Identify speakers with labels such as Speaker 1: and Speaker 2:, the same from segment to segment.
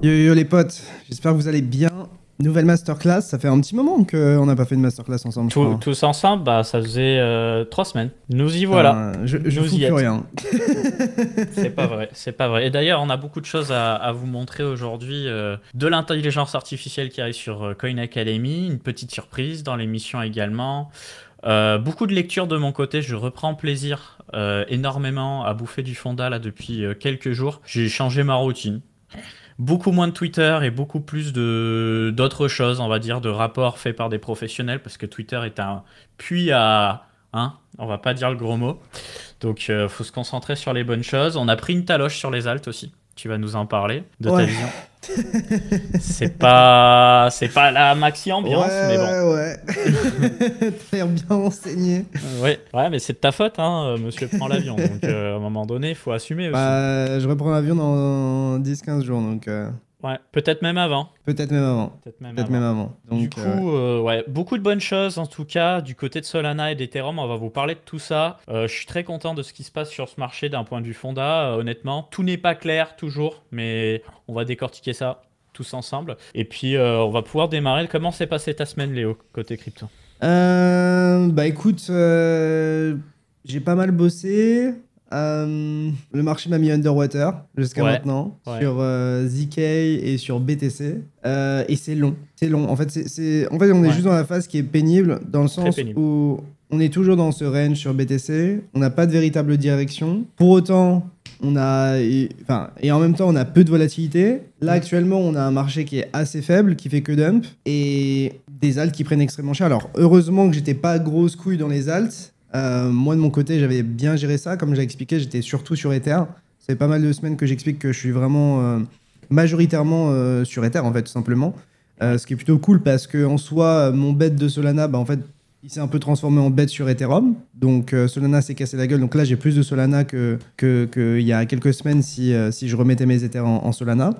Speaker 1: Yo yo les potes, j'espère que vous allez bien. Nouvelle masterclass, ça fait un petit moment qu'on n'a pas fait une masterclass ensemble, je crois.
Speaker 2: Tous ensemble, bah, ça faisait 3 semaines. Nous y voilà.
Speaker 1: Je
Speaker 2: Nous
Speaker 1: fous
Speaker 2: y
Speaker 1: plus
Speaker 2: êtes.
Speaker 1: rien.
Speaker 2: C'est pas vrai, c'est pas vrai. Et d'ailleurs, on a beaucoup de choses à vous montrer aujourd'hui. De l'intelligence artificielle qui arrive sur Coin Academy, une petite surprise dans l'émission également. Beaucoup de lectures de mon côté, je reprends plaisir énormément à bouffer du fonda là depuis quelques jours. J'ai changé ma routine. Beaucoup moins de Twitter et beaucoup plus d'autres choses, on va dire, de rapports faits par des professionnels, parce que Twitter est un puits à... Hein, on va pas dire le gros mot. Donc, faut se concentrer sur les bonnes choses. On a pris une taloche sur les alts aussi. Tu vas nous en parler, de ta vision. C'est pas la maxi ambiance, mais bon.
Speaker 1: Ouais. T'as l'air bien enseigné.
Speaker 2: Ouais, mais c'est de ta faute, hein, monsieur prend l'avion. Donc, à un moment donné, il faut assumer aussi.
Speaker 1: Bah, je reprends l'avion dans 10-15 jours, donc...
Speaker 2: Ouais, peut-être même avant.
Speaker 1: Peut-être même avant.
Speaker 2: Peut-être même avant.
Speaker 1: Donc,
Speaker 2: du coup, ouais, beaucoup de bonnes choses en tout cas. Du côté de Solana et d'Ethereum, on va vous parler de tout ça. Je suis très content de ce qui se passe sur ce marché d'un point de vue fonda. Honnêtement, tout n'est pas clair toujours, mais on va décortiquer ça tous ensemble. Et puis, on va pouvoir démarrer. Comment s'est passée ta semaine, Léo, côté crypto?
Speaker 1: Bah écoute, j'ai pas mal bossé. Le marché m'a mis underwater jusqu'à maintenant sur ZK et sur BTC. Et c'est long. C'est long. En fait, on est juste dans la phase qui est pénible, dans le sens où on est toujours dans ce range sur BTC. On n'a pas de véritable direction. Pour autant, et en même temps, on a peu de volatilité. Là, actuellement, on a un marché qui est assez faible, qui fait que dump, et des alts qui prennent extrêmement cher. Alors, heureusement que j'étais pas grosse couille dans les alts. Moi, de mon côté, j'avais bien géré ça. Comme j'ai expliqué, j'étais surtout sur Ether. Ça fait pas mal de semaines que j'explique que je suis vraiment majoritairement sur Ether, en fait, tout simplement. Ce qui est plutôt cool parce que en soi, mon bet de Solana, bah, en fait, il s'est un peu transformé en bet sur Ethereum. Donc, Solana s'est cassé la gueule. Donc là, j'ai plus de Solana qu'il y a quelques semaines si je remettais mes Ethers en Solana.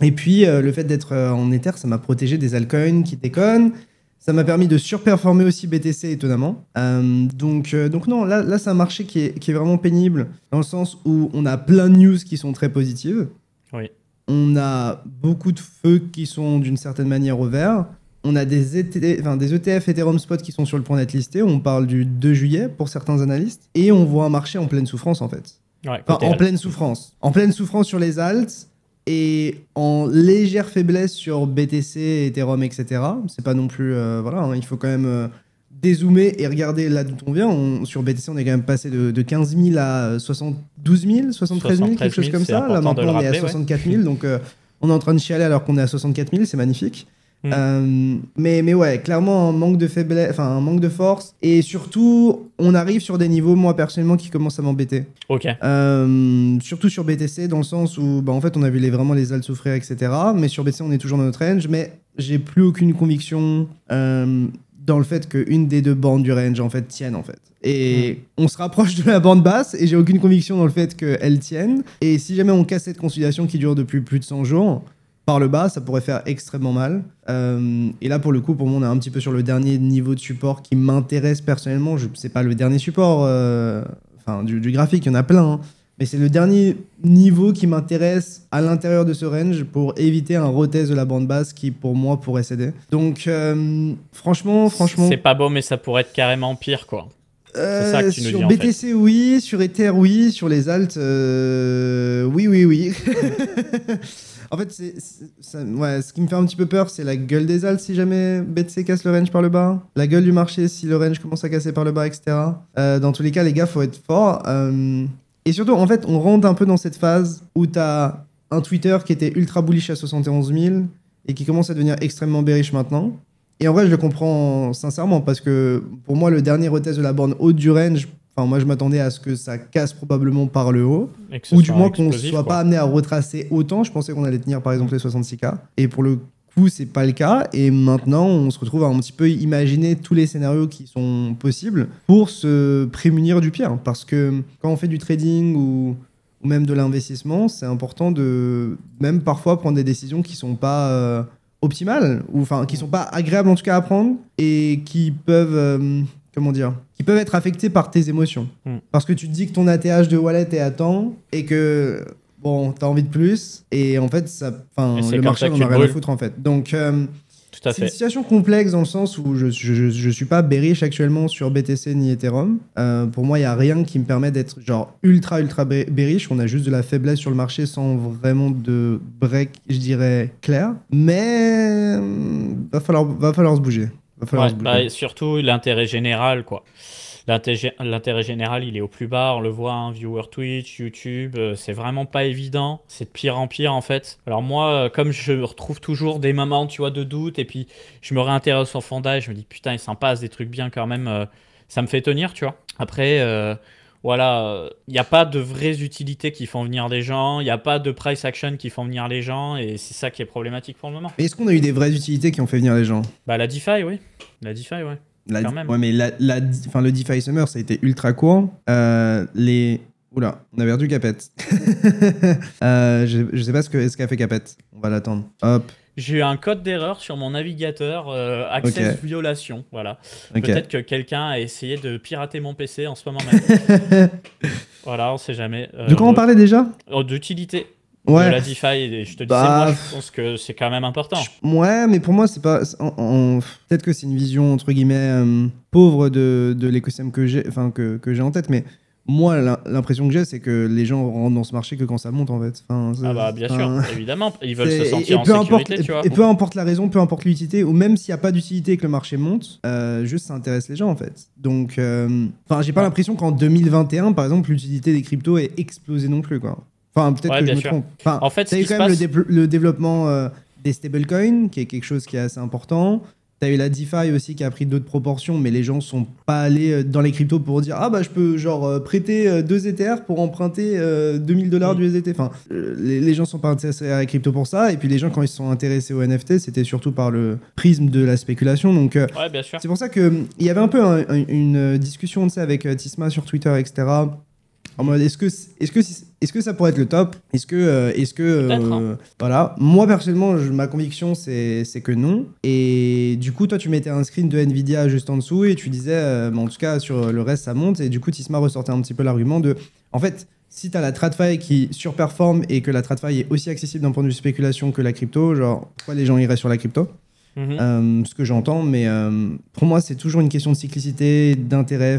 Speaker 1: Et puis, le fait d'être en Ether, ça m'a protégé des altcoins qui déconnent. Ça m'a permis de surperformer aussi BTC, étonnamment. Donc non, là c'est un marché qui est vraiment pénible, dans le sens où on a plein de news qui sont très positives.
Speaker 2: Oui.
Speaker 1: On a beaucoup de feux qui sont d'une certaine manière au vert. On a des ETF Ethereum Spot qui sont sur le point d'être listés. On parle du 2 juillet pour certains analystes. Et on voit un marché en pleine souffrance, en fait.
Speaker 2: Ouais,
Speaker 1: en pleine souffrance. En pleine souffrance sur les alts. Et en légère faiblesse sur BTC, Ethereum, etc. C'est pas non plus... il faut quand même dézoomer et regarder là d'où on vient. Sur BTC, on est quand même passé de 15 000 à 72 000, 73 000, quelque chose comme ça. Là, maintenant, on est à 64 000. Donc, on est en train de chialer alors qu'on est à 64 000. C'est magnifique. Mais ouais, clairement un manque de faiblesse, un manque de force, et surtout on arrive sur des niveaux, moi personnellement, qui commencent à m'embêter. Surtout sur BTC, dans le sens où en fait on a vu vraiment les alts souffrir, etc. Mais sur BTC on est toujours dans notre range, mais j'ai plus aucune conviction dans le fait qu'une des deux bandes du range en fait tienne en fait. Et on se rapproche de la bande basse et j'ai aucune conviction dans le fait qu'elle tienne. Et si jamais on casse cette consolidation qui dure depuis plus de 100 jours par le bas, ça pourrait faire extrêmement mal. Et là, pour le coup, pour moi, on est un petit peu sur le dernier niveau de support qui m'intéresse personnellement. C'est pas le dernier support du graphique, il y en a plein. Hein. Mais c'est le dernier niveau qui m'intéresse à l'intérieur de ce range pour éviter un retest de la bande basse qui, pour moi, pourrait céder. Donc, franchement...
Speaker 2: C'est pas beau, mais ça pourrait être carrément pire, quoi. C'est ça que tu nous dis,
Speaker 1: sur BTC, oui. Sur Ether, oui. Sur les alts, oui. En fait, ce qui me fait un petit peu peur, c'est la gueule des alts si jamais BTC casse le range par le bas. La gueule du marché si le range commence à casser par le bas, etc. Dans tous les cas, les gars, faut être fort. Et surtout, en fait, on rentre un peu dans cette phase où t'as un Twitter qui était ultra bullish à 71 000 et qui commence à devenir extrêmement bearish maintenant. Et en vrai, je le comprends sincèrement parce que pour moi, le dernier retest de la borne haute du range, moi, je m'attendais à ce que ça casse probablement par le haut, ou du moins qu'on ne soit pas amené à retracer autant. Je pensais qu'on allait tenir, par exemple, les 66K. Et pour le coup, c'est pas le cas. Et maintenant, on se retrouve à un petit peu imaginer tous les scénarios qui sont possibles pour se prémunir du pire. Parce que quand on fait du trading ou même de l'investissement, c'est important de même parfois prendre des décisions qui sont pas optimales, ou qui sont pas agréables en tout cas à prendre, et qui peuvent... qui peuvent être affectés par tes émotions. Parce que tu te dis que ton ATH de wallet est à temps et que bon, t'as envie de plus. Et en fait, le marché en a rien à foutre en fait. Donc, c'est une situation complexe dans le sens où je suis pas bearish actuellement sur BTC ni Ethereum. Pour moi, il y a rien qui me permet d'être genre ultra bearish. On a juste de la faiblesse sur le marché sans vraiment de break, je dirais, clair. Mais va falloir se bouger.
Speaker 2: Surtout l'intérêt général, quoi. L'intérêt général, il est au plus bas, on le voit, hein, viewer Twitch, YouTube, c'est vraiment pas évident, c'est de pire en pire en fait. Alors moi, comme je retrouve toujours des moments, tu vois, de doute, et puis je me réintéresse au fondat et je me dis putain, il s'en passe des trucs bien quand même, ça me fait tenir, tu vois. Après, voilà, il n'y a pas de vraies utilités qui font venir des gens, il n'y a pas de price action qui font venir les gens, et c'est ça qui est problématique pour le moment.
Speaker 1: Mais est-ce qu'on a eu des vraies utilités qui ont fait venir les gens?
Speaker 2: Bah la DeFi, oui. La DeFi, ouais. Quand même.
Speaker 1: Ouais, mais le DeFi Summer, ça a été ultra court. Oula, on a perdu Capette. Je sais pas ce qu'a fait Capette. On va l'attendre. Hop.
Speaker 2: J'ai eu un code d'erreur sur mon navigateur, access violation. Voilà. Peut-être que quelqu'un a essayé de pirater mon PC en ce moment même. Voilà, on sait jamais.
Speaker 1: De quoi on parlait déjà?
Speaker 2: D'utilité.
Speaker 1: Ouais.
Speaker 2: De la DeFi, et je te disais, moi, je pense que c'est quand même important.
Speaker 1: Ouais, mais pour moi, c'est pas. Peut-être que c'est une vision, entre guillemets, pauvre de l'écosystème que j'ai en tête, mais moi, l'impression que j'ai, c'est que les gens rentrent dans ce marché que quand ça monte, en fait.
Speaker 2: Bien sûr, évidemment. Ils veulent se sentir en sécurité, tu vois.
Speaker 1: Et peu importe la raison, peu importe l'utilité, ou même s'il n'y a pas d'utilité et que le marché monte, juste ça intéresse les gens, en fait. Donc, j'ai pas l'impression qu'en 2021, par exemple, l'utilité des cryptos ait explosé non plus, quoi. Enfin, peut-être que je me trompe.
Speaker 2: En fait,
Speaker 1: t'as eu quand même le développement des stablecoins, qui est quelque chose qui est assez important. T'as eu la DeFi aussi qui a pris d'autres proportions, mais les gens sont pas allés dans les cryptos pour dire ah bah je peux genre prêter 2 Ethers pour emprunter $2000 d'USDT. Enfin, les gens sont pas intéressés à la crypto pour ça. Et puis les gens, quand ils se sont intéressés aux NFT, c'était surtout par le prisme de la spéculation. Donc
Speaker 2: ouais, bien sûr.
Speaker 1: c'est pour ça qu'il y avait un peu une discussion, tu sais, avec Tisma sur Twitter, etc. En mode, est-ce que ça pourrait être le top? Voilà. Moi, personnellement, ma conviction, c'est que non. Et du coup, toi, tu mettais un screen de Nvidia juste en dessous et tu disais, en tout cas, sur le reste, ça monte. Et du coup, Tisma ressortait un petit peu l'argument de, en fait, si tu as la TradFi qui surperforme et que la TradFi est aussi accessible d'un point de vue spéculation que la crypto, genre, pourquoi les gens iraient sur la crypto? Ce que j'entends, mais pour moi, c'est toujours une question de cyclicité, d'intérêt.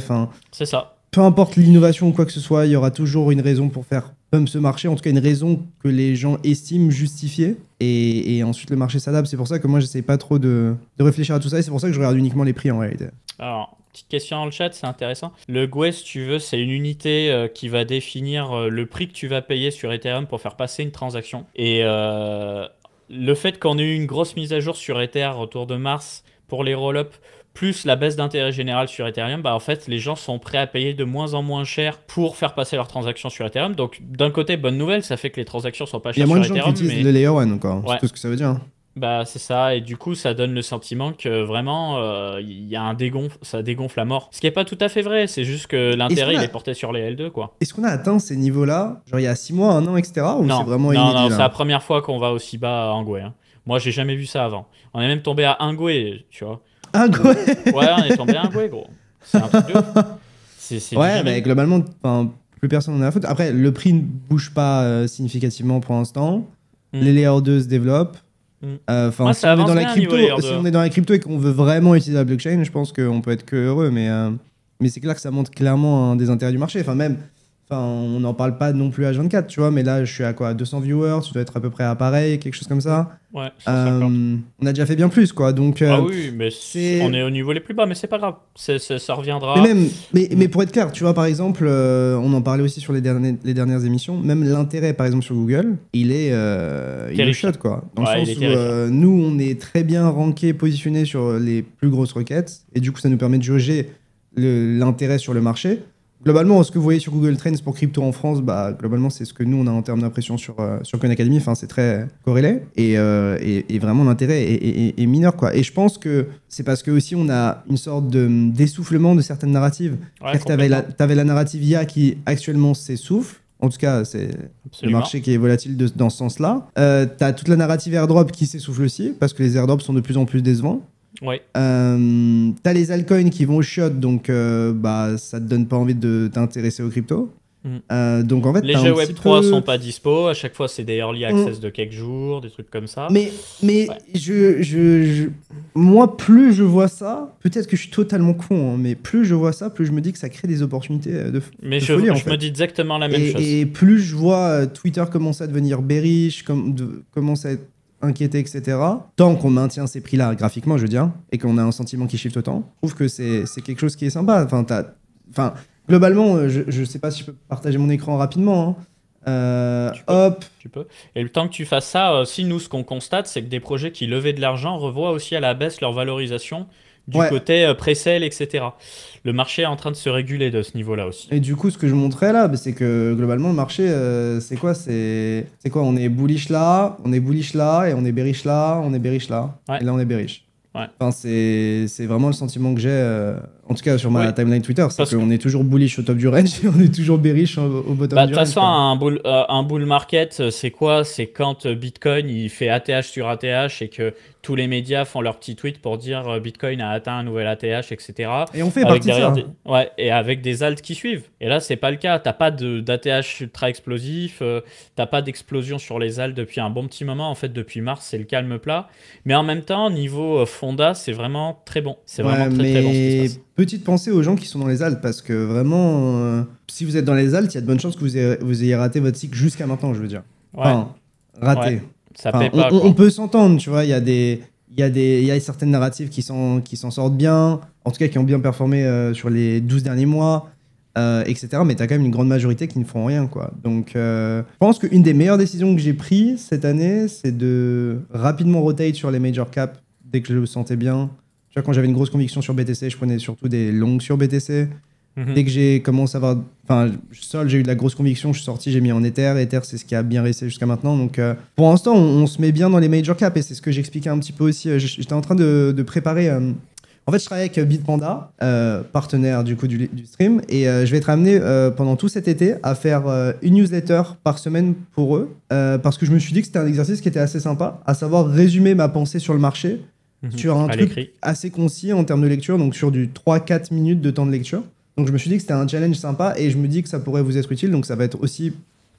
Speaker 2: C'est ça.
Speaker 1: Peu importe l'innovation ou quoi que ce soit, il y aura toujours une raison pour faire pump ce marché, en tout cas une raison que les gens estiment justifiée, et ensuite le marché s'adapte. C'est pour ça que moi j'essaie pas trop de réfléchir à tout ça, et c'est pour ça que je regarde uniquement les prix en réalité.
Speaker 2: Alors, petite question dans le chat, c'est intéressant. Le GUE, si tu veux, c'est une unité qui va définir le prix que tu vas payer sur Ethereum pour faire passer une transaction. Et le fait qu'on ait eu une grosse mise à jour sur Ether autour de mars pour les roll-up, plus la baisse d'intérêt général sur Ethereum, bah en fait, les gens sont prêts à payer de moins en moins cher pour faire passer leurs transactions sur Ethereum. Donc, d'un côté, bonne nouvelle, ça fait que les transactions sont pas chères sur Ethereum.
Speaker 1: Il y a moins de gens qui utilisent le Layer 1 encore, c'est tout ce que ça veut dire.
Speaker 2: Bah, c'est ça, et du coup, ça donne le sentiment que vraiment, il y a un ça dégonfle à mort. Ce qui n'est pas tout à fait vrai, c'est juste que l'intérêt, il est porté sur les L2, quoi.
Speaker 1: Est-ce qu'on a atteint ces niveaux-là, genre il y a 6 mois, 1 an, etc. Ou c'est vraiment inédit?
Speaker 2: Non, c'est la première fois qu'on va aussi bas en GUE. Hein. Moi, j'ai jamais vu ça avant. On est même tombé à 1 GUE, tu vois.
Speaker 1: Un GUE?
Speaker 2: Ouais, on est tombé à un GUE, gros. C'est un truc de ouf.
Speaker 1: Ouais, mais globalement, plus personne n'en a à foutre. Après, le prix ne bouge pas significativement pour l'instant. Les Layer 2 se développent. Si on est dans la crypto et qu'on veut vraiment utiliser la blockchain, je pense qu'on peut être que heureux. Mais c'est clair que ça montre clairement un des intérêts du marché. On n'en parle pas non plus à H24, tu vois, mais là, je suis à quoi, 200 viewers, tu dois être à peu près à pareil, quelque chose comme ça.
Speaker 2: Ouais, 150.
Speaker 1: On a déjà fait bien plus, quoi. Donc,
Speaker 2: ah oui, mais on est au niveau les plus bas, mais c'est pas grave, ça reviendra.
Speaker 1: Mais pour être clair, tu vois, par exemple, on en parlait aussi sur les dernières émissions, même l'intérêt, par exemple, sur Google, il est shot, quoi. Dans le sens où nous, on est très bien ranké, positionné sur les plus grosses requêtes, et du coup, ça nous permet de jauger l'intérêt sur le marché. Globalement, ce que vous voyez sur Google Trends pour crypto en France, bah, globalement, c'est ce que nous, on a en termes d'impression sur Coin Academy. Enfin, c'est très corrélé. Et vraiment, l'intérêt est mineur, quoi. Et je pense que c'est parce que aussi on a une sorte d'essoufflement de certaines narratives. Ouais, t'avais la narrative IA qui, actuellement, s'essouffle. En tout cas, c'est le marché qui est volatile dans ce sens-là. T'as toute la narrative airdrop qui s'essouffle aussi, parce que les airdrops sont de plus en plus décevants.
Speaker 2: Ouais.
Speaker 1: T'as les altcoins qui vont au shot, donc ça te donne pas envie de t'intéresser aux cryptos. Donc en fait,
Speaker 2: Les
Speaker 1: t'as
Speaker 2: jeux
Speaker 1: un petit
Speaker 2: Web3
Speaker 1: peu...
Speaker 2: sont pas dispo, à chaque fois c'est des early access de quelques jours, des trucs comme ça.
Speaker 1: Mais
Speaker 2: Ouais.
Speaker 1: moi, plus je vois ça, peut-être que je suis totalement con, hein, mais plus je vois ça, plus je me dis que ça crée des opportunités
Speaker 2: Mais
Speaker 1: de folie, en
Speaker 2: je me
Speaker 1: fait.
Speaker 2: dis exactement la même chose.
Speaker 1: Et plus je vois Twitter commencer à devenir bearish, commencer à être inquiété, etc., tant qu'on maintient ces prix-là graphiquement, je veux dire, et qu'on a un sentiment qui shift autant, je trouve que c'est quelque chose qui est sympa. Enfin, globalement, je sais pas si je peux partager mon écran rapidement, hein.
Speaker 2: Tu peux.
Speaker 1: Hop,
Speaker 2: Tu peux. Et le temps que tu fasses ça, si nous, ce qu'on constate, c'est que des projets qui levaient de l'argent revoient aussi à la baisse leur valorisation du
Speaker 1: ouais.
Speaker 2: côté pré-sale, etc. Le marché est en train de se réguler de ce niveau-là aussi.
Speaker 1: Et du coup, ce que je montrais là, bah, c'est que globalement, le marché, c'est quoi? C'est quoi? On est bullish là, on est bullish là, et on est bearish là, on est bearish là,
Speaker 2: Ouais,
Speaker 1: et là, on est bearish.
Speaker 2: ouais.
Speaker 1: Enfin, c'est vraiment le sentiment que j'ai, en tout cas sur ma
Speaker 2: Oui,
Speaker 1: timeline Twitter, c'est
Speaker 2: parce que
Speaker 1: qu'on est toujours bullish au top du range et on est toujours bearish au bottom
Speaker 2: bah, de
Speaker 1: du
Speaker 2: toute
Speaker 1: range,
Speaker 2: façon,
Speaker 1: quoi.
Speaker 2: un bull market, c'est quoi? C'est quand Bitcoin il fait ATH sur ATH et que tous les médias font leur petit tweet pour dire Bitcoin a atteint un nouvel ATH, etc.
Speaker 1: Et on fait
Speaker 2: Avec
Speaker 1: partie de
Speaker 2: derrière
Speaker 1: ça.
Speaker 2: des, ouais, et avec des alts qui suivent. Et là, c'est pas le cas. T'as pas d'ATH ultra explosif, t'as pas d'explosion sur les alts depuis un bon petit moment. En fait, depuis mars, c'est le calme plat. Mais en même temps, niveau Fonda, c'est vraiment très bon. C'est vraiment
Speaker 1: Ouais,
Speaker 2: très très bon ce qui se
Speaker 1: mais
Speaker 2: passe.
Speaker 1: petite pensée aux gens qui sont dans les altes, parce que vraiment, si vous êtes dans les altes, il y a de bonnes chances que vous ayez raté votre cycle jusqu'à maintenant, je veux dire.
Speaker 2: Ouais,
Speaker 1: Enfin,
Speaker 2: ouais.
Speaker 1: raté.
Speaker 2: Ça
Speaker 1: Enfin,
Speaker 2: paie pas,
Speaker 1: on
Speaker 2: quoi.
Speaker 1: peut s'entendre, tu vois, il y a certaines narratives qui s'en sortent bien, en tout cas qui ont bien performé sur les 12 derniers mois, etc. Mais tu as quand même une grande majorité qui ne font rien, quoi. Donc, je pense qu'une des meilleures décisions que j'ai prises cette année, c'est de rapidement rotate sur les major caps dès que je le sentais bien. Tu vois, quand j'avais une grosse conviction sur BTC, je prenais surtout des longues sur BTC.
Speaker 2: Mhm.
Speaker 1: Dès que j'ai commencé à avoir. Enfin, Sol, j'ai eu de la grosse conviction, je suis sorti, j'ai mis en Ether. Ether, c'est ce qui a bien resté jusqu'à maintenant. Donc, pour l'instant, on se met bien dans les major caps et c'est ce que j'expliquais un petit peu aussi. J'étais en train de préparer. En fait, je travaille avec Bitpanda, partenaire du coup du stream, et je vais être amené pendant tout cet été à faire une newsletter par semaine pour eux, parce que je me suis dit que c'était un exercice qui était assez sympa, à savoir résumer ma pensée sur le marché
Speaker 2: Mhm.
Speaker 1: sur un
Speaker 2: À
Speaker 1: truc
Speaker 2: l'écrit.
Speaker 1: assez concis en termes de lecture, donc sur du 3-4 minutes de temps de lecture. Donc je me suis dit que c'était un challenge sympa et je me dis que ça pourrait vous être utile, donc ça va être aussi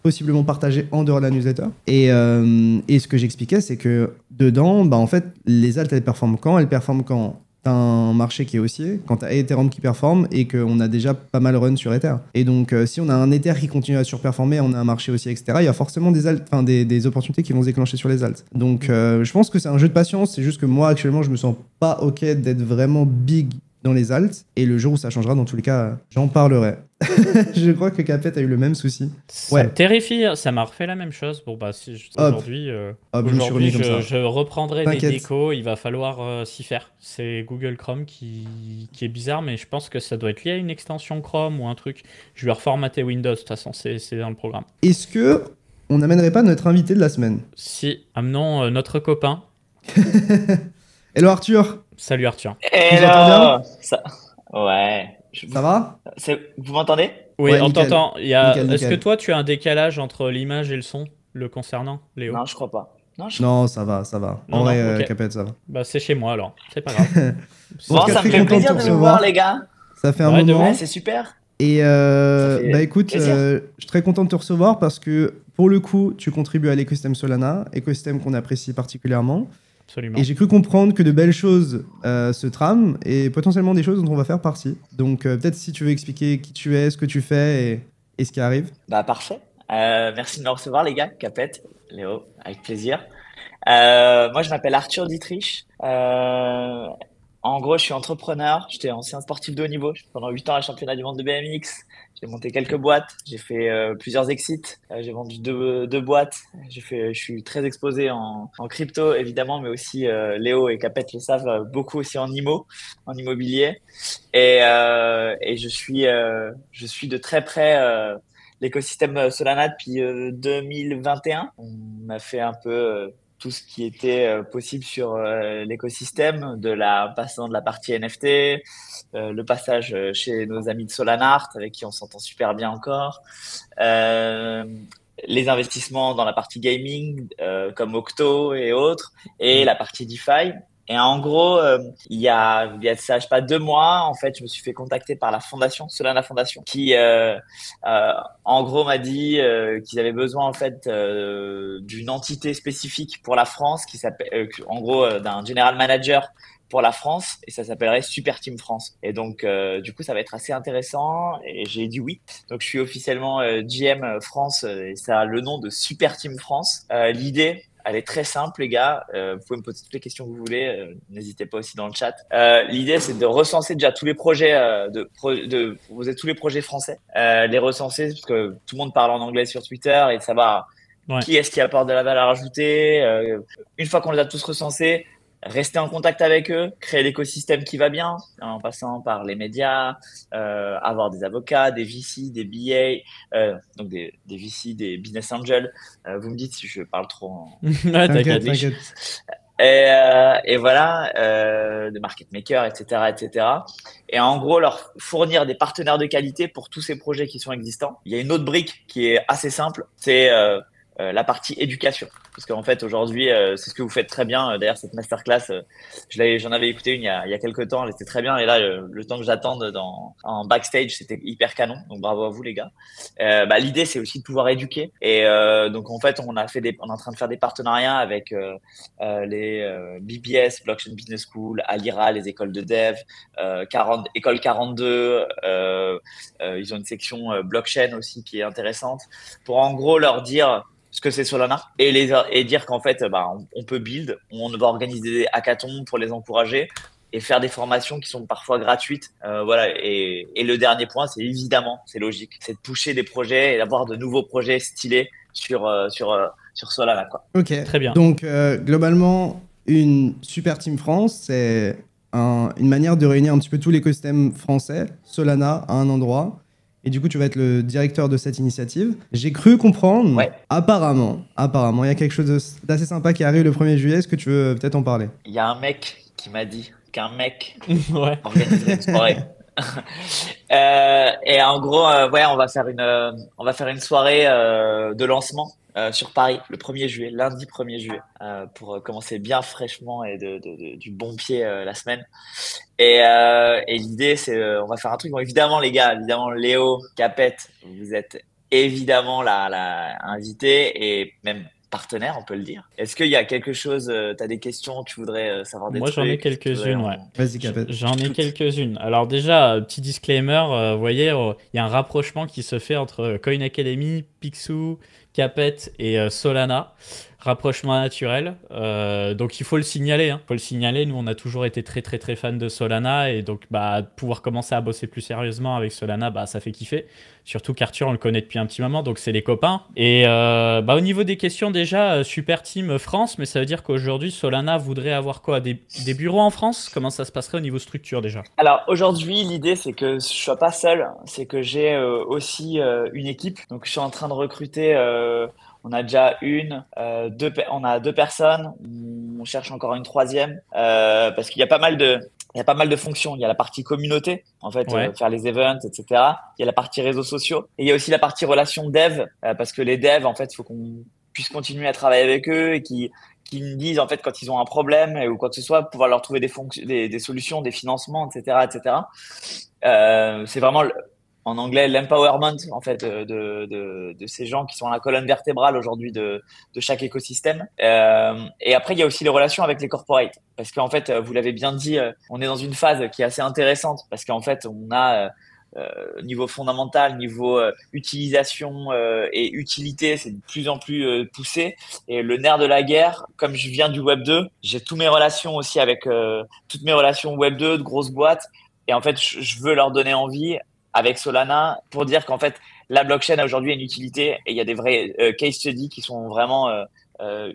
Speaker 1: possiblement partagé en dehors de la newsletter. Et ce que j'expliquais, c'est que dedans, bah, en fait, les alts, elles performent quand? Elles performent quand t'as un marché qui est haussier, quand t'as Ethereum qui performe et qu'on a déjà pas mal run sur Ether. Et donc, si on a un Ether qui continue à surperformer, on a un marché haussier, etc., il y a forcément des opportunités qui vont se déclencher sur les alts. Donc, je pense que c'est un jeu de patience. C'est juste que moi, actuellement, je me sens pas OK d'être vraiment big dans les alts. Et le jour où ça changera, dans tous les cas, j'en parlerai. Je crois que Capet a eu le même souci.
Speaker 2: Ça me
Speaker 1: Ouais,
Speaker 2: terrifie, hein. Ça m'a refait la même chose. Bon, bah,
Speaker 1: hop, je me suis
Speaker 2: aujourd'hui
Speaker 1: remis comme ça.
Speaker 2: je reprendrai des
Speaker 1: T'inquiète.
Speaker 2: décos. Il va falloir s'y faire. C'est Google Chrome qui est bizarre, mais je pense que ça doit être lié à une extension Chrome ou un truc. Je vais reformater Windows, de toute façon, c'est dans le programme.
Speaker 1: Est-ce que on n'amènerait pas notre invité de la semaine?
Speaker 2: Si, amenons notre copain.
Speaker 1: Hello Arthur,
Speaker 2: Salut Arthur.
Speaker 1: tu nous entends bien?
Speaker 3: Hello! Ça... Ouais.
Speaker 1: Ça va?
Speaker 3: Vous m'entendez?
Speaker 2: Oui,
Speaker 1: Ouais,
Speaker 2: on
Speaker 1: nickel.
Speaker 2: t'entend.
Speaker 1: Nickel,
Speaker 2: Est-ce que
Speaker 1: nickel.
Speaker 2: toi, tu as un décalage entre l'image et le son, le concernant, Léo?
Speaker 3: Non, je crois pas. Non, je...
Speaker 1: Non, ça va, ça va. En
Speaker 2: Non,
Speaker 1: vrai,
Speaker 2: non, ok.
Speaker 1: Capet, ça va.
Speaker 2: Bah, c'est chez moi alors. C'est pas grave.
Speaker 1: Bon, en
Speaker 3: Bon,
Speaker 1: tout cas,
Speaker 3: ça me
Speaker 1: très
Speaker 3: fait
Speaker 1: content de te
Speaker 3: plaisir de vous
Speaker 1: recevoir.
Speaker 3: voir, les gars.
Speaker 1: Ça fait un
Speaker 2: Ouais, de
Speaker 1: moment.
Speaker 3: Ouais,
Speaker 2: ouf.
Speaker 3: c'est super.
Speaker 1: Et
Speaker 3: Ça
Speaker 1: bah
Speaker 3: fait
Speaker 1: écoute,
Speaker 3: plaisir.
Speaker 1: je suis très content de te recevoir parce que pour le coup, tu contribues à l'écosystème Solana, écosystème qu'on apprécie particulièrement.
Speaker 2: Absolument.
Speaker 1: Et j'ai cru comprendre que de belles choses se trament et potentiellement des choses dont on va faire partie. Donc peut-être si tu veux expliquer qui tu es, ce que tu fais et ce qui arrive.
Speaker 3: Bah, parfait. Merci de me recevoir, les gars. Capette, Léo, avec plaisir. Moi, je m'appelle Arthur Dietrich. En gros, je suis entrepreneur. J'étais ancien sportif de haut niveau. J'ai fait pendant 8 ans à championnat du monde de BMX. J'ai monté quelques boîtes. J'ai fait plusieurs exits. J'ai vendu deux boîtes. Je suis très exposé en crypto, évidemment, mais aussi Léo et Capette le savent, beaucoup aussi en immobilier. Et je suis de très près l'écosystème Solana depuis 2021. On a fait un peu tout ce qui était possible sur l'écosystème, passant de la partie NFT, le passage chez nos amis de Solanart, avec qui on s'entend super bien encore, euh, les investissements dans la partie gaming, comme Octo et autres, et la partie DeFi. Et en gros, il y a de ça, je sais pas, 2 mois, en fait, je me suis fait contacter par la fondation, Solana Fondation, qui, en gros, m'a dit qu'ils avaient besoin, en fait, d'une entité spécifique pour la France, qui s'appelle, en gros, d'un general manager pour la France, et ça s'appellerait Super Team France. Et donc, du coup, ça va être assez intéressant, et j'ai dit oui. Donc, je suis officiellement GM France, et ça a le nom de Super Team France. L'idée, elle est très simple, les gars. Vous pouvez me poser toutes les questions que vous voulez. N'hésitez pas aussi dans le chat. L'idée, c'est de recenser déjà tous les projets, vous avez tous les projets français, les recenser parce que tout le monde parle en anglais sur Twitter et de savoir qui est-ce qui apporte de la valeur ajoutée. Une fois qu'on les a tous recensés, rester en contact avec eux, créer l'écosystème qui va bien, en passant par les médias, avoir des avocats, des VC, des BA, donc des VC, des business angels. Vous me dites si je parle trop en
Speaker 2: Ouais, t'inquiète.
Speaker 3: et voilà, des market makers, etc., etc. Et en gros, leur fournir des partenaires de qualité pour tous ces projets qui sont existants. Il y a une autre brique qui est assez simple, c'est la partie éducation. Parce qu'en fait, aujourd'hui, c'est ce que vous faites très bien. D'ailleurs, cette masterclass, j'en avais écouté une il y a quelques temps, elle était très bien. Et là, le temps que j'attende en backstage, c'était hyper canon. Donc, bravo à vous, les gars. L'idée, c'est aussi de pouvoir éduquer. Et donc, en fait, on est en train de faire des partenariats avec les BBS, Blockchain Business School, Alira, les écoles de dev, École 42. Ils ont une section blockchain aussi qui est intéressante pour en gros leur dire ce que c'est Solana et dire qu'en fait, on peut build, on va organiser des hackathons pour les encourager et faire des formations qui sont parfois gratuites. Voilà. Et le dernier point, c'est évidemment, c'est logique, c'est de pousser des projets et d'avoir de nouveaux projets stylés sur Solana, quoi.
Speaker 1: Ok,
Speaker 2: très bien.
Speaker 1: Donc, globalement, une Super Team France, c'est une manière de réunir un petit peu tout l'écosystème français, Solana, à un endroit. Et du coup, tu vas être le directeur de cette initiative. J'ai cru comprendre, apparemment, il y a quelque chose d'assez sympa qui arrive le 1er juillet. Est-ce que tu veux peut-être en parler?
Speaker 3: Il y a un mec qui m'a dit qu'un mec
Speaker 2: Ouais.
Speaker 3: organiserait une soirée. Et en gros, on va faire une soirée de lancement sur Paris le 1er juillet, lundi 1er juillet, pour commencer bien fraîchement et du bon pied la semaine. Et l'idée, c'est on va faire un truc. Bon, évidemment, les gars, évidemment, Léo, Capette, vous êtes évidemment la invité et même partenaire, on peut le dire. Est-ce qu'il y a quelque chose, tu as des questions, tu voudrais savoir des
Speaker 2: Moi,
Speaker 3: trucs?
Speaker 2: j'en ai quelques-unes, ouais.
Speaker 1: Vas-y, Capette.
Speaker 2: J'en ai quelques-unes. Alors déjà, petit disclaimer, vous voyez, il y a un rapprochement qui se fait entre Coin Academy, Picsou, Capette et Solana. Rapprochement naturel. Donc il faut le signaler. Il faut le signaler. Nous, on a toujours été très très très fans de Solana et donc pouvoir commencer à bosser plus sérieusement avec Solana, ça fait kiffer. Surtout qu'Arthur, on le connaît depuis un petit moment, donc c'est les copains. Et au niveau des questions déjà, Super Team France, mais ça veut dire qu'aujourd'hui Solana voudrait avoir quoi, des bureaux en France? Comment ça se passerait au niveau structure déjà?
Speaker 3: Alors aujourd'hui, l'idée c'est que je sois pas seul, c'est que j'ai aussi une équipe. Donc je suis en train de recruter. On a déjà on a 2 personnes. On cherche encore une troisième parce qu'il y a pas mal de fonctions. Il y a la partie communauté, en fait, faire les events, etc. Il y a la partie réseaux sociaux et il y a aussi la partie relations dev parce que les devs, en fait, il faut qu'on puisse continuer à travailler avec eux et qui nous disent en fait quand ils ont un problème ou quoi que ce soit, pouvoir leur trouver des solutions, des financements, etc., etc. C'est vraiment en anglais l'empowerment en fait de ces gens qui sont la colonne vertébrale aujourd'hui de chaque écosystème. Et après il y a aussi les relations avec les corporates parce qu'en fait vous l'avez bien dit, on est dans une phase qui est assez intéressante parce qu'en fait on a niveau fondamental, niveau utilisation et utilité, c'est de plus en plus poussé. Et le nerf de la guerre, comme je viens du Web 2, j'ai toutes mes relations aussi avec toutes mes relations Web 2 de grosses boîtes. Et en fait, je veux leur donner envie avec Solana pour dire qu'en fait, la blockchain a aujourd'hui une utilité et il y a des vrais case studies qui sont vraiment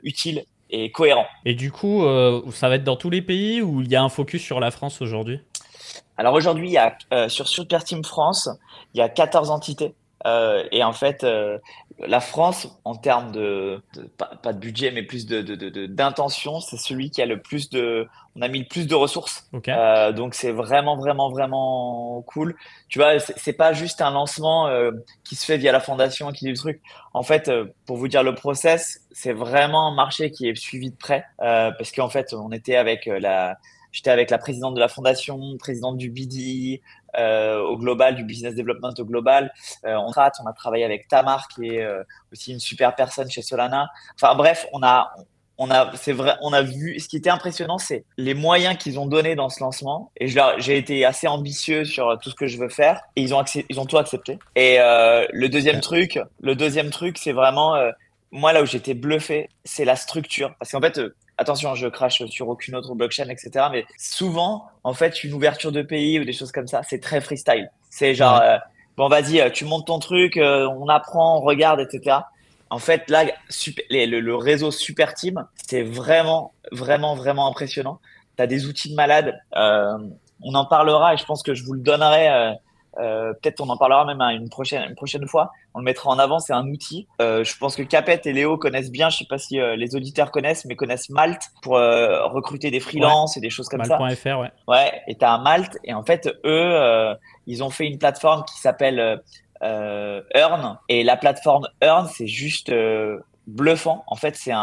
Speaker 3: utiles et cohérents.
Speaker 2: Et du coup, ça va être dans tous les pays ou il y a un focus sur la France aujourd'hui?
Speaker 3: Alors aujourd'hui, il y a sur Super Team France, il y a 14 entités. Et en fait, la France, en termes pas de budget, mais plus d'intention, c'est celui qui a le plus on a mis le plus de ressources.
Speaker 2: Ok.
Speaker 3: Donc c'est vraiment, vraiment, vraiment cool. Tu vois, c'est pas juste un lancement qui se fait via la fondation, qui dit le truc. En fait, pour vous dire le process, c'est vraiment un marché qui est suivi de près, parce qu'en fait, j'étais avec la présidente de la fondation, présidente du BD, au global, du business development au global. On a travaillé avec Tamar, qui est aussi une super personne chez Solana. Enfin bref, c'est vrai, on a vu. Ce qui était impressionnant, c'est les moyens qu'ils ont donnés dans ce lancement. Et j'ai été assez ambitieux sur tout ce que je veux faire. Et ils ont tout accepté. Et le deuxième truc, c'est vraiment moi là où j'étais bluffé, c'est la structure. Parce qu'en fait, attention, je crache sur aucune autre blockchain, etc. Mais souvent, en fait, une ouverture de pays ou des choses comme ça, c'est très freestyle. C'est genre, bon, vas-y, tu montes ton truc, on apprend, on regarde, etc. En fait, là, le réseau Super Team, c'est vraiment, vraiment, vraiment impressionnant. Tu as des outils de malade. On en parlera et je pense que je vous le donnerai. Peut-être on en parlera même une prochaine fois. On le mettra en avant. C'est un outil. Je pense que Capet et Léo connaissent bien. Je sais pas si les auditeurs connaissent, mais connaissent Malte pour recruter des freelances et des choses comme ça.
Speaker 2: Malte.fr, ouais.
Speaker 3: Ouais. Et t'as un Malte. Et en fait, eux, ils ont fait une plateforme qui s'appelle Earn. Et la plateforme Earn, c'est juste bluffant. En fait, c'est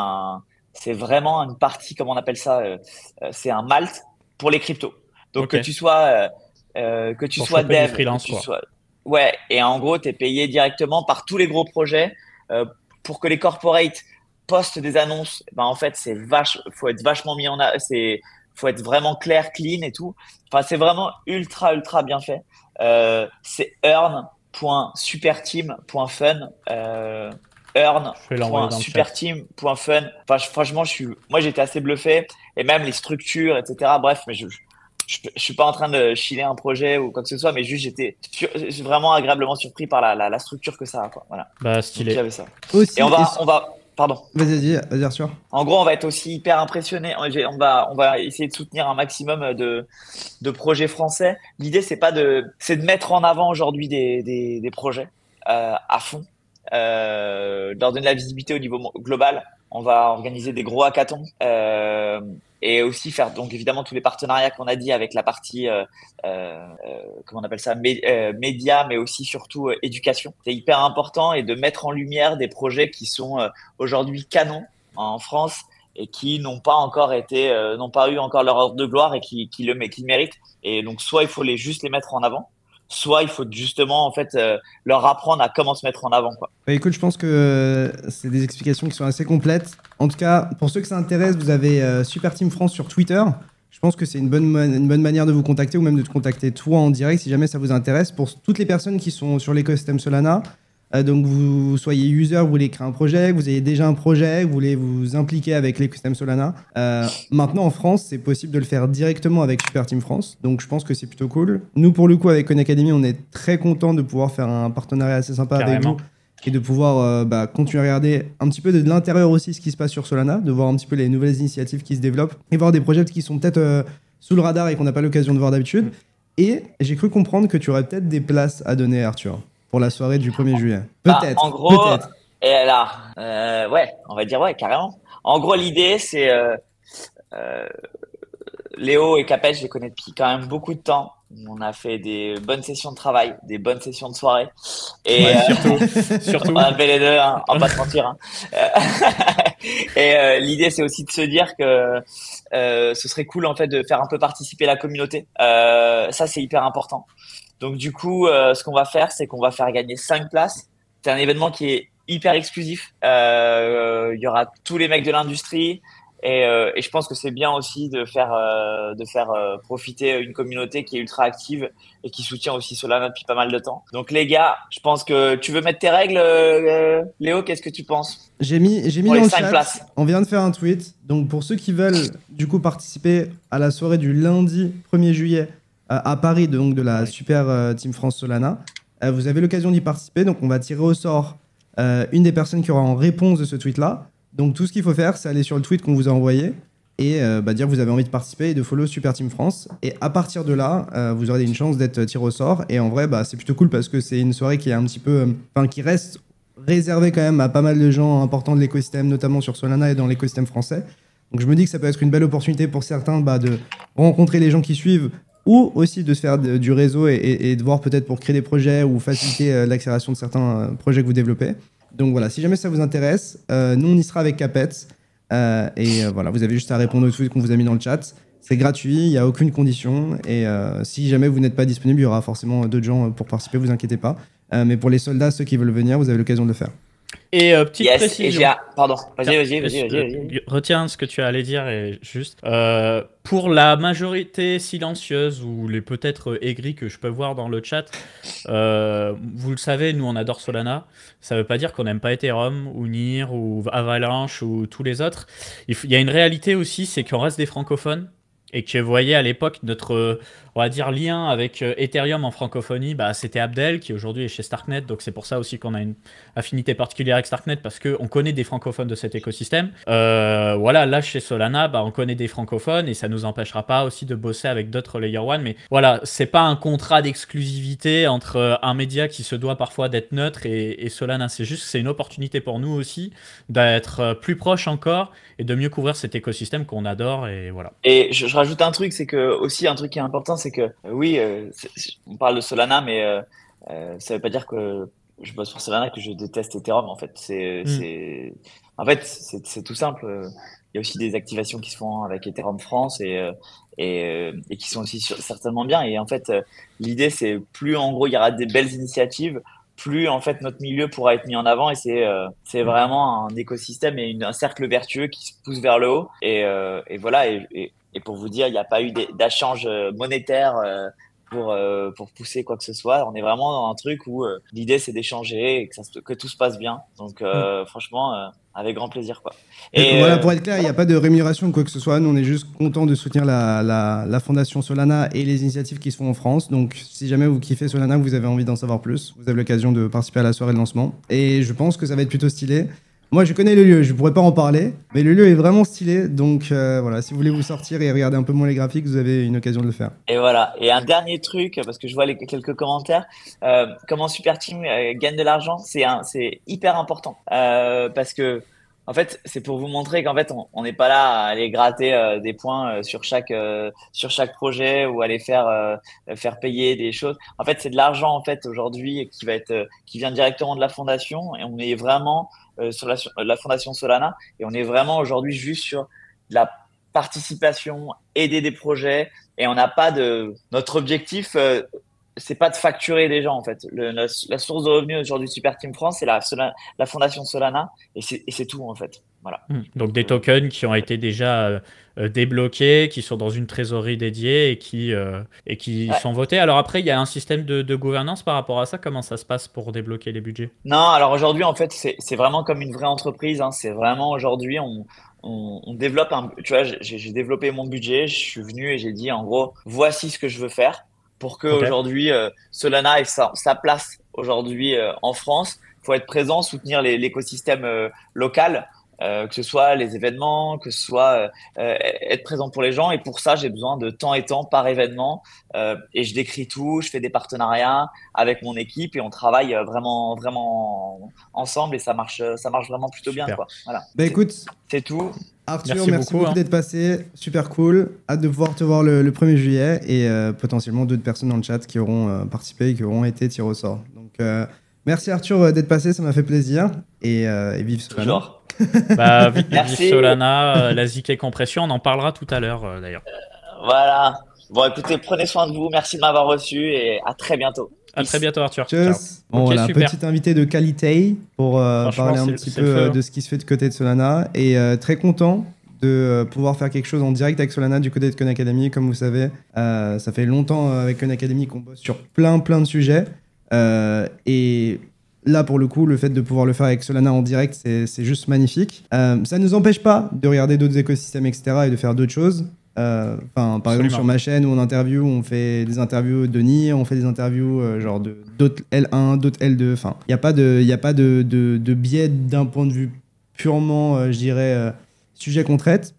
Speaker 3: vraiment une partie, comment on appelle ça, c'est un Malte pour les cryptos. Donc que tu sois dev,
Speaker 2: freelance,
Speaker 3: ouais, et en gros, tu es payé directement par tous les gros projets pour que les corporates postent des annonces. Ben, en fait, faut être vachement mis faut être vraiment clair, clean et tout. Enfin, c'est vraiment ultra, ultra bien fait. C'est earn.superteam.fun. Earn.superteam.fun. Enfin, franchement, moi, j'étais assez bluffé, et même les structures, etc. Bref, mais je suis pas en train de chiller un projet ou quoi que ce soit, mais juste j'étais vraiment agréablement surpris par la structure que ça a, quoi. Voilà.
Speaker 2: Bah, stylé.
Speaker 3: J'avais ça.
Speaker 1: Aussi,
Speaker 3: et on va, pardon.
Speaker 1: Vas-y, Arthur.
Speaker 3: En gros, on va être aussi hyper impressionné. On va essayer de soutenir un maximum de projets français. L'idée, c'est de mettre en avant aujourd'hui des projets à fond, leur donner de la visibilité au niveau global. On va organiser des gros hackathons et aussi faire donc évidemment tous les partenariats qu'on a dit avec la partie comment on appelle ça, médias, mais aussi surtout éducation. C'est hyper important, et de mettre en lumière des projets qui sont aujourd'hui canons en France et qui n'ont pas eu encore leur heure de gloire et qui le méritent. Et donc soit il faut juste les mettre en avant, soit il faut justement en fait leur apprendre à comment se mettre en avant, quoi.
Speaker 1: Bah, écoute, je pense que c'est des explications qui sont assez complètes. En tout cas, pour ceux que ça intéresse, vous avez Super Team France sur Twitter. Je pense que c'est une bonne manière de vous contacter, ou même de te contacter toi en direct si jamais ça vous intéresse. Pour toutes les personnes qui sont sur l'écosystème Solana, donc vous soyez user, vous voulez créer un projet, vous ayez déjà un projet, vous voulez vous impliquer avec l'écosystème Solana. Maintenant en France, c'est possible de le faire directement avec Super Team France, donc je pense que c'est plutôt cool. Nous, pour le coup, avec Coin Academy, on est très content de pouvoir faire un partenariat assez sympa avec vous et de pouvoir continuer à regarder un petit peu de l'intérieur aussi ce qui se passe sur Solana, de voir un petit peu les nouvelles initiatives qui se développent et voir des projets qui sont peut-être sous le radar et qu'on n'a pas l'occasion de voir d'habitude. Et j'ai cru comprendre que tu aurais peut-être des places à donner, Arthur, pour la soirée du 1er juillet. Peut-être.
Speaker 3: En gros, et là, ouais, on va dire ouais, carrément. En gros, l'idée, c'est Léo et Capet, je les connais depuis quand même beaucoup de temps. On a fait des bonnes sessions de travail, des bonnes sessions de soirée. Et
Speaker 2: surtout.
Speaker 3: On a fait les deux, hein, on va pas se mentir. Hein. Et l'idée, c'est aussi de se dire que ce serait cool en fait de faire un peu participer la communauté. Ça, c'est hyper important. Donc du coup, ce qu'on va faire, c'est qu'on va faire gagner 5 places. C'est un événement qui est hyper exclusif. Il y aura tous les mecs de l'industrie. Et je pense que c'est bien aussi de faire profiter une communauté qui est ultra active et qui soutient aussi Solana depuis pas mal de temps. Donc les gars, je pense que tu veux mettre tes règles, Léo, qu'est-ce que tu penses?
Speaker 1: J'ai mis dans le chat, places. On vient de faire un tweet. Donc pour ceux qui veulent du coup participer à la soirée du lundi 1er juillet à Paris, donc de la Super Team France Solana, vous avez l'occasion d'y participer. Donc on va tirer au sort une des personnes qui aura en réponse de ce tweet-là. Donc tout ce qu'il faut faire, c'est aller sur le tweet qu'on vous a envoyé et dire que vous avez envie de participer et de follow Super Team France. Et à partir de là, vous aurez une chance d'être tiré au sort. Et en vrai, c'est plutôt cool parce que c'est une soirée qui est un petit peu, qui reste réservé quand même à pas mal de gens importants de l'écosystème, notamment sur Solana et dans l'écosystème français. Donc je me dis que ça peut être une belle opportunité pour certains de rencontrer les gens qui suivent ou aussi de se faire du réseau et de voir peut-être pour créer des projets ou faciliter l'accélération de certains projets que vous développez. Donc voilà, si jamais ça vous intéresse, nous on y sera avec Capet. Voilà, vous avez juste à répondre aux tweets qu'on vous a mis dans le chat. C'est gratuit, il n'y a aucune condition. Et si jamais vous n'êtes pas disponible, il y aura forcément d'autres gens pour participer, vous inquiétez pas. Mais pour les soldats, ceux qui veulent venir, vous avez l'occasion de le faire.
Speaker 2: Et petite précision.
Speaker 3: Pardon, vas-y.
Speaker 2: Retiens ce que tu allais dire et juste. Pour la majorité silencieuse ou les peut-être aigris que je peux voir dans le chat, vous le savez, nous on adore Solana. Ça veut pas dire qu'on n'aime pas Ethereum ou NIR ou Avalanche ou tous les autres. Il y a une réalité aussi, c'est qu'on reste des francophones. Et que vous voyez à l'époque notre, on va dire, lien avec Ethereum en francophonie, bah, c'était Abdel qui aujourd'hui est chez Starknet, donc c'est pour ça aussi qu'on a une affinité particulière avec Starknet parce qu'on connaît des francophones de cet écosystème. Voilà, là chez Solana, bah, on connaît des francophones et ça nous empêchera pas aussi de bosser avec d'autres Layer 1, mais voilà, c'est pas un contrat d'exclusivité entre un média qui se doit parfois d'être neutre et Solana, c'est juste que c'est une opportunité pour nous aussi d'être plus proche encore et de mieux couvrir cet écosystème qu'on adore et voilà.
Speaker 3: Et je rajoute un truc, c'est que aussi un truc qui est important, c'est que oui, on parle de Solana, mais ça veut pas dire que je bosse sur Solana et que je déteste Ethereum. En fait, c'est tout simple. Il y a aussi des activations qui se font avec Ethereum France et qui sont aussi certainement bien. Et en fait, l'idée, c'est plus en gros il y aura des belles initiatives, plus en fait notre milieu pourra être mis en avant et c'est vraiment un écosystème et un cercle vertueux qui se pousse vers le haut et voilà et pour vous dire il n'y a pas eu d'échange monétaire pour pousser quoi que ce soit. On est vraiment dans un truc où l'idée c'est d'échanger et que tout se passe bien. Donc franchement avec grand plaisir quoi.
Speaker 1: Et voilà, pour être clair, il n'y a pas de rémunération ou quoi que ce soit. Nous, on est juste content de soutenir la fondation Solana et les initiatives qui se font en France. Donc, si jamais vous kiffez Solana, vous avez envie d'en savoir plus, vous avez l'occasion de participer à la soirée de lancement. Et je pense que ça va être plutôt stylé. Moi, je connais le lieu, je ne pourrais pas en parler, mais le lieu est vraiment stylé. Donc, voilà, si vous voulez vous sortir et regarder un peu moins les graphiques, vous avez une occasion de le faire.
Speaker 3: Et voilà. Et un dernier truc, parce que je vois quelques commentaires, comment Super Team gagne de l'argent, c'est hyper important. Parce que en fait, c'est pour vous montrer qu'en fait, on n'est pas là à aller gratter des points sur chaque projet ou aller faire payer des choses. En fait, c'est de l'argent en fait aujourd'hui qui vient directement de la fondation et on est vraiment sur la fondation Solana et on est vraiment aujourd'hui juste sur de la participation, aider des projets et on n'a pas notre objectif. C'est pas de facturer des gens en fait. La source de revenus aujourd'hui de Super Team France, c'est la fondation Solana et c'est tout en fait. Voilà.
Speaker 2: Donc des tokens qui ont été déjà débloqués, qui sont dans une trésorerie dédiée et qui sont votés. Alors après, il y a un système de gouvernance par rapport à ça. Comment ça se passe pour débloquer les budgets?
Speaker 3: Non, alors aujourd'hui en fait, c'est vraiment comme une vraie entreprise. Hein. C'est vraiment aujourd'hui on développe tu vois, j'ai développé mon budget. Je suis venu et j'ai dit en gros, voici ce que je veux faire. Pour que aujourd'hui Solana ait sa place aujourd'hui en France, il faut être présent, soutenir l'écosystème local, que ce soit les événements, que ce soit être présent pour les gens. Et pour ça, j'ai besoin de temps et temps par événement. Et je décris tout, je fais des partenariats avec mon équipe et on travaille vraiment, vraiment ensemble et ça marche vraiment plutôt bien. Quoi. Voilà.
Speaker 1: Bah écoute,
Speaker 3: c'est tout.
Speaker 1: Arthur, merci beaucoup d'être passé, super cool, hâte de pouvoir te voir le 1er juillet et potentiellement d'autres personnes dans le chat qui auront participé et qui auront été tirés au sort. Donc merci Arthur d'être passé, ça m'a fait plaisir et vive Solana.
Speaker 2: Bah, vive Solana, la ZK compression, on en parlera tout à l'heure d'ailleurs.
Speaker 3: Voilà, bon écoutez, prenez soin de vous, merci de m'avoir reçu et à très bientôt.
Speaker 2: À très bientôt Arthur.
Speaker 1: Tchuss. Bon,
Speaker 2: okay,
Speaker 1: voilà, petit invité de qualité pour parler un petit peu de ce qui se fait du côté de Solana et très content de pouvoir faire quelque chose en direct avec Solana du côté de Khan Academy. Comme vous savez, ça fait longtemps avec Khan Academy qu'on bosse sur plein de sujets et là pour le coup le fait de pouvoir le faire avec Solana en direct c'est juste magnifique. Ça ne nous empêche pas de regarder d'autres écosystèmes etc et de faire d'autres choses. Par exemple sur ma chaîne où on fait des interviews de NIR, on fait des interviews genre d'autres L1, d'autres L2, enfin il n'y a pas de biais d'un point de vue purement je dirais sujet qu'on traite,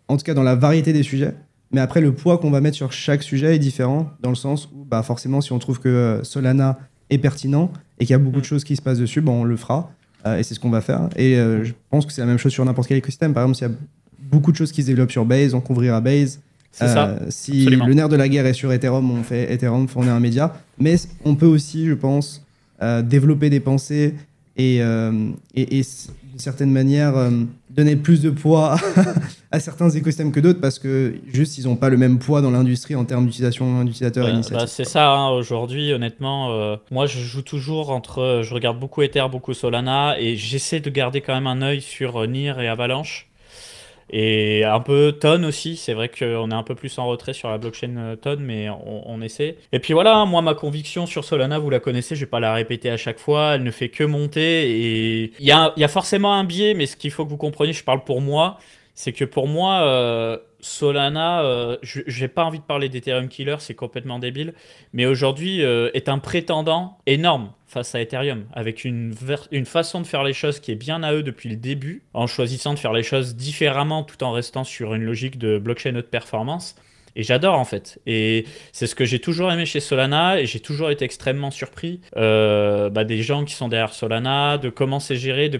Speaker 1: en tout cas dans la variété des sujets, mais après le poids qu'on va mettre sur chaque sujet est différent dans le sens où forcément si on trouve que Solana est pertinent et qu'il y a beaucoup de choses qui se passent dessus, on le fera. Et c'est ce qu'on va faire. Et je pense que c'est la même chose sur n'importe quel écosystème. Par exemple, s'il y a beaucoup de choses qui se développent sur Base, on couvrira Base.
Speaker 2: C'est ça.
Speaker 1: Si
Speaker 2: Absolument.
Speaker 1: le nerf de la guerre est sur Ethereum, on fait Ethereum, fournir un média. Mais on peut aussi, je pense, développer des pensées et d'une certaine manière donner plus de poids à certains écosystèmes que d'autres parce que juste ils n'ont pas le même poids dans l'industrie en termes d'utilisation d'utilisateurs et initiatives.
Speaker 2: C'est ça, hein, aujourd'hui, honnêtement. Moi, je joue toujours entre. Je regarde beaucoup Ether, beaucoup Solana, et j'essaie de garder quand même un œil sur NIR et Avalanche. Et un peu Ton aussi, c'est vrai qu'on est un peu plus en retrait sur la blockchain Ton, mais on essaie. Et puis voilà, hein, moi ma conviction sur Solana, vous la connaissez, je vais pas la répéter à chaque fois, elle ne fait que monter et il y a forcément un biais, mais ce qu'il faut que vous compreniez, je parle pour moi, c'est que pour moi, Solana, j'ai pas envie de parler d'Ethereum Killer, c'est complètement débile, mais aujourd'hui est un prétendant énorme face à Ethereum, avec une façon de faire les choses qui est bien à eux depuis le début, en choisissant de faire les choses différemment tout en restant sur une logique de blockchain haute performance. Et j'adore en fait. Et c'est ce que j'ai toujours aimé chez Solana et j'ai toujours été extrêmement surpris des gens qui sont derrière Solana, de comment c'est géré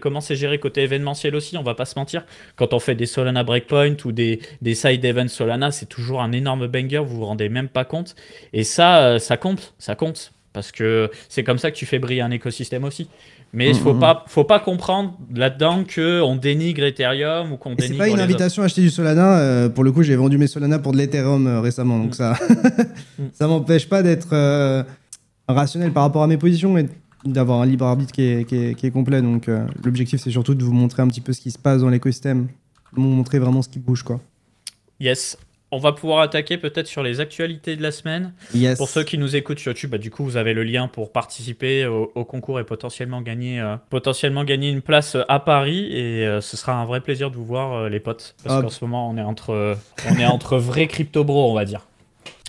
Speaker 2: côté événementiel aussi, on va pas se mentir. Quand on fait des Solana Breakpoint ou des side events Solana, c'est toujours un énorme banger, vous vous rendez même pas compte. Et ça compte. Parce que c'est comme ça que tu fais briller un écosystème aussi. Mais il faut pas comprendre là-dedans qu'on dénigre Ethereum ou qu'on dénigre.
Speaker 1: C'est pas une invitation à acheter du Solana. Pour le coup, j'ai vendu mes Solana pour de l'Ethereum récemment. Donc ça m'empêche pas d'être rationnel par rapport à mes positions et d'avoir un libre arbitre qui est complet. Donc l'objectif, c'est surtout de vous montrer un petit peu ce qui se passe dans l'écosystème. Vous montrer vraiment ce qui bouge, quoi.
Speaker 2: Yes. On va pouvoir attaquer peut-être sur les actualités de la semaine.
Speaker 1: Yes.
Speaker 2: Pour ceux qui nous écoutent sur YouTube, du coup, vous avez le lien pour participer au concours et potentiellement gagner une place à Paris. Et ce sera un vrai plaisir de vous voir, les potes. Parce qu'en ce moment, on est entre vrais crypto-bros, on va dire.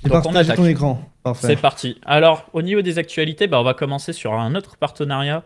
Speaker 1: Donc on attaque ton écran. Parfait.
Speaker 2: C'est parti. Alors, au niveau des actualités, on va commencer sur un autre partenariat.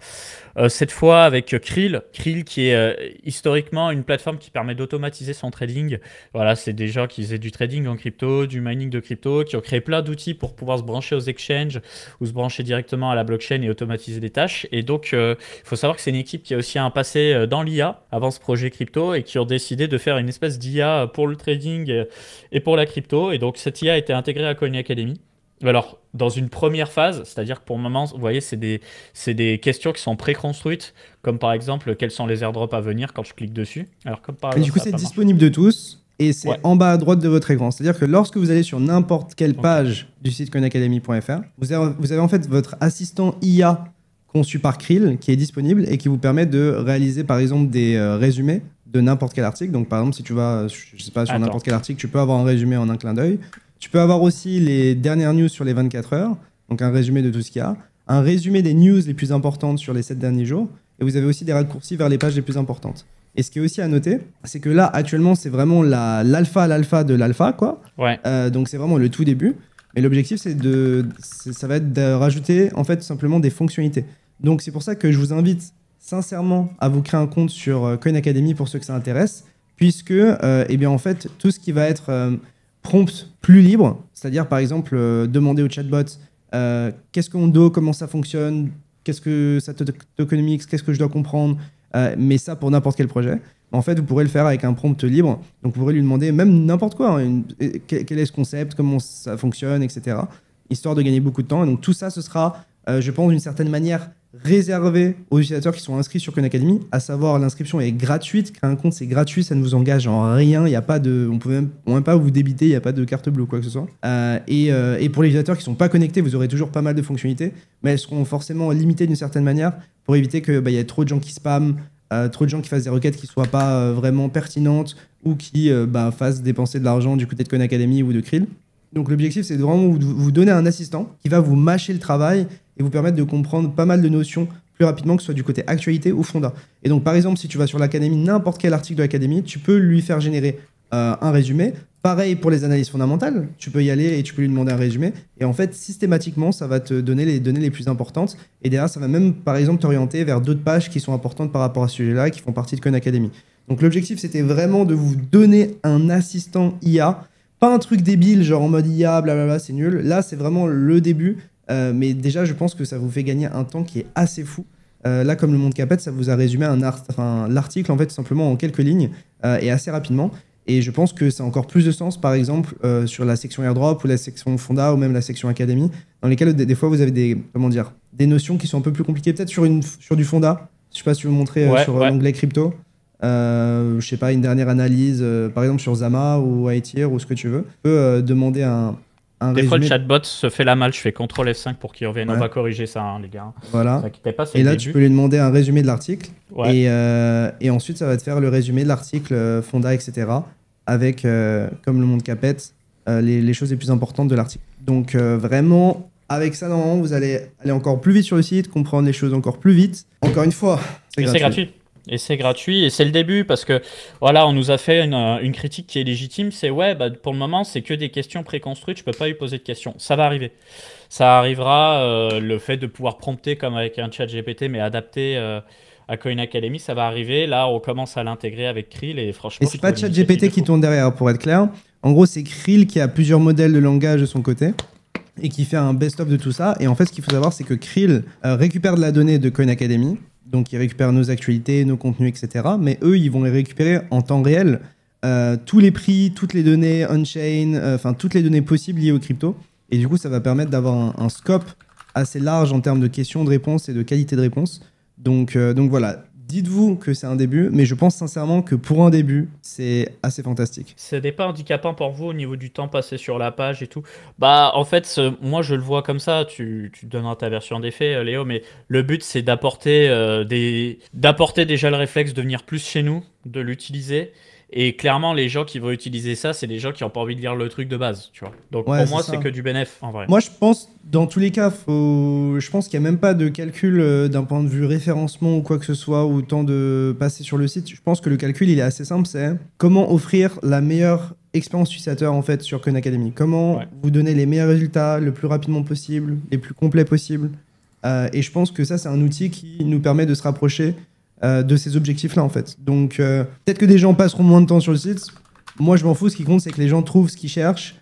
Speaker 2: Cette fois avec Krill. Krill qui est historiquement une plateforme qui permet d'automatiser son trading. Voilà, c'est des gens qui faisaient du trading en crypto, du mining de crypto, qui ont créé plein d'outils pour pouvoir se brancher aux exchanges ou se brancher directement à la blockchain et automatiser des tâches. Et donc, il faut savoir que c'est une équipe qui a aussi un passé dans l'IA avant ce projet crypto et qui ont décidé de faire une espèce d'IA pour le trading et pour la crypto. Et donc, cette IA a été intégrée à Coin Academy. Alors, dans une première phase, c'est-à-dire que pour le moment, vous voyez, c'est des questions qui sont préconstruites, comme par exemple, quels sont les airdrops à venir quand je clique dessus. Alors, comme par
Speaker 1: et du coup, c'est disponible de tous et c'est en bas à droite de votre écran. C'est-à-dire que lorsque vous allez sur n'importe quelle page du site coinacademy.fr, vous avez en fait votre assistant IA conçu par Krill qui est disponible et qui vous permet de réaliser par exemple des résumés de n'importe quel article. Donc, par exemple, si tu vas, je sais pas, sur n'importe quel article, tu peux avoir un résumé en un clin d'œil. Tu peux avoir aussi les dernières news sur les 24 heures, donc un résumé de tout ce qu'il y a, un résumé des news les plus importantes sur les 7 derniers jours, et vous avez aussi des raccourcis vers les pages les plus importantes. Et ce qui est aussi à noter, c'est que là, actuellement, c'est vraiment l'alpha de l'alpha, quoi.
Speaker 2: Ouais.
Speaker 1: Donc c'est vraiment le tout début. Mais l'objectif, ça va être de rajouter, en fait, tout simplement des fonctionnalités. Donc c'est pour ça que je vous invite sincèrement à vous créer un compte sur Coin Academy pour ceux que ça intéresse, puisque, eh bien, en fait, tout ce qui va être prompt plus libre, c'est-à-dire par exemple demander au chatbot qu'est-ce qu'on doit, comment ça fonctionne, qu'est-ce que ça tokenomics, qu'est-ce que je dois comprendre, mais ça pour n'importe quel projet. En fait, vous pourrez le faire avec un prompt libre, donc vous pourrez lui demander même n'importe quoi, quel est ce concept, comment ça fonctionne, etc., histoire de gagner beaucoup de temps. Et donc tout ça, ce sera, je pense, d'une certaine manière réservé aux utilisateurs qui sont inscrits sur Coin Academy, à savoir l'inscription est gratuite, créer un compte c'est gratuit, ça ne vous engage en rien, il y a pas de, on peut même pas vous débiter, il n'y a pas de carte bleue ou quoi que ce soit. Et pour les utilisateurs qui ne sont pas connectés, vous aurez toujours pas mal de fonctionnalités, mais elles seront forcément limitées d'une certaine manière pour éviter qu'il y ait trop de gens qui spamment, trop de gens qui fassent des requêtes qui ne soient pas vraiment pertinentes ou qui fassent dépenser de l'argent du côté de Coin Academy ou de Krill. Donc l'objectif, c'est de vraiment vous donner un assistant qui va vous mâcher le travail et vous permettre de comprendre pas mal de notions plus rapidement, que ce soit du côté actualité ou fonda. Et donc par exemple, si tu vas sur l'académie, n'importe quel article de l'académie, tu peux lui faire générer un résumé. Pareil pour les analyses fondamentales, tu peux y aller et tu peux lui demander un résumé. Et en fait, systématiquement, ça va te donner les données les plus importantes. Et derrière, ça va même, par exemple, t'orienter vers d'autres pages qui sont importantes par rapport à ce sujet-là, qui font partie de Coin Academy. Donc l'objectif, c'était vraiment de vous donner un assistant IA. Pas un truc débile, genre en mode IA, blablabla, c'est nul. Là, c'est vraiment le début. Mais déjà, je pense que ça vous fait gagner un temps qui est assez fou. Là, comme le monde Capet, ça vous a résumé l'article en fait simplement en quelques lignes et assez rapidement. Et je pense que ça a encore plus de sens, par exemple, sur la section airdrop ou la section fonda ou même la section académie, dans lesquelles des fois vous avez des notions qui sont un peu plus compliquées, peut-être sur du fonda. Je sais pas si tu veux montrer sur l'onglet crypto. Je sais pas, une dernière analyse, par exemple sur Zama ou Aether ou ce que tu veux. Tu peux demander un
Speaker 2: Des
Speaker 1: résumé.
Speaker 2: fois, le chatbot se fait la malle. Je fais CTRL F5 pour qu'il revienne.
Speaker 1: Ouais.
Speaker 2: On va corriger ça, hein, les gars.
Speaker 1: Voilà.
Speaker 2: Ne vous inquiétez pas, c'est
Speaker 1: Et
Speaker 2: le
Speaker 1: là,
Speaker 2: début.
Speaker 1: tu peux lui demander un résumé de l'article.
Speaker 2: Ouais.
Speaker 1: Et ensuite, ça va te faire le résumé de l'article, fonda, etc. Avec, comme le monde Capet, les choses les plus importantes de l'article. Donc, vraiment, avec ça, normalement, vous allez aller encore plus vite sur le site, comprendre les choses encore plus vite. Encore une fois, c'est gratuit.
Speaker 2: Et c'est gratuit, et c'est le début, parce que voilà, on nous a fait une critique qui est légitime, c'est pour le moment, c'est que des questions préconstruites, je peux pas lui poser de questions. Ça va arriver. Ça arrivera, le fait de pouvoir prompter comme avec un chat GPT, mais adapté à Coin Academy, ça va arriver. Là, on commence à l'intégrer avec Krill, et franchement...
Speaker 1: Et c'est pas chat GPT qui tourne derrière, pour être clair. En gros, c'est Krill qui a plusieurs modèles de langage de son côté, et qui fait un best-of de tout ça. Et en fait, ce qu'il faut savoir, c'est que Krill récupère de la donnée de Coin Academy. Donc, ils récupèrent nos actualités, nos contenus, etc. Mais eux, ils vont les récupérer en temps réel. Tous les prix, toutes les données on-chain, toutes les données possibles liées aux cryptos. Et du coup, ça va permettre d'avoir un scope assez large en termes de questions, de réponses et de qualité de réponse. Donc voilà, dites-vous que c'est un début, mais je pense sincèrement que pour un début, c'est assez fantastique.
Speaker 2: Ce n'est pas handicapant pour vous au niveau du temps passé sur la page et tout. Bah, en fait, moi je le vois comme ça. Tu donneras ta version des faits, Léo, mais le but c'est d'apporter déjà le réflexe de venir plus chez nous, de l'utiliser. Et clairement, les gens qui vont utiliser ça, c'est des gens qui n'ont pas envie de lire le truc de base, tu vois. Donc
Speaker 1: Ouais,
Speaker 2: pour moi,
Speaker 1: ça.
Speaker 2: c'est que du bénéf, en vrai.
Speaker 1: Moi, je pense, dans tous les cas, je pense qu'il n'y a même pas de calcul d'un point de vue référencement ou quoi que ce soit, ou temps de passer sur le site. Je pense que le calcul, il est assez simple, c'est comment offrir la meilleure expérience utilisateur, en fait, sur Coin Academy. Comment vous donner les meilleurs résultats le plus rapidement possible, les plus complets possible. Et je pense que ça, c'est un outil qui nous permet de se rapprocher de ces objectifs-là, en fait. Donc, peut-être que des gens passeront moins de temps sur le site. Moi, je m'en fous. Ce qui compte, c'est que les gens trouvent ce qu'ils cherchent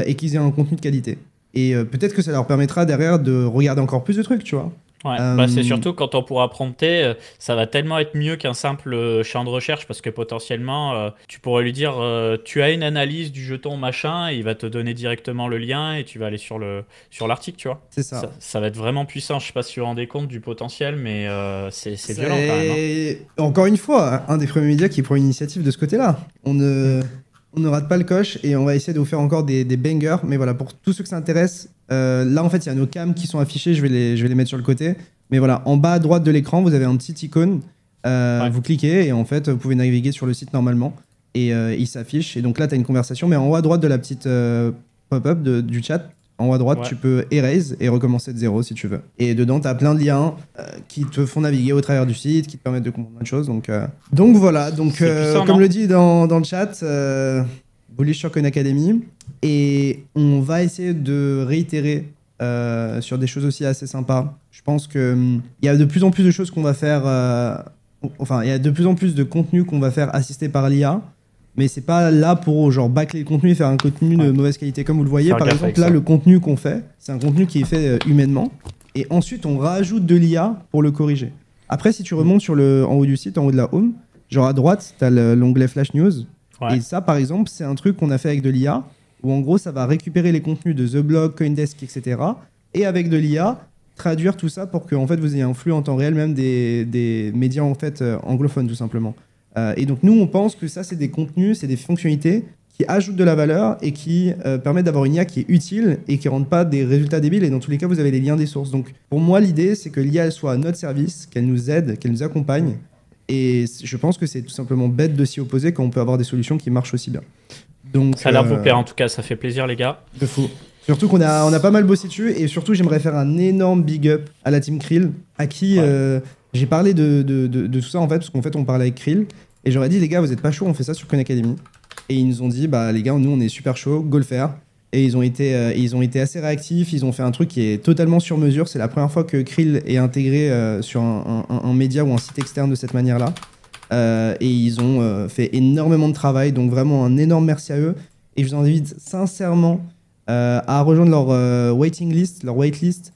Speaker 1: et qu'ils aient un contenu de qualité. Et peut-être que ça leur permettra derrière de regarder encore plus de trucs, tu vois.
Speaker 2: Ouais, c'est surtout quand on pourra prompter, ça va tellement être mieux qu'un simple champ de recherche parce que potentiellement, tu pourrais lui dire tu as une analyse du jeton machin, et il va te donner directement le lien et tu vas aller sur l'article, tu vois.
Speaker 1: C'est ça.
Speaker 2: Ça va être vraiment puissant. Je sais pas si vous vous rendez compte du potentiel, mais c'est violent quand même. Hein.
Speaker 1: Encore une fois, un des premiers médias qui prend l'initiative de ce côté-là. On ne rate pas le coche et on va essayer de vous faire encore des bangers. Mais voilà, pour tous ceux que ça intéresse, là en fait, il y a nos cams qui sont affichés. Je vais les mettre sur le côté. Mais voilà, en bas à droite de l'écran, vous avez un petit icône. Vous cliquez et en fait, vous pouvez naviguer sur le site normalement. Et il s'affiche. Et donc là, tu as une conversation. Mais en haut à droite de la petite pop-up du chat, en haut à droite, tu peux erase et recommencer de zéro si tu veux. Et dedans, tu as plein de liens qui te font naviguer au travers du site, qui te permettent de comprendre plein de choses. Donc voilà, puissant, comme le dit dans le chat, bullish sur Coin Academy. Et on va essayer de réitérer sur des choses aussi assez sympas. Je pense qu'il y a de plus en plus de choses qu'on va faire... il y a de plus en plus de contenu qu'on va faire assister par l'IA. Mais c'est pas là pour genre bâcler le contenu et faire un contenu de mauvaise qualité. Comme vous le voyez, par exemple, là, le contenu qu'on fait, c'est un contenu qui est fait humainement. Et ensuite, on rajoute de l'IA pour le corriger. Après, si tu remontes en haut du site, en haut de la home, genre à droite, tu as l'onglet Flash News. Ouais. Et ça, par exemple, c'est un truc qu'on a fait avec de l'IA, où en gros, ça va récupérer les contenus de The Blog, Coindesk, etc. Et avec de l'IA, traduire tout ça pour que en fait, vous ayez un flux en temps réel, même des médias en fait, anglophones, tout simplement. Et donc nous, on pense que ça, c'est des contenus, c'est des fonctionnalités qui ajoutent de la valeur et qui permettent d'avoir une IA qui est utile et qui ne rendent pas des résultats débiles. Et dans tous les cas, vous avez les liens des sources. Donc pour moi, l'idée, c'est que l'IA, elle soit à notre service, qu'elle nous aide, qu'elle nous accompagne. Et je pense que c'est tout simplement bête de s'y opposer quand on peut avoir des solutions qui marchent aussi bien. Donc,
Speaker 2: ça a l'air de vous plaire, en tout cas, ça fait plaisir, les gars.
Speaker 1: De fou. Surtout qu'on a pas mal bossé dessus. Et surtout, j'aimerais faire un énorme big up à la team Krill, à qui j'ai parlé de tout ça, en fait, parce qu'en fait, on parlait avec Krill. Et j'aurais dit, les gars, vous êtes pas chaud, on fait ça sur Coin Academy. Et ils nous ont dit, bah les gars, nous on est super chaud, go le faire. Et ils ont été assez réactifs, ils ont fait un truc qui est totalement sur mesure. C'est la première fois que Krill est intégré sur un média ou un site externe de cette manière-là. Et ils ont fait énormément de travail, donc vraiment un énorme merci à eux. Et je vous invite sincèrement à rejoindre leur waiting list, leur waitlist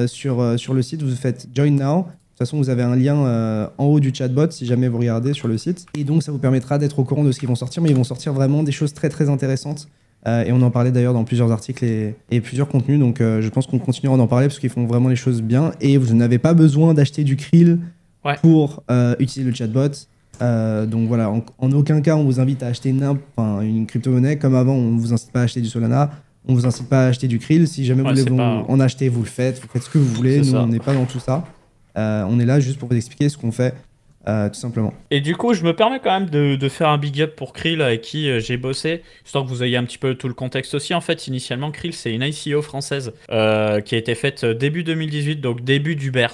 Speaker 1: sur le site. Vous faites Join Now. De toute façon, vous avez un lien en haut du chatbot si jamais vous regardez sur le site. Et donc, ça vous permettra d'être au courant de ce qu'ils vont sortir. Mais ils vont sortir vraiment des choses très, très intéressantes. Et on en parlait d'ailleurs dans plusieurs articles et plusieurs contenus. Donc, je pense qu'on continuera d'en parler parce qu'ils font vraiment les choses bien. Et vous n'avez pas besoin d'acheter du Krill pour utiliser le chatbot. Donc voilà, en aucun cas on vous invite à acheter une crypto-monnaie. Comme avant, on ne vous incite pas à acheter du Solana, on ne vous incite pas à acheter du Krill. Si jamais vous voulez en acheter, vous le faites, vous faites ce que vous voulez. Nous, on n'est pas dans tout ça. On est là juste pour vous expliquer ce qu'on fait, tout simplement.
Speaker 2: Et du coup, je me permets quand même de faire un big up pour Krill avec qui j'ai bossé, histoire que vous ayez un petit peu tout le contexte aussi. En fait, initialement, Krill, c'est une ICO française qui a été faite début 2018, donc début d'Uber.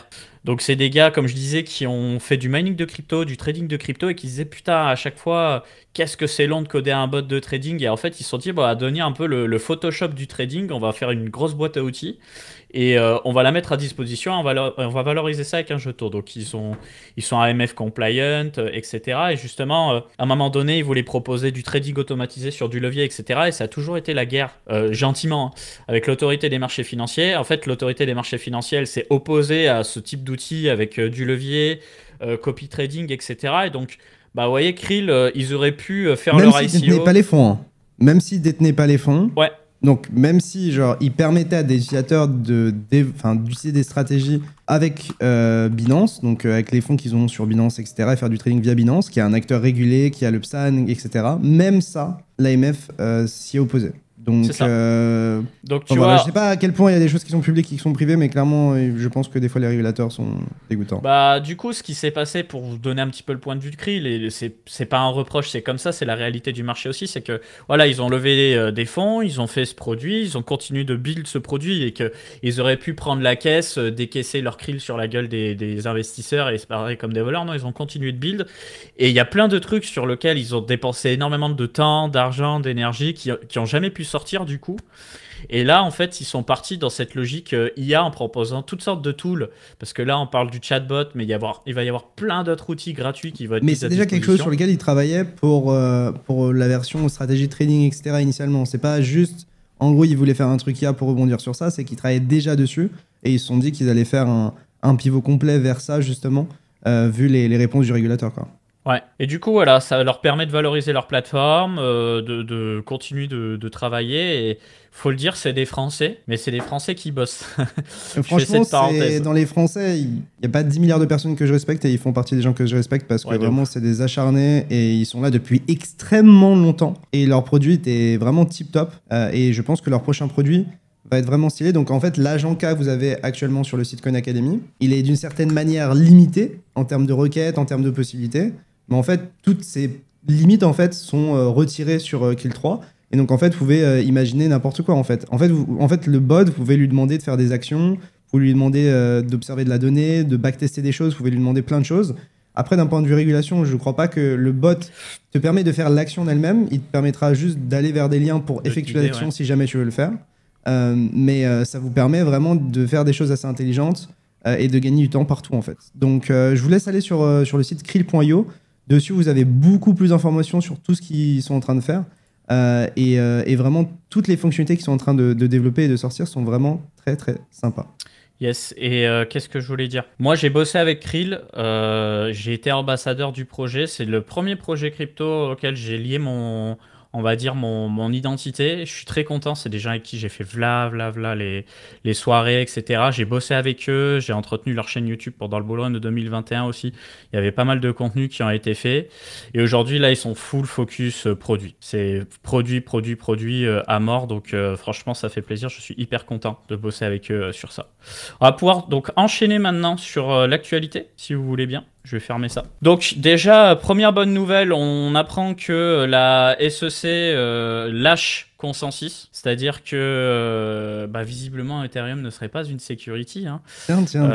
Speaker 2: Donc c'est des gars, comme je disais, qui ont fait du mining de crypto, du trading de crypto et qui disaient putain à chaque fois qu'est-ce que c'est long de coder un bot de trading. Et en fait ils se sont dit à devenir un peu le Photoshop du trading, on va faire une grosse boîte à outils et on va la mettre à disposition, on va valoriser ça avec un jeton. Donc ils sont AMF compliant, etc. Et justement à un moment donné ils voulaient proposer du trading automatisé sur du levier, etc. Et ça a toujours été la guerre, gentiment, avec l'autorité des marchés financiers. En fait l'autorité des marchés financiers elle s'est opposée à ce type d'outils avec du levier, copy trading, etc. Et donc, vous voyez, Krill, ils auraient pu faire
Speaker 1: même
Speaker 2: leur ICO.
Speaker 1: Même s'ils détenaient pas les fonds. Hein. Même s'ils détenaient pas les fonds.
Speaker 2: Ouais.
Speaker 1: Donc, même si, ils permettaient à des utilisateurs d'utiliser des stratégies avec Binance, donc avec les fonds qu'ils ont sur Binance, etc., et faire du trading via Binance, qui est un acteur régulé, qui a le PSAN, etc., même ça, l'AMF s'y est opposé. Donc,
Speaker 2: donc tu vois,
Speaker 1: je sais pas à quel point il y a des choses qui sont publiques qui sont privées, mais clairement, je pense que des fois les régulateurs sont dégoûtants.
Speaker 2: Du coup, ce qui s'est passé, pour vous donner un petit peu le point de vue de Krill, et c'est pas un reproche, c'est comme ça, c'est la réalité du marché aussi, c'est que voilà, ils ont levé des fonds, ils ont fait ce produit, ils ont continué de build ce produit et qu'ils auraient pu prendre la caisse, décaisser leur Krill sur la gueule des investisseurs et se barrer comme des voleurs. Non, ils ont continué de build et il y a plein de trucs sur lesquels ils ont dépensé énormément de temps, d'argent, d'énergie qui ont jamais pu sortir du coup. Et là, en fait, ils sont partis dans cette logique IA en proposant toutes sortes de tools. Parce que là, on parle du chatbot, mais il va y avoir plein d'autres outils gratuits qui vont être mis à disposition.
Speaker 1: Mais c'est déjà quelque chose sur lequel ils travaillaient pour la version stratégie trading, etc. initialement. C'est pas juste, en gros, ils voulaient faire un truc IA pour rebondir sur ça, c'est qu'ils travaillaient déjà dessus et ils se sont dit qu'ils allaient faire un pivot complet vers ça, justement, vu les réponses du régulateur, quoi.
Speaker 2: Ouais, et du coup, voilà, ça leur permet de valoriser leur plateforme, de continuer de travailler. Et faut le dire, c'est des Français, mais c'est des Français qui bossent.
Speaker 1: Franchement, dans les Français, il n'y a pas 10 milliards de personnes que je respecte et ils font partie des gens que je respecte parce que vraiment, c'est des acharnés et ils sont là depuis extrêmement longtemps. Et leur produit était vraiment tip-top. Et je pense que leur prochain produit va être vraiment stylé. Donc en fait, l'agent K que vous avez actuellement sur le site Coin Academy, il est d'une certaine manière limité en termes de requêtes, en termes de possibilités. Mais en fait, toutes ces limites en fait, sont retirées sur Krill 3. Et donc, en fait, vous pouvez imaginer n'importe quoi. En fait, le bot, vous pouvez lui demander de faire des actions, vous pouvez lui demander d'observer de la donnée, de backtester des choses, vous pouvez lui demander plein de choses. Après, d'un point de vue régulation, je ne crois pas que le bot te permet de faire l'action en elle-même. Il te permettra juste d'aller vers des liens pour effectuer l'action si jamais tu veux le faire. Mais ça vous permet vraiment de faire des choses assez intelligentes et de gagner du temps partout, en fait. Donc, je vous laisse aller sur le site krill.io. Dessus, vous avez beaucoup plus d'informations sur tout ce qu'ils sont en train de faire. Et vraiment, toutes les fonctionnalités qu'ils sont en train de développer et de sortir sont vraiment très, très sympas.
Speaker 2: Yes, et qu'est-ce que je voulais dire? Moi, j'ai bossé avec Krill, j'ai été ambassadeur du projet. C'est le premier projet crypto auquel j'ai lié mon identité. Je suis très content, c'est des gens avec qui j'ai fait vla les soirées, etc. J'ai bossé avec eux, j'ai entretenu leur chaîne YouTube pendant le bull run de 2021 aussi. Il y avait pas mal de contenus qui ont été faits. Et aujourd'hui, là, ils sont full focus produit. C'est produit à mort. Donc, franchement, ça fait plaisir. Je suis hyper content de bosser avec eux sur ça. On va pouvoir donc enchaîner maintenant sur l'actualité, si vous voulez bien. Je vais fermer ça. Donc déjà, première bonne nouvelle, on apprend que la SEC lâche Consensus, c'est-à-dire que visiblement Ethereum ne serait pas une security. Hein.
Speaker 1: Tiens.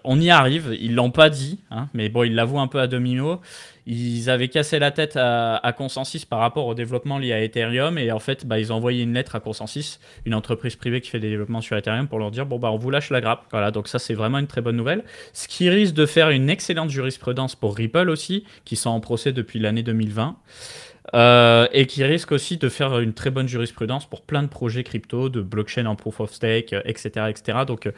Speaker 2: On y arrive, ils l'ont pas dit, hein, mais bon, ils l'avouent un peu à demi-mot. Ils avaient cassé la tête à Consensus par rapport au développement lié à Ethereum et en fait, ils ont envoyé une lettre à Consensus, une entreprise privée qui fait des développements sur Ethereum, pour leur dire on vous lâche la grappe. Voilà, donc ça c'est vraiment une très bonne nouvelle. Ce qui risque de faire une excellente jurisprudence pour Ripple aussi, qui sont en procès depuis l'année 2020. Et qui risque aussi de faire une très bonne jurisprudence pour plein de projets crypto, de blockchain en proof of stake, etc. Donc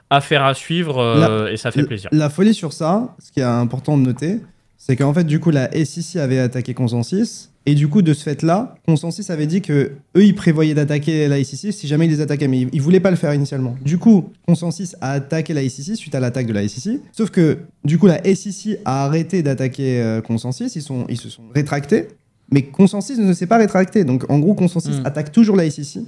Speaker 2: affaire à suivre et ça fait plaisir.
Speaker 1: La folie sur ça, ce qui est important de noter, c'est qu'en fait, du coup, la SEC avait attaqué Consensus. Et du coup, de ce fait-là, Consensus avait dit que eux, ils prévoyaient d'attaquer la SEC si jamais ils les attaquaient. Mais ils voulaient pas le faire initialement. Du coup, Consensus a attaqué la SEC suite à l'attaque de la SEC. Sauf que, du coup, la SEC a arrêté d'attaquer Consensus. Ils se sont rétractés. Mais Consensus ne s'est pas rétracté. Donc, en gros, Consensus attaque toujours la SEC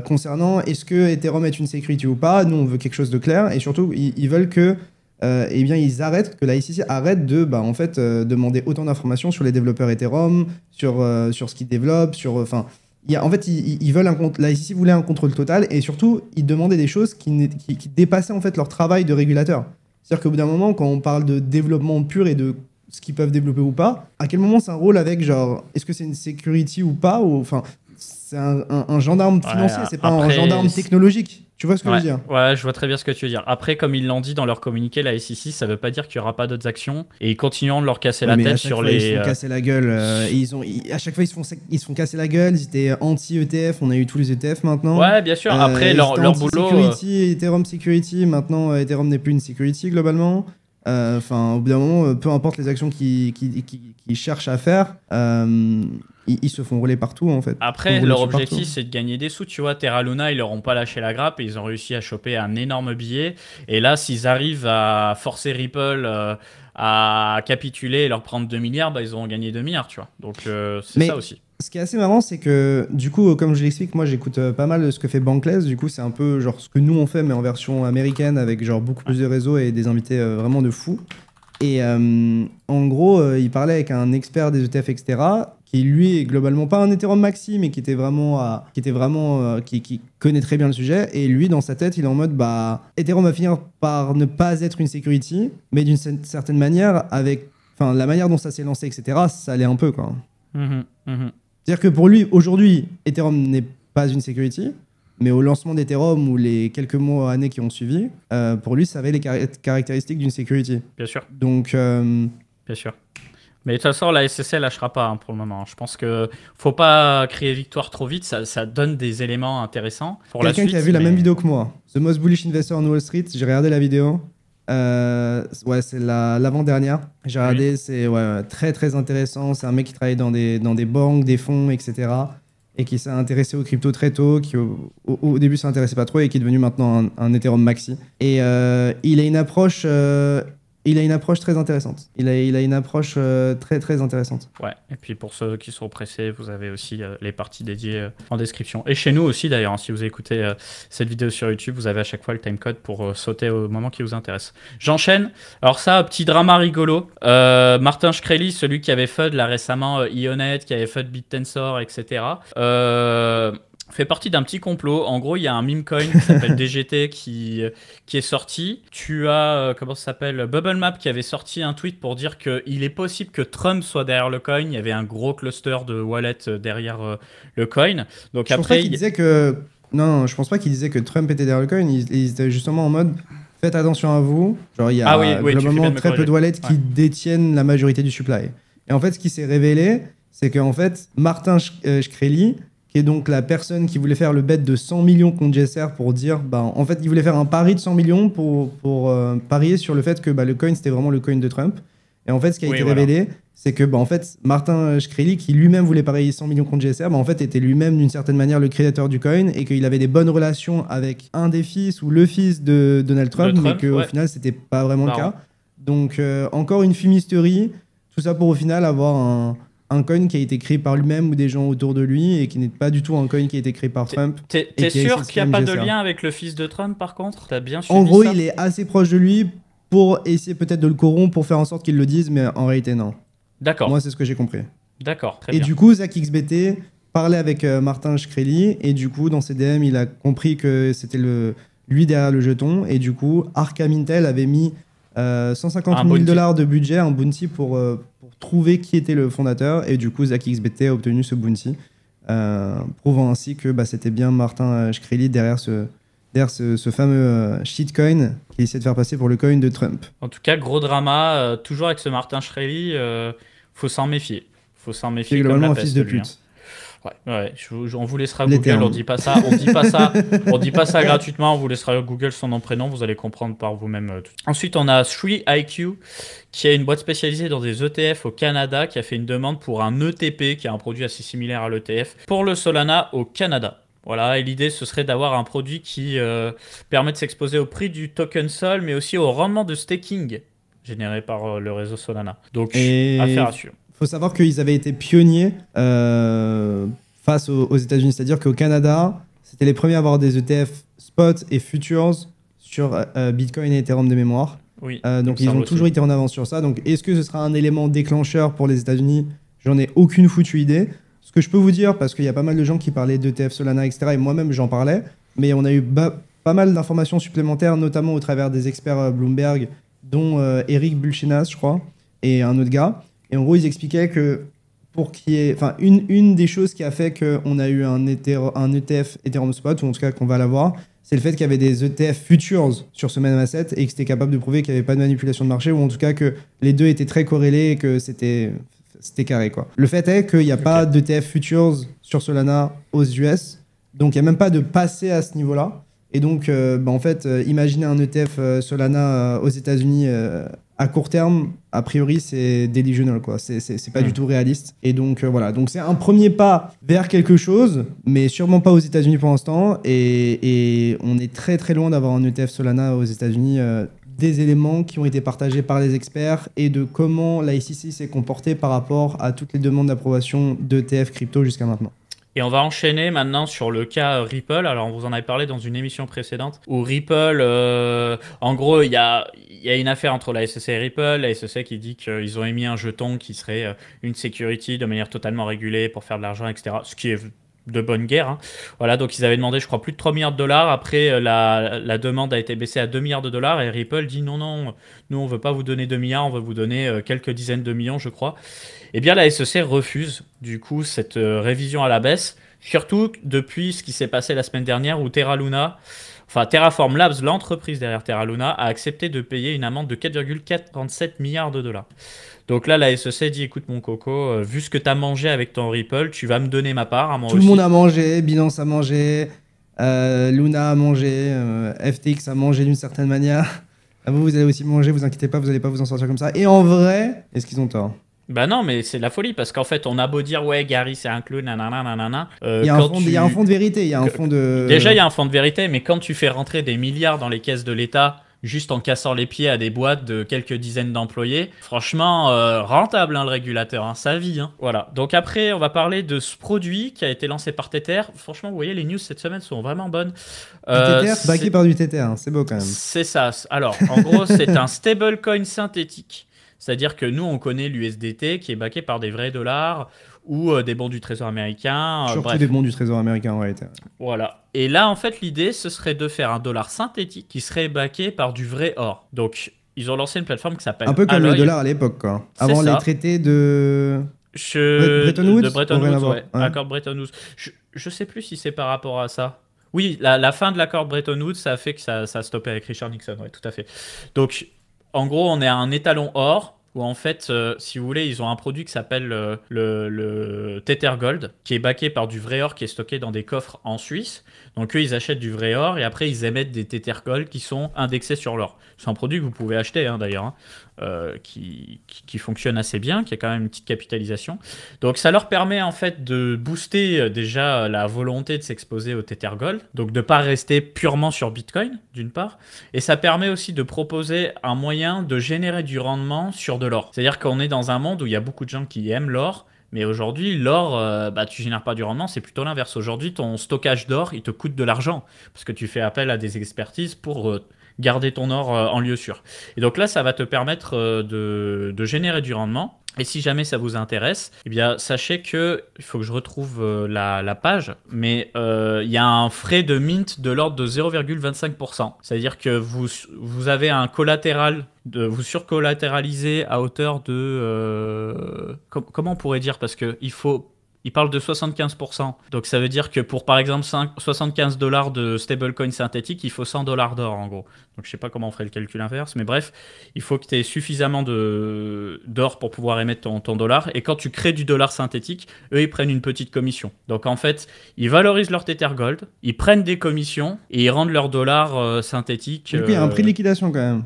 Speaker 1: concernant est-ce que Ethereum est une sécurité ou pas. Nous, on veut quelque chose de clair. Et surtout, ils veulent que eh bien, que la SEC arrête de demander autant d'informations sur les développeurs Ethereum, sur ce qu'ils développent, ils veulent la SEC voulait un contrôle total et surtout, ils demandaient des choses qui dépassaient en fait leur travail de régulateur. C'est-à-dire qu'au bout d'un moment, quand on parle de développement pur et de ce qu'ils peuvent développer ou pas, à quel moment c'est un rôle avec genre, est-ce que c'est une security ou pas, ou enfin, c'est un gendarme financier, c'est pas un gendarme technologique. Tu vois ce que je veux dire?
Speaker 2: Ouais, je vois très bien ce que tu veux dire. Après, comme ils l'ont dit dans leur communiqué, la SEC, ça veut pas dire qu'il y aura pas d'autres actions. Et ils continueront de leur casser la tête sur les.
Speaker 1: Ils se font casser la gueule. À chaque fois, ils se font casser la gueule. Ils étaient anti-ETF. On a eu tous les ETF maintenant.
Speaker 2: Ouais, bien sûr. Après, leur boulot.
Speaker 1: Security, Ethereum Security. Maintenant, Ethereum n'est plus une security globalement. Au bout d'un moment, peu importe les actions qu'ils cherchent à faire, ils se font rouler partout en fait.
Speaker 2: Après, leur objectif c'est de gagner des sous. Tu vois, Terra Luna, ils leur ont pas lâché la grappe et ils ont réussi à choper un énorme billet. Et là, s'ils arrivent à forcer Ripple à capituler et leur prendre 2 milliards, ils auront gagné 2 milliards, tu vois. Donc c'est ça aussi.
Speaker 1: Ce qui est assez marrant, c'est que du coup, comme je l'explique, moi j'écoute pas mal de ce que fait Bankless. Du coup, c'est un peu genre ce que nous on fait, mais en version américaine avec genre beaucoup plus de réseaux et des invités vraiment de fous. Et en gros, il parlait avec un expert des ETF, etc., qui lui est globalement pas un Ethereum maxi, mais qui connaît très bien le sujet. Et lui, dans sa tête, il est en mode, Ethereum va finir par ne pas être une security, mais d'une certaine manière, avec la manière dont ça s'est lancé, etc., ça l'est un peu, quoi. C'est-à-dire que pour lui, aujourd'hui, Ethereum n'est pas une security, mais au lancement d'Ethereum ou les quelques mois, années qui ont suivi, pour lui, ça avait les caractéristiques d'une security.
Speaker 2: Bien sûr.
Speaker 1: Donc,
Speaker 2: bien sûr. Mais de toute façon, la SSL lâchera pas pour le moment. Je pense que faut pas créer victoire trop vite. Ça donne des éléments intéressants pour la suite.
Speaker 1: Quelqu'un qui a vu la même vidéo que moi, The Most Bullish Investor on Wall Street, j'ai regardé la vidéo. C'est l'avant-dernière. J'ai regardé, c'est très très intéressant. C'est un mec qui travaille dans des banques, des fonds, etc. Et qui s'est intéressé aux cryptos très tôt, qui au début s'intéressait intéressé pas trop et qui est devenu maintenant un Ethereum maxi. Et il a une approche très intéressante. Il a une approche très très intéressante.
Speaker 2: Ouais, et puis pour ceux qui sont pressés, vous avez aussi les parties dédiées en description. Et chez nous aussi d'ailleurs, si vous écoutez cette vidéo sur YouTube, vous avez à chaque fois le timecode pour sauter au moment qui vous intéresse. J'enchaîne. Alors ça, petit drama rigolo. Martin Shkreli, celui qui avait FUD là récemment, Ionet, qui avait FUD BitTensor, etc. Fait partie d'un petit complot. En gros, il y a un meme coin qui s'appelle DGT qui est sorti. Tu as, comment ça s'appelle, BubbleMap qui avait sorti un tweet pour dire qu'il est possible que Trump soit derrière le coin. Il y avait un gros cluster de wallets derrière le coin. Donc après,
Speaker 1: je pense pas qu'il disait que Trump était derrière le coin. Il était justement en mode faites attention à vous. Genre, il y a globalement très peu de wallets qui détiennent la majorité du supply. Et en fait, ce qui s'est révélé, c'est qu'en fait, Martin Shkreli, qui est donc la personne qui voulait faire le bet de 100 millions contre GSR pour dire, en fait, il voulait faire un pari de 100 millions pour parier sur le fait que le coin, c'était vraiment le coin de Trump. Et en fait, ce qui a été révélé, c'est que en fait, Martin Shkreli, qui lui-même voulait parier 100 millions contre GSR, en fait, était lui-même d'une certaine manière le créateur du coin et qu'il avait des bonnes relations avec un des fils ou le fils de Donald Trump, mais qu'au final, c'était pas vraiment le cas. Donc, encore une fumisterie, tout ça pour au final avoir un coin qui a été créé par lui-même ou des gens autour de lui et qui n'est pas du tout un coin qui a été créé par Trump.
Speaker 2: T'es sûr qu'il n'y a pas de lien avec le fils de Trump par contre? T'as bien suivi
Speaker 1: En gros,
Speaker 2: ça?
Speaker 1: il est assez proche de lui pour essayer peut-être de le corrompre pour faire en sorte qu'il le dise, mais en réalité non.
Speaker 2: D'accord.
Speaker 1: Moi, c'est ce que j'ai compris.
Speaker 2: D'accord, très bien.
Speaker 1: Et du coup, ZachXBT parlait avec Martin Shkreli et du coup, dans ses DM, il a compris que c'était lui derrière le jeton et du coup, Arkham Intel avait mis 150 000 $ de budget, un bounty pour trouver qui était le fondateur et du coup ZachXBT a obtenu ce bounty prouvant ainsi que c'était bien Martin Shkreli derrière ce fameux shitcoin qui essaie de faire passer pour le coin de Trump.
Speaker 2: En tout cas, gros drama, toujours avec ce Martin Shkreli, faut s'en méfier.
Speaker 1: C'est globalement un fils de pute.
Speaker 2: Ouais, on vous laissera
Speaker 1: Les
Speaker 2: Google,
Speaker 1: termes.
Speaker 2: on dit pas ça, on dit pas ça gratuitement, on vous laissera Google son nom prénom, vous allez comprendre par vous-même. Ensuite, on a 3iQ qui est une boîte spécialisée dans des ETF au Canada qui a fait une demande pour un ETP qui est un produit assez similaire à l'ETF pour le Solana au Canada. Voilà, et l'idée ce serait d'avoir un produit qui permet de s'exposer au prix du token Sol, mais aussi au rendement de staking généré par le réseau Solana. Donc, affaire à suivre.
Speaker 1: Il faut savoir qu'ils avaient été pionniers face aux États-Unis. C'est-à-dire qu'au Canada, c'était les premiers à avoir des ETF spot et futures sur Bitcoin et Ethereum de mémoire.
Speaker 2: Oui,
Speaker 1: donc ils ont toujours été en avance sur ça. Donc est-ce que ce sera un élément déclencheur pour les États-Unis? J'en ai aucune foutue idée. Ce que je peux vous dire, parce qu'il y a pas mal de gens qui parlaient d'ETF Solana, etc. Et moi-même j'en parlais, mais on a eu pas mal d'informations supplémentaires, notamment au travers des experts Bloomberg, dont Eric Bulchinas, je crois, et un autre gars. Et en gros, ils expliquaient que pour qu'il y ait, enfin, une des choses qui a fait qu'on a eu un ETF Ethereum Spot, ou en tout cas qu'on va l'avoir, c'est le fait qu'il y avait des ETF futures sur ce même asset et que c'était capable de prouver qu'il n'y avait pas de manipulation de marché, ou en tout cas que les deux étaient très corrélés et que c'était carré, quoi. Le fait est qu'il n'y a pas d'ETF futures sur Solana aux US, donc il n'y a même pas de passé à ce niveau-là. Et donc, en fait, imaginez un ETF Solana aux États-Unis à court terme, a priori, c'est delusional, quoi. C'est pas du tout réaliste. Et donc, voilà. Donc, c'est un premier pas vers quelque chose, mais sûrement pas aux États-Unis pour l'instant. Et on est très, très loin d'avoir un ETF Solana aux États-Unis. Des éléments qui ont été partagés par les experts et de comment la SEC s'est comportée par rapport à toutes les demandes d'approbation d'ETF crypto jusqu'à maintenant.
Speaker 2: Et on va enchaîner maintenant sur le cas Ripple. Alors, on vous en avait parlé dans une émission précédente où Ripple, en gros, il y a une affaire entre la SEC et Ripple. La SEC qui dit qu'ils ont émis un jeton qui serait une security de manière totalement régulée pour faire de l'argent, etc. Ce qui est de bonne guerre. Hein. Voilà, donc ils avaient demandé, je crois, plus de 3 milliards de dollars. Après, la demande a été baissée à 2 milliards de dollars et Ripple dit non, nous, on ne veut pas vous donner 2 milliards, on veut vous donner quelques dizaines de millions, je crois. Eh bien, la SEC refuse, du coup, cette révision à la baisse, surtout depuis ce qui s'est passé la semaine dernière où Terraform Labs, l'entreprise derrière Terra Luna, a accepté de payer une amende de 4,47 milliards de dollars. Donc là, la SEC dit, écoute mon coco, vu ce que tu as mangé avec ton Ripple, tu vas me donner ma part, à moi
Speaker 1: Tout
Speaker 2: aussi.
Speaker 1: le monde a mangé, Binance a mangé, Luna a mangé, FTX a mangé d'une certaine manière. Vous allez aussi manger, vous inquiétez pas, vous n'allez pas vous en sortir comme ça. Et en vrai, est-ce qu'ils ont tort?
Speaker 2: Bah non, mais c'est de la folie, parce qu'en fait, on a beau dire, ouais, Gary, c'est un clown, nanana, nanana.
Speaker 1: Il y a un fond de vérité, il y a un fond de...
Speaker 2: Déjà, il y a un fond de vérité, mais quand tu fais rentrer des milliards dans les caisses de l'État, juste en cassant les pieds à des boîtes de quelques dizaines d'employés, franchement, rentable, hein, le régulateur, hein, sa vie. Hein. Voilà. Donc après, on va parler de ce produit qui a été lancé par Tether. Franchement, vous voyez, les news cette semaine sont vraiment bonnes.
Speaker 1: Tether, backé par du Tether, hein, c'est beau quand même.
Speaker 2: C'est ça. Alors, en gros, c'est un stablecoin synthétique. C'est-à-dire que nous, on connaît l'USDT qui est backé par des vrais dollars ou des bons du Trésor américain.
Speaker 1: Surtout
Speaker 2: Bref.
Speaker 1: des bons du Trésor américain en réalité.
Speaker 2: Voilà. Et là, en fait, l'idée, ce serait de faire un dollar synthétique qui serait backé par du vrai or. Donc, ils ont lancé une plateforme qui s'appelle
Speaker 1: un peu comme
Speaker 2: Alloy.
Speaker 1: le dollar à l'époque, quoi. Avant les traités de...
Speaker 2: Bretton Woods. De Bretton Woods, ouais.
Speaker 1: Ouais.
Speaker 2: Accord Bretton Woods. Je sais plus si c'est par rapport à ça. Oui, la fin de l'accord Bretton Woods, ça a fait que ça a stoppé avec Richard Nixon, ouais, tout à fait. Donc, en gros, on est à un étalon or où en fait, si vous voulez, ils ont un produit qui s'appelle le Tether Gold, qui est backé par du vrai or qui est stocké dans des coffres en Suisse. Donc eux, ils achètent du vrai or et après, ils émettent des Tether Gold qui sont indexés sur l'or. C'est un produit que vous pouvez acheter, hein, d'ailleurs, hein, qui fonctionne assez bien, qui a quand même une petite capitalisation. Donc ça leur permet en fait de booster déjà la volonté de s'exposer au Tether Gold, donc de ne pas rester purement sur Bitcoin, d'une part. Et ça permet aussi de proposer un moyen de générer du rendement sur de l'or. C'est-à-dire qu'on est dans un monde où il y a beaucoup de gens qui aiment l'or, mais aujourd'hui, l'or, tu génères pas du rendement, c'est plutôt l'inverse. Aujourd'hui, ton stockage d'or, il te coûte de l'argent, parce que tu fais appel à des expertises pour garder ton or en lieu sûr. Et donc là, ça va te permettre de générer du rendement. Et si jamais ça vous intéresse, eh bien, sachez que, il faut que je retrouve la page, mais il y a un frais de mint de l'ordre de 0,25%. C'est-à-dire que vous avez un collatéral, vous surcollatéralisez à hauteur de... comment on pourrait dire? Parce qu'il faut il parle de 75%. Donc ça veut dire que pour par exemple $75 de stablecoin synthétique, il faut $100 d'or en gros. Donc je sais pas comment on ferait le calcul inverse, mais bref, il faut que tu aies suffisamment d'or pour pouvoir émettre ton dollar. Et quand tu crées du dollar synthétique, eux ils prennent une petite commission. Donc en fait, ils valorisent leur Tether Gold, ils prennent des commissions et ils rendent leur dollar synthétique.
Speaker 1: Du coup, il y a un prix de liquidation quand même.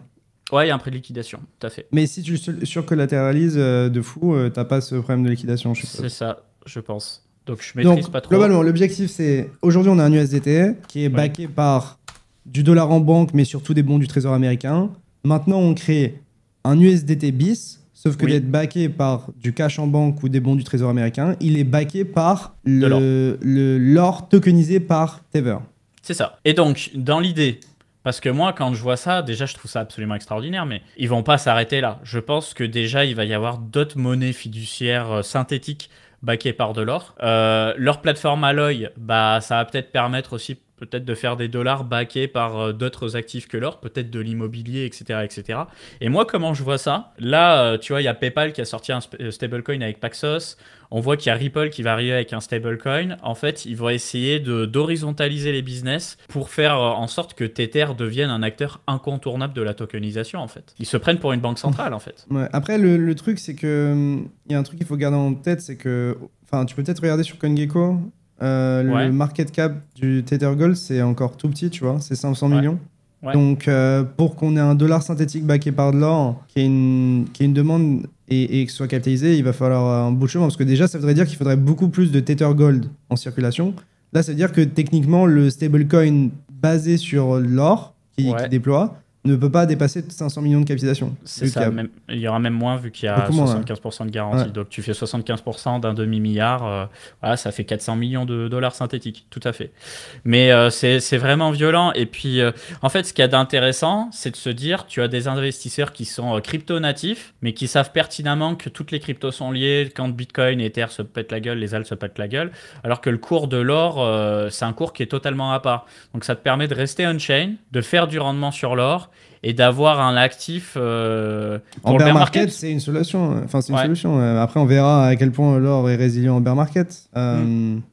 Speaker 2: Ouais, il y a un prix de liquidation, tout à fait.
Speaker 1: Mais si tu surcollatéralises de fou, t'as pas ce problème de liquidation, je suppose.
Speaker 2: C'est ça, je pense. Donc je maîtrise pas trop.
Speaker 1: Globalement, l'objectif c'est, aujourd'hui on a un USDT qui est backé par du dollar en banque, mais surtout des bons du trésor américain. Maintenant on crée un USDT bis, sauf que d'être backé par du cash en banque ou des bons du trésor américain, il est backé par l'or tokenisé par Tether.
Speaker 2: C'est ça. Et donc, dans l'idée, parce que moi, quand je vois ça, déjà, je trouve ça absolument extraordinaire, mais ils vont pas s'arrêter là. Je pense que déjà, il va y avoir d'autres monnaies fiduciaires synthétiques backées par de l'or. Leur plateforme Alloy, bah, ça va peut-être permettre aussi de faire des dollars backés par d'autres actifs que l'or, peut-être de l'immobilier, etc., etc. Et moi, comment je vois ça? Là, tu vois, il y a PayPal qui a sorti un stablecoin avec Paxos. On voit qu'il y a Ripple qui va arriver avec un stablecoin. En fait, ils vont essayer d'horizontaliser les business pour faire en sorte que Tether devienne un acteur incontournable de la tokenisation, en fait. Ils se prennent pour une banque centrale, en fait.
Speaker 1: Ouais. Après, le truc, c'est que il y a un truc qu'il faut garder en tête, c'est que, enfin, tu peux peut-être regarder sur CoinGecko. Le market cap du Tether Gold, c'est encore tout petit, tu vois, c'est 500 millions. Ouais. Donc, pour qu'on ait un dollar synthétique backé par de l'or, qui est une demande et que ce soit capitalisé, il va falloir un bout de chemin. Parce que déjà, ça voudrait dire qu'il faudrait beaucoup plus de Tether Gold en circulation. Là, ça veut dire que techniquement, le stablecoin basé sur l'or qui déploie ne peut pas dépasser 500 millions de capitalisation.
Speaker 2: C'est ça, il y aura même moins vu qu'il y a 75% de garantie. Ouais. Donc tu fais 75% d'un demi-milliard, voilà, ça fait 400 millions de dollars synthétiques, tout à fait. Mais c'est vraiment violent. Et puis, en fait, ce qu'il y a d'intéressant, c'est de se dire, tu as des investisseurs qui sont crypto-natifs, mais qui savent pertinemment que toutes les cryptos sont liées. Quand Bitcoin et Ether se pètent la gueule, les altcoins se pètent la gueule. Alors que le cours de l'or, c'est un cours qui est totalement à part. Donc ça te permet de rester on-chain, de faire du rendement sur l'or, et d'avoir un actif
Speaker 1: en bear market, c'est une solution. Enfin, c'est une solution. Après, on verra à quel point l'or est résilient en bear market.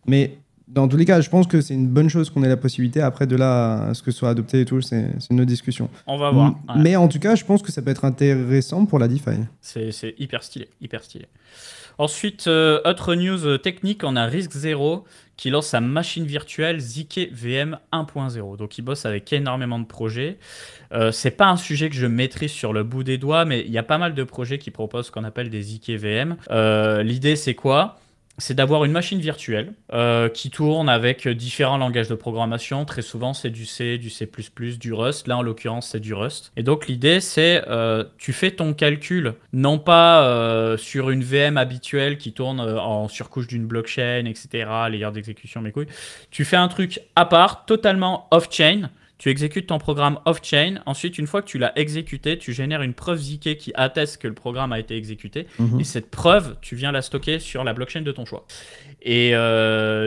Speaker 1: Mais dans tous les cas, je pense que c'est une bonne chose qu'on ait la possibilité. Après, de là à ce que ce soit adopté et tout, c'est une autre discussion.
Speaker 2: On va voir.
Speaker 1: Mais en tout cas, je pense que ça peut être intéressant pour la DeFi.
Speaker 2: C'est hyper stylé, hyper stylé. Ensuite, autre news technique, on a Risk Zero qui lance sa machine virtuelle ZK VM 1.0. Donc, il bosse avec énormément de projets. C'est pas un sujet que je maîtrise sur le bout des doigts, mais il y a pas mal de projets qui proposent ce qu'on appelle des ZK VM. L'idée, c'est quoi ? C'est d'avoir une machine virtuelle qui tourne avec différents langages de programmation. Très souvent, c'est du C, du C++, du Rust. Là, en l'occurrence, c'est du Rust. Et donc, l'idée, c'est tu fais ton calcul, non pas sur une VM habituelle qui tourne en surcouche d'une blockchain, etc., layer d'exécution, mes couilles. Tu fais un truc à part, totalement off-chain. Tu exécutes ton programme off-chain. Ensuite, une fois que tu l'as exécuté, tu génères une preuve ZK qui atteste que le programme a été exécuté. Et cette preuve, tu viens la stocker sur la blockchain de ton choix. Et il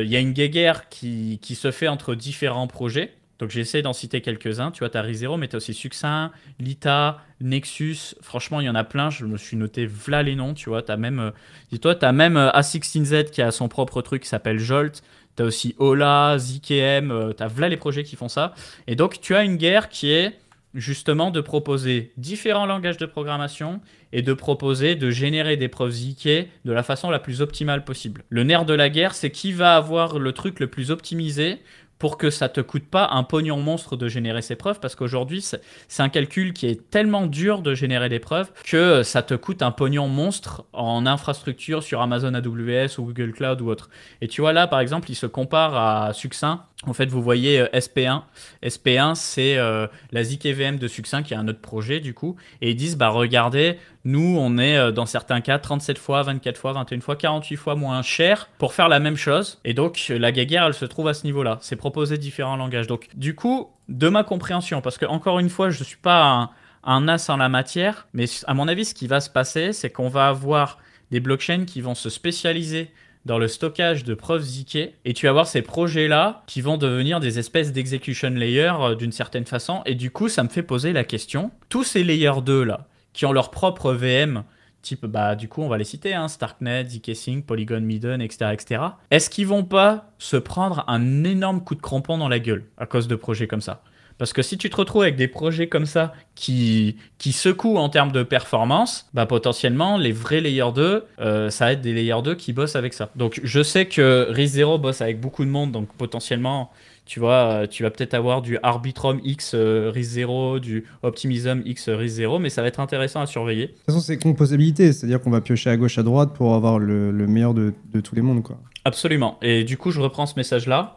Speaker 2: y a une guéguerre qui se fait entre différents projets. Donc, j'essaie d'en citer quelques-uns. Tu vois, tu as ReZero, mais tu as aussi Succinct, Lita, Nexus. Franchement, il y en a plein. Je me suis noté v'là les noms. Tu vois, tu as même, dis-toi, tu as même A16Z qui a son propre truc qui s'appelle Jolt. Tu as aussi Ola, ZKM, tu as v'là les projets qui font ça. Et donc, tu as une guerre qui est justement de proposer différents langages de programmation et de proposer de générer des preuves ZK de la façon la plus optimale possible. Le nerf de la guerre, c'est qui va avoir le truc le plus optimisé pour que ça te coûte pas un pognon monstre de générer ces preuves, parce qu'aujourd'hui, c'est un calcul qui est tellement dur de générer des preuves que ça te coûte un pognon monstre en infrastructure sur Amazon AWS ou Google Cloud ou autre. Et tu vois là, par exemple, il se compare à Succinct. En fait, vous voyez SP1. SP1, c'est la ZKVM de Succinct, qui est un autre projet, du coup. Et ils disent, bah regardez, nous, on est dans certains cas 37 fois, 24 fois, 21 fois, 48 fois moins cher pour faire la même chose. Et donc, la guéguerre, elle se trouve à ce niveau-là. C'est proposer différents langages. Donc, du coup, de ma compréhension, parce que encore une fois, je ne suis pas un as en la matière, mais à mon avis, ce qui va se passer, c'est qu'on va avoir des blockchains qui vont se spécialiser dans le stockage de preuves ZK, et tu vas avoir ces projets-là qui vont devenir des espèces d'execution layers d'une certaine façon, et du coup, ça me fait poser la question, tous ces layers 2 là, qui ont leur propre VM, type, bah, du coup, on va les citer, hein, Starknet, zkSync, Polygon, Midden, etc., etc. Est-ce qu'ils vont pas se prendre un énorme coup de crampon dans la gueule à cause de projets comme ça? Parce que si tu te retrouves avec des projets comme ça qui secouent en termes de performance, bah potentiellement, les vrais Layer 2, ça va être des Layer 2 qui bossent avec ça. Donc, je sais que RIS0 bosse avec beaucoup de monde, donc potentiellement, tu vois, tu vas peut-être avoir du Arbitrum X RIS0, du Optimism X RIS0, mais ça va être intéressant à surveiller.
Speaker 1: De toute façon, c'est composabilité, c'est-à-dire qu'on va piocher à gauche, à droite pour avoir le meilleur de tous les mondes, quoi.
Speaker 2: Absolument. Et du coup, je reprends ce message-là.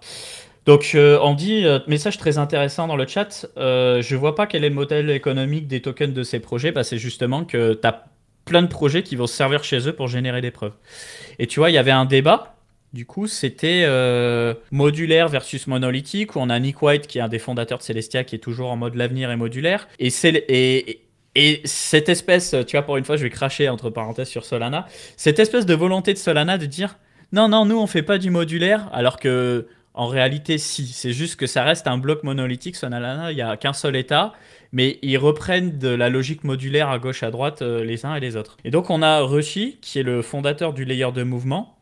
Speaker 2: Donc, on dit, message très intéressant dans le chat, je vois pas quel est le modèle économique des tokens de ces projets. Bah, c'est justement que tu as plein de projets qui vont se servir chez eux pour générer des preuves. Et tu vois, il y avait un débat, du coup, c'était modulaire versus monolithique, où on a Nick White, qui est un des fondateurs de Celestia, qui est toujours en mode l'avenir est modulaire. Et cette espèce, tu vois, pour une fois, je vais cracher entre parenthèses sur Solana, cette espèce de volonté de Solana de dire, non, nous, on fait pas du modulaire, alors que... En réalité, si. C'est juste que ça reste un bloc monolithique. Solana, il n'y a qu'un seul état, mais ils reprennent de la logique modulaire à gauche, à droite, les uns et les autres. Et donc, on a Rushi, qui est le fondateur du layer 2 mouvement,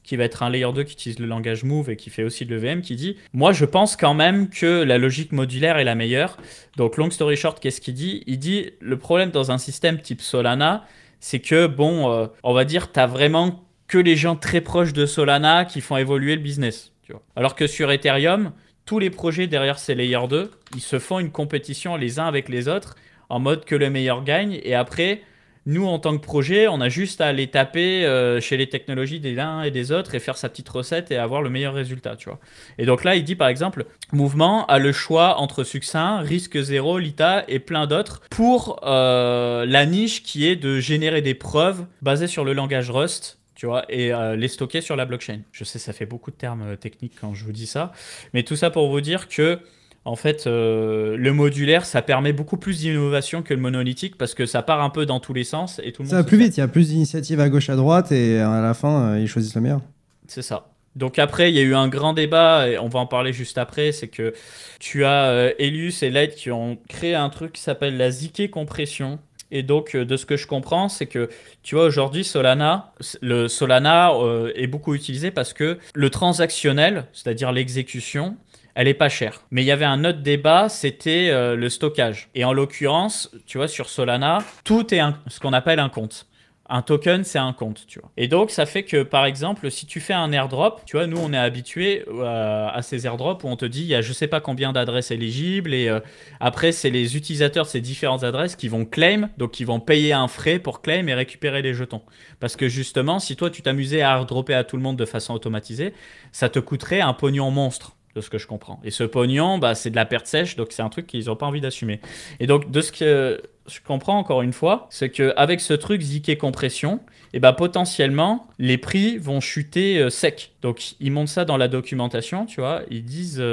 Speaker 2: qui va être un layer 2 qui utilise le langage Move et qui fait aussi de l'EVM, qui dit « Moi, je pense quand même que la logique modulaire est la meilleure. » Donc, long story short, qu'est-ce qu'il dit? Il dit « Le problème dans un système type Solana, c'est que, bon, on va dire, tu as vraiment que les gens très proches de Solana qui font évoluer le business. » Alors que sur Ethereum, tous les projets derrière ces Layer 2, ils se font une compétition les uns avec les autres en mode que le meilleur gagne. Et après, nous, en tant que projet, on a juste à les taper chez les technologies des uns et des autres et faire sa petite recette et avoir le meilleur résultat. Tu vois. Et donc là, il dit par exemple, Mouvement a le choix entre Succinct, Risque Zéro, Lita et plein d'autres pour la niche qui est de générer des preuves basées sur le langage Rust. Tu vois, et les stocker sur la blockchain. Je sais, ça fait beaucoup de termes techniques quand je vous dis ça, mais tout ça pour vous dire que, en fait, le modulaire, ça permet beaucoup plus d'innovation que le monolithique parce que ça part un peu dans tous les sens et tout le monde.
Speaker 1: Ça va plus vite, il y a plus d'initiatives à gauche, à droite et à la fin, ils choisissent le meilleur.
Speaker 2: C'est ça. Donc après, il y a eu un grand débat, et on va en parler juste après, c'est que tu as Elius et Light qui ont créé un truc qui s'appelle la ZK compression. Et donc, de ce que je comprends, c'est que, tu vois, aujourd'hui, Solana est beaucoup utilisé parce que le transactionnel, c'est-à-dire l'exécution, elle est pas chère. Mais il y avait un autre débat, c'était le stockage. Et en l'occurrence, tu vois, sur Solana, tout est ce qu'on appelle un compte. Un token, c'est un compte, tu vois. Et donc, ça fait que, par exemple, si tu fais un airdrop, tu vois, nous, on est habitués à ces airdrops où on te dit, il y a je sais pas combien d'adresses éligibles et après, c'est les utilisateurs de ces différentes adresses qui vont claim, donc qui vont payer un frais pour claim et récupérer les jetons. Parce que justement, si toi, tu t'amusais à airdropper à tout le monde de façon automatisée, ça te coûterait un pognon monstre. De ce que je comprends. Et ce pognon, bah, c'est de la perte sèche, donc c'est un truc qu'ils n'ont pas envie d'assumer. Et donc, de ce que je comprends encore une fois, c'est qu'avec ce truc ZK compression, et bah, potentiellement, les prix vont chuter sec. Donc, ils montrent ça dans la documentation, tu vois. Ils disent...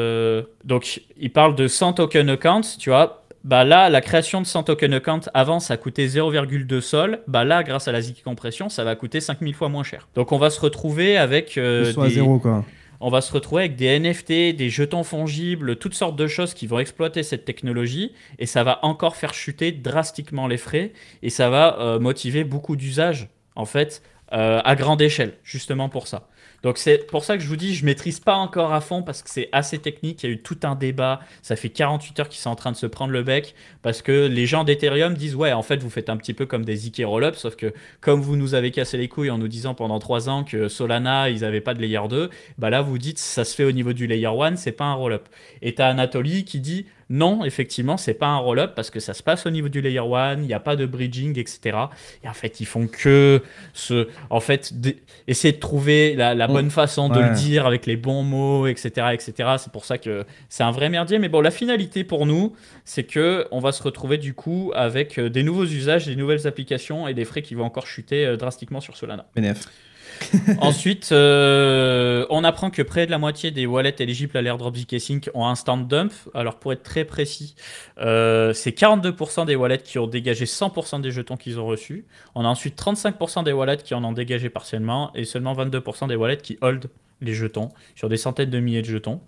Speaker 2: donc, ils parlent de 100 token accounts, tu vois. Bah là, la création de 100 token account, avant, ça coûtait 0,2 sol. Bah là, grâce à la ZK compression, ça va coûter 5000 fois moins cher. Donc, on va se retrouver avec...
Speaker 1: soit à zéro, quoi.
Speaker 2: On va se retrouver avec des NFT, des jetons fongibles, toutes sortes de choses qui vont exploiter cette technologie et ça va encore faire chuter drastiquement les frais et ça va motiver beaucoup d'usages en fait à grande échelle, justement pour ça. Donc c'est pour ça que je vous dis, je maîtrise pas encore à fond parce que c'est assez technique, il y a eu tout un débat, ça fait 48 heures qu'ils sont en train de se prendre le bec parce que les gens d'Ethereum disent ouais en fait vous faites un petit peu comme des ZK Rollup sauf que comme vous nous avez cassé les couilles en nous disant pendant 3 ans que Solana ils avaient pas de layer 2, bah là vous dites ça se fait au niveau du layer 1, c'est pas un rollup. Et t'as Anatoly qui dit non, effectivement, c'est pas un roll-up parce que ça se passe au niveau du layer 1, il n'y a pas de bridging, etc. Et en fait, ils font que essayer de trouver la bonne façon de le dire avec les bons mots, etc., etc. C'est pour ça que c'est un vrai merdier. Mais bon, la finalité pour nous, c'est que on va se retrouver du coup avec des nouveaux usages, des nouvelles applications et des frais qui vont encore chuter drastiquement sur Solana.
Speaker 1: BNF.
Speaker 2: Ensuite, on apprend que près de la moitié des wallets éligibles à l'airdrop zkSync ont un stand dump. Alors pour être très précis, c'est 42% des wallets qui ont dégagé 100% des jetons qu'ils ont reçus. On a ensuite 35% des wallets qui en ont dégagé partiellement et seulement 22% des wallets qui hold les jetons sur des centaines de milliers de jetons.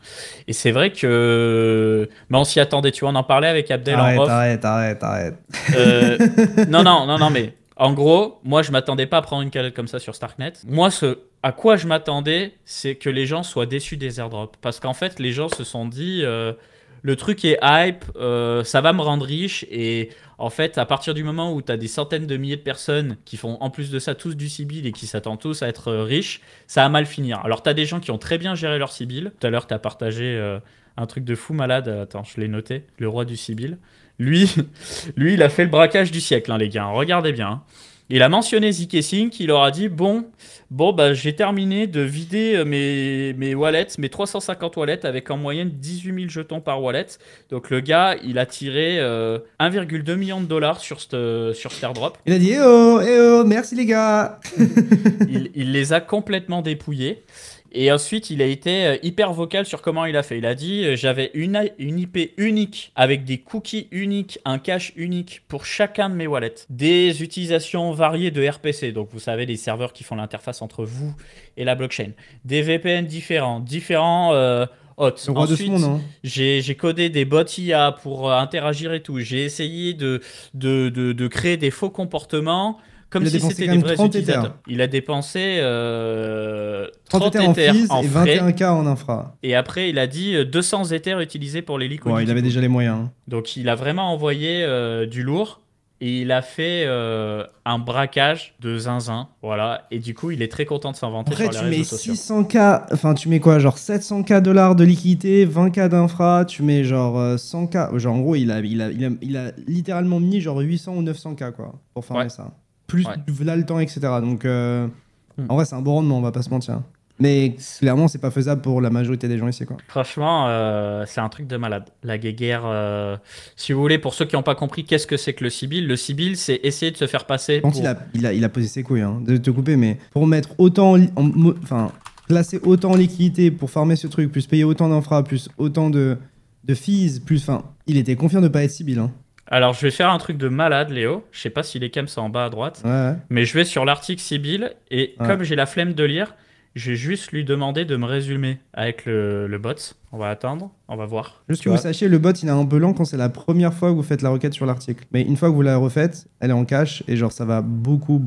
Speaker 2: Et c'est vrai que mais on s'y attendait, tu vois, on en parlait avec Abdel en off.
Speaker 1: Arrête.
Speaker 2: Non, mais En gros, moi, je m'attendais pas à prendre une calotte comme ça sur Starknet. Moi, à quoi je m'attendais, c'est que les gens soient déçus des airdrops. Parce qu'en fait, les gens se sont dit, le truc est hype, ça va me rendre riche. Et en fait, à partir du moment où tu as des centaines de milliers de personnes qui font en plus de ça tous du Sibyl et qui s'attendent tous à être riches, ça va mal finir. Alors, tu as des gens qui ont très bien géré leur Sibyl. Tout à l'heure, tu as partagé un truc de fou malade. Attends, je l'ai noté. Le roi du Sibyl. Lui, il a fait le braquage du siècle, hein, les gars. Regardez bien. Hein. Il a mentionné zkSync, il leur a dit bon, bah, j'ai terminé de vider mes wallets, mes 350 wallets avec en moyenne 18 000 jetons par wallet. Donc le gars, il a tiré 1,2 million de dollars sur cet airdrop.
Speaker 1: Il a dit eh oh, merci les gars.
Speaker 2: il les a complètement dépouillés. Et ensuite, il a été hyper vocal sur comment il a fait. Il a dit j'avais une IP unique avec des cookies uniques, un cache unique pour chacun de mes wallets. Des utilisations variées de RPC, donc vous savez, les serveurs qui font l'interface entre vous et la blockchain. Des VPN différents hots. Ensuite, j'ai codé des bots IA pour interagir et tout. J'ai essayé de créer des faux comportements. Comme si c'était des vrais utilisateurs. Il a dépensé 30 Ethers en frais.
Speaker 1: Et 21K en infra.
Speaker 2: Et après, il a dit 200 Ethers utilisés pour les liquidités.
Speaker 1: Ouais, il avait déjà les moyens. Hein.
Speaker 2: Donc, il a vraiment envoyé du lourd. Et il a fait un braquage de zinzin. Voilà. Et du coup, il est très content de s'inventer sur les réseaux sociaux.
Speaker 1: Après, tu mets 600K... Enfin, tu mets quoi? Genre 700K dollars de liquidité, 20K d'infra. Tu mets genre 100K... Genre, en gros, il a littéralement mis genre 800 ou 900K, quoi. Pour farmer ça. Plus là le temps, etc. Donc, en vrai, c'est un bon rendement, on va pas se mentir. Mais clairement, c'est pas faisable pour la majorité des gens ici, quoi.
Speaker 2: Franchement, c'est un truc de malade. La guéguerre, si vous voulez, pour ceux qui n'ont pas compris, qu'est-ce que c'est que le Sibyl? Le Sibyl, c'est essayer de se faire passer
Speaker 1: pour... il a posé ses couilles, hein, de te couper, mais pour mettre autant... placer autant en liquidité pour farmer ce truc, plus payer autant d'infra, plus autant de fees, plus... Enfin, il était confiant de pas être Sibyl, hein.
Speaker 2: Alors, je vais faire un truc de malade, Léo. Je sais pas si les cams sont en bas à droite.
Speaker 1: Ouais.
Speaker 2: Mais je vais sur l'article Sibyl et comme j'ai la flemme de lire, je vais juste lui demander de me résumer avec le bot. On va attendre, on va voir.
Speaker 1: Juste que vous sachiez, le bot, il est un peu lent quand c'est la première fois que vous faites la requête sur l'article. Mais une fois que vous la refaites, elle est en cache et genre ça va beaucoup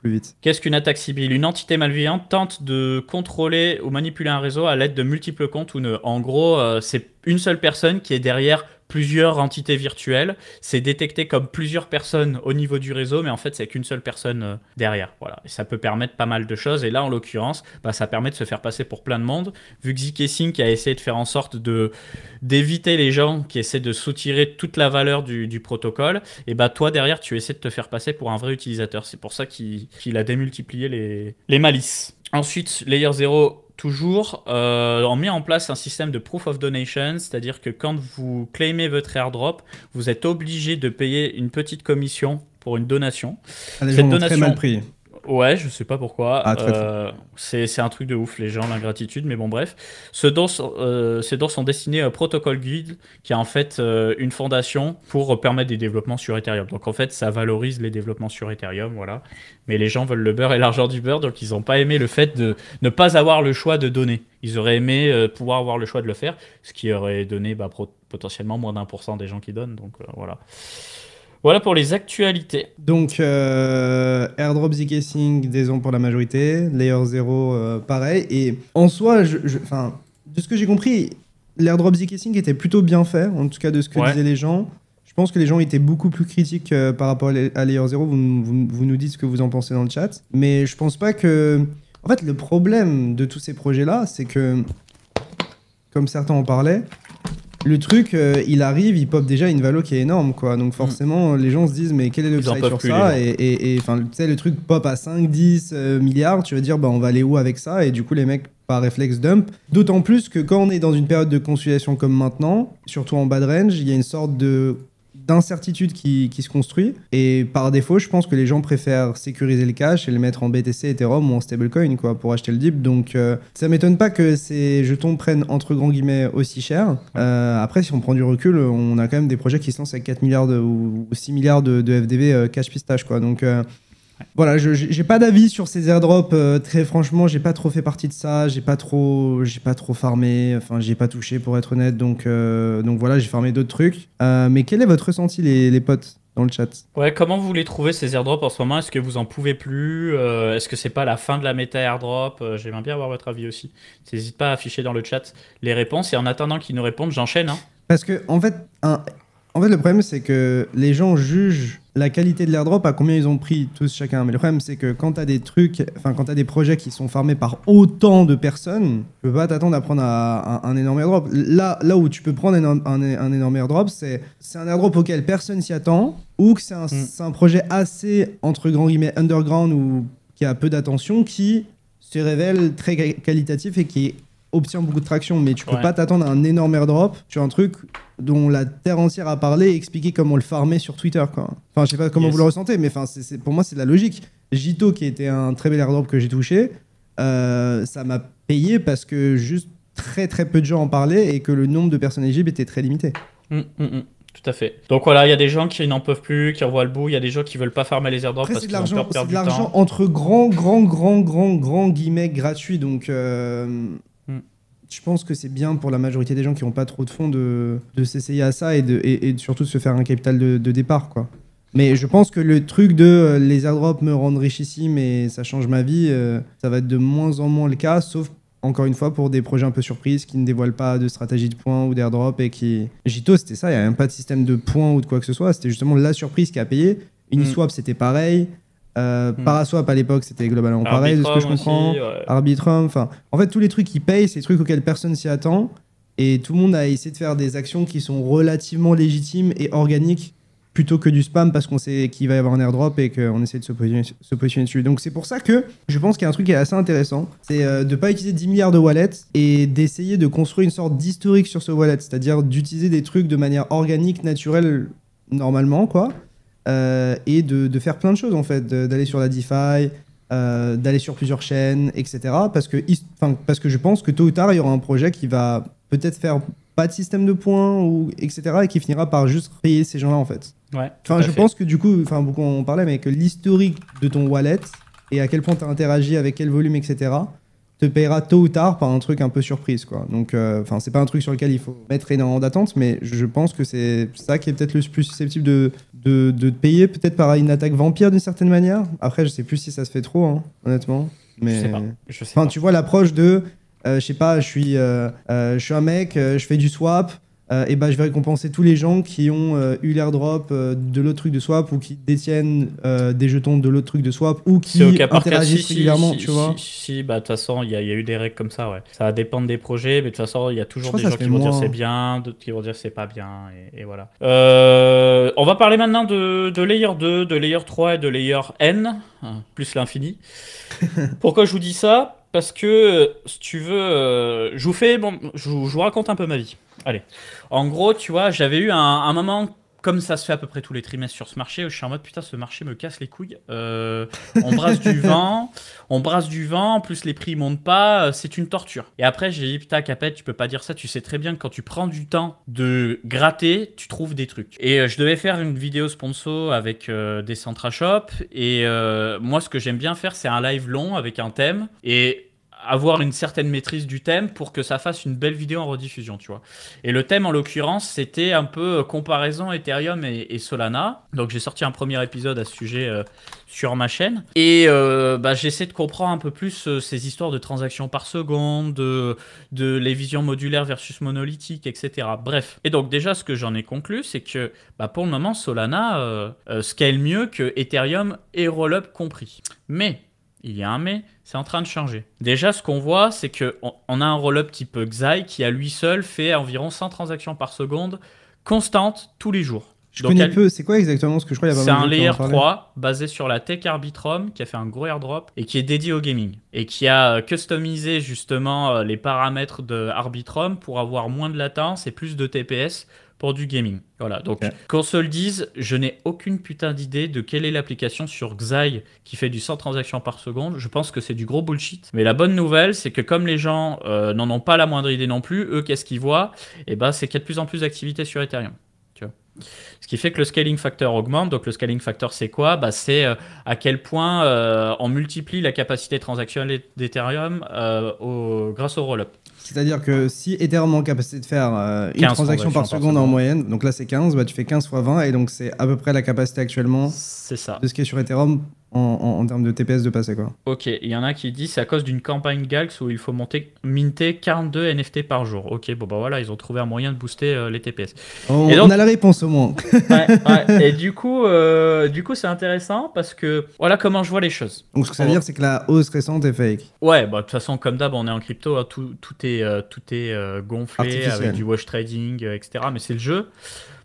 Speaker 1: plus vite.
Speaker 2: Qu'est-ce qu'une attaque Sibyl? Une entité malveillante tente de contrôler ou manipuler un réseau à l'aide de multiples comptes ou nœuds. En gros, c'est une seule personne qui est derrière plusieurs entités virtuelles. C'est détecté comme plusieurs personnes au niveau du réseau, mais en fait, c'est qu'une seule personne derrière. Voilà. Et ça peut permettre pas mal de choses. Et là, en l'occurrence, ça permet de se faire passer pour plein de monde. Vu que zkSync a essayé de faire en sorte d'éviter les gens qui essaient de soutirer toute la valeur du protocole, et toi, derrière, tu essaies de te faire passer pour un vrai utilisateur. C'est pour ça qu'il a démultiplié les malices. Ensuite, Layer 0... Toujours, on met en place un système de proof of donation, c'est-à-dire que quand vous claimez votre airdrop, vous êtes obligé de payer une petite commission pour une donation.
Speaker 1: Les gens ont très mal pris.
Speaker 2: Ouais, je sais pas pourquoi.
Speaker 1: Très.
Speaker 2: C'est un truc de ouf, les gens, l'ingratitude, mais bon, bref. Ces dons sont destinés à Protocol Guild, qui est en fait une fondation pour permettre des développements sur Ethereum. Donc en fait, ça valorise les développements sur Ethereum, voilà. Mais les gens veulent le beurre et l'argent du beurre, donc ils n'ont pas aimé le fait de ne pas avoir le choix de donner. Ils auraient aimé pouvoir avoir le choix de le faire, ce qui aurait donné potentiellement moins d'1% des gens qui donnent, donc voilà. Voilà pour les actualités.
Speaker 1: Donc, airdrop zkSync, disons pour la majorité. Layer 0, pareil. Et en soi, de ce que j'ai compris, l'airdrop zkSync était plutôt bien fait, en tout cas de ce que disaient les gens. Je pense que les gens étaient beaucoup plus critiques par rapport à Layer 0. Vous nous dites ce que vous en pensez dans le chat. Mais je pense pas que... En fait, le problème de tous ces projets-là, c'est que, comme certains en parlaient, le truc, il arrive, il pop déjà une valo qui est énorme, quoi. Donc forcément, les gens se disent, mais quel est le upside sur ça? Et tu sais, le truc pop à 5-10 milliards, tu vas dire, on va aller où avec ça? Et du coup, les mecs, par réflexe, dump. D'autant plus que quand on est dans une période de consolidation comme maintenant, surtout en bad range, il y a une sorte d'incertitude qui se construit. Et par défaut, je pense que les gens préfèrent sécuriser le cash et le mettre en BTC, Ethereum ou en stablecoin, quoi, pour acheter le dip. Donc, ça m'étonne pas que ces jetons prennent, entre grands guillemets, aussi cher. Après, si on prend du recul, on a quand même des projets qui se lancent avec 4 milliards ou 6 milliards de FDV cash pistache, quoi. Donc, voilà, j'ai pas d'avis sur ces airdrops. Très franchement, j'ai pas trop fait partie de ça. J'ai pas trop farmé. Enfin, j'y ai pas touché pour être honnête. Donc voilà, j'ai farmé d'autres trucs. Mais quel est votre ressenti, les potes? dans le chat.
Speaker 2: Ouais, comment vous les trouvez ces airdrops en ce moment? Est-ce que vous en pouvez plus? Est-ce que c'est pas la fin de la méta airdrop? J'aimerais bien avoir votre avis aussi. N'hésite pas à afficher dans le chat les réponses. Et en attendant qu'ils nous répondent, j'enchaîne. Hein.
Speaker 1: Parce que, en fait, le problème, c'est que les gens jugent la qualité de l'airdrop à combien ils ont pris, tous chacun. Mais le problème, c'est que quand t'as des trucs, enfin, quand t'as des projets qui sont farmés par autant de personnes, tu peux pas t'attendre à prendre un énorme airdrop. Là où tu peux prendre un énorme airdrop, c'est un airdrop auquel personne s'y attend, ou que c'est un projet assez, entre grands guillemets, underground, ou qui a peu d'attention, qui se révèle très qualitatif et qui obtient beaucoup de traction, mais tu peux pas t'attendre à un énorme airdrop sur un truc dont la terre entière a parlé et expliqué comment le farmer sur Twitter, quoi. Enfin, je sais pas comment vous le ressentez, mais enfin, pour moi, c'est de la logique. Jito, qui était un très bel airdrop que j'ai touché, ça m'a payé parce que juste très très peu de gens en parlaient et que le nombre de personnes éligibles était très limité.
Speaker 2: Tout à fait. Donc voilà, il y a des gens qui n'en peuvent plus, qui revoient le bout, il y a des gens qui veulent pas farmer les airdrops parce qu'ils ont peur de perdre du temps.
Speaker 1: C'est de l'argent entre grands guillemets gratuits, donc je pense que c'est bien pour la majorité des gens qui n'ont pas trop de fonds de s'essayer à ça et surtout de se faire un capital de départ, quoi. Mais je pense que le truc de les airdrops me rendent richissime et ça change ma vie, ça va être de moins en moins le cas, sauf encore une fois pour des projets un peu surprises qui ne dévoilent pas de stratégie de points ou d'airdrop et qui... Jito, c'était ça, il n'y a même pas de système de points ou de quoi que ce soit, c'était justement la surprise qui a payé. Uniswap, c'était pareil. Paraswap à l'époque c'était globalement pareil de ce que je comprends. Aussi, Arbitrum, enfin en fait tous les trucs qui payent c'est des trucs auxquels personne s'y attend et tout le monde a essayé de faire des actions qui sont relativement légitimes et organiques plutôt que du spam parce qu'on sait qu'il va y avoir un airdrop et qu'on essaie de se positionner dessus. Donc c'est pour ça que je pense qu'il y a un truc qui est assez intéressant, c'est de pas utiliser 10 milliards de wallets et d'essayer de construire une sorte d'historique sur ce wallet, c'est-à-dire d'utiliser des trucs de manière organique, naturelle normalement, quoi. Et de faire plein de choses en fait, d'aller sur la DeFi, d'aller sur plusieurs chaînes, etc. Parce que je pense que tôt ou tard il y aura un projet qui va peut-être faire pas de système de points etc. et qui finira par juste payer ces gens-là en fait.
Speaker 2: Ouais.
Speaker 1: Enfin, je pense que du coup, enfin beaucoup en parlaient, mais que l'historique de ton wallet et à quel point tu as interagi avec quel volume, etc. te payera tôt ou tard par un truc un peu surprise, quoi. Donc, enfin, c'est pas un truc sur lequel il faut mettre énormément d'attente, mais je pense que c'est ça qui est peut-être le plus susceptible de te payer, peut-être par une attaque vampire d'une certaine manière. Après, je sais plus si ça se fait trop, hein, honnêtement. Mais
Speaker 2: je sais pas.
Speaker 1: Tu vois l'approche de, je sais pas, je suis un mec, je fais du swap. Et ben je vais récompenser tous les gens qui ont eu l'airdrop de l'autre truc de swap ou qui détiennent des jetons de l'autre truc de swap ou qui interagissent régulièrement, tu vois.
Speaker 2: Si, bah de toute façon, il y a eu des règles comme ça, ouais. Ça va dépendre des projets, mais de toute façon, il y a toujours des gens qui vont dire c'est bien, d'autres qui vont dire c'est pas bien, et voilà. On va parler maintenant de Layer 2, de Layer 3 et de Layer N, plus l'infini. Pourquoi je vous dis ça ? Parce que, si tu veux, je vous raconte un peu ma vie. Allez. En gros, tu vois, j'avais eu un moment, comme ça se fait à peu près tous les trimestres sur ce marché, où je suis en mode, putain, ce marché me casse les couilles. On brasse du vent, en plus les prix montent pas, c'est une torture. Et après, j'ai dit, putain, Capet, tu peux pas dire ça, tu sais très bien que quand tu prends du temps de gratter, tu trouves des trucs. Et je devais faire une vidéo sponsor avec des Centrashop, et moi, ce que j'aime bien faire, c'est un live long avec un thème, et avoir une certaine maîtrise du thème pour que ça fasse une belle vidéo en rediffusion, tu vois. Et le thème, en l'occurrence, c'était un peu comparaison Ethereum et Solana. Donc, j'ai sorti un premier épisode à ce sujet sur ma chaîne. Et j'essaie de comprendre un peu plus ces histoires de transactions par seconde, de les visions modulaires versus monolithiques, etc. Bref. Et donc, déjà, ce que j'en ai conclu, c'est que pour le moment, Solana scale mieux que Ethereum et Rollup compris. Mais il y a un mais, c'est en train de changer. Déjà, ce qu'on voit, c'est qu'on a un roll-up type Xai qui, à lui seul, fait environ 100 transactions par seconde, constantes, tous les jours.
Speaker 1: Je connais peu, c'est quoi exactement ce que je crois?
Speaker 2: C'est un Layer 3 basé sur la tech Arbitrum qui a fait un gros airdrop et qui est dédié au gaming. Et qui a customisé justement les paramètres de Arbitrum pour avoir moins de latence et plus de TPS pour du gaming. Voilà, donc qu'on se le dise, je n'ai aucune putain d'idée de quelle est l'application sur Xai qui fait du 100 transactions par seconde. Je pense que c'est du gros bullshit. Mais la bonne nouvelle, c'est que comme les gens n'en ont pas la moindre idée non plus, eux, qu'est-ce qu'ils voient? Et c'est qu'il y a de plus en plus d'activités sur Ethereum. Tu vois. Ce qui fait que le scaling factor augmente. Donc le scaling factor, c'est quoi? C'est à quel point on multiplie la capacité transactionnelle d'Ethereum grâce au rollup.
Speaker 1: C'est-à-dire que si Ethereum est en capacité de faire une
Speaker 2: 15
Speaker 1: transaction par seconde en moyenne, donc là c'est 15, tu fais 15 fois 20, et donc c'est à peu près la capacité actuellement
Speaker 2: C'est ça.
Speaker 1: de ce qui est sur Ethereum en termes de TPS de passer, quoi.
Speaker 2: Ok, il y en a qui disent c'est à cause d'une campagne Galx où il faut minter 42 NFT par jour. Ok, bon voilà, ils ont trouvé un moyen de booster les TPS.
Speaker 1: On a la réponse au moins.
Speaker 2: Ouais. Et du coup c'est intéressant parce que voilà comment je vois les choses.
Speaker 1: Donc ce que ça veut dire, c'est que la hausse récente est fake.
Speaker 2: Ouais, de toute façon, comme d'hab, on est en crypto, hein, tout est gonflé
Speaker 1: Artificiel.
Speaker 2: avec du wash trading, etc. Mais c'est le jeu.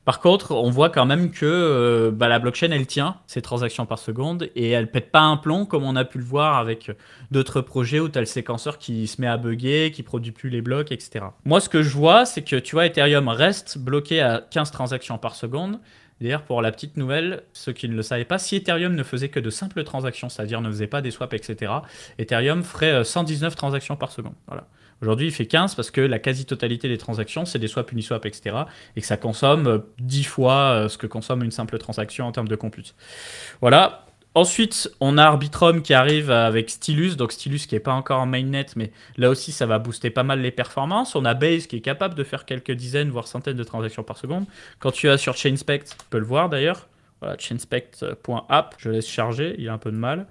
Speaker 2: Par contre, on voit quand même que la blockchain, elle tient ses transactions par seconde et elle pète pas un plomb comme on a pu le voir avec d'autres projets où tu as le séquenceur qui se met à bugger, qui produit plus les blocs, etc. Moi, ce que je vois, c'est que tu vois, Ethereum reste bloqué à 15 transactions par seconde. D'ailleurs, pour la petite nouvelle, ceux qui ne le savaient pas, si Ethereum ne faisait que de simples transactions, c'est-à-dire ne faisait pas des swaps, etc., Ethereum ferait 119 transactions par seconde. Voilà. Aujourd'hui, il fait 15 parce que la quasi-totalité des transactions, c'est des swaps, Uniswap, etc. Et que ça consomme 10 fois ce que consomme une simple transaction en termes de compute. Voilà. Ensuite, on a Arbitrum qui arrive avec Stylus. Donc Stylus qui n'est pas encore en mainnet, mais là aussi, ça va booster pas mal les performances. On a Base qui est capable de faire quelques dizaines, voire centaines de transactions par seconde. Quand tu as sur Chainspect, tu peux le voir d'ailleurs. Voilà, chainspect.app. Je laisse charger, il a un peu de mal.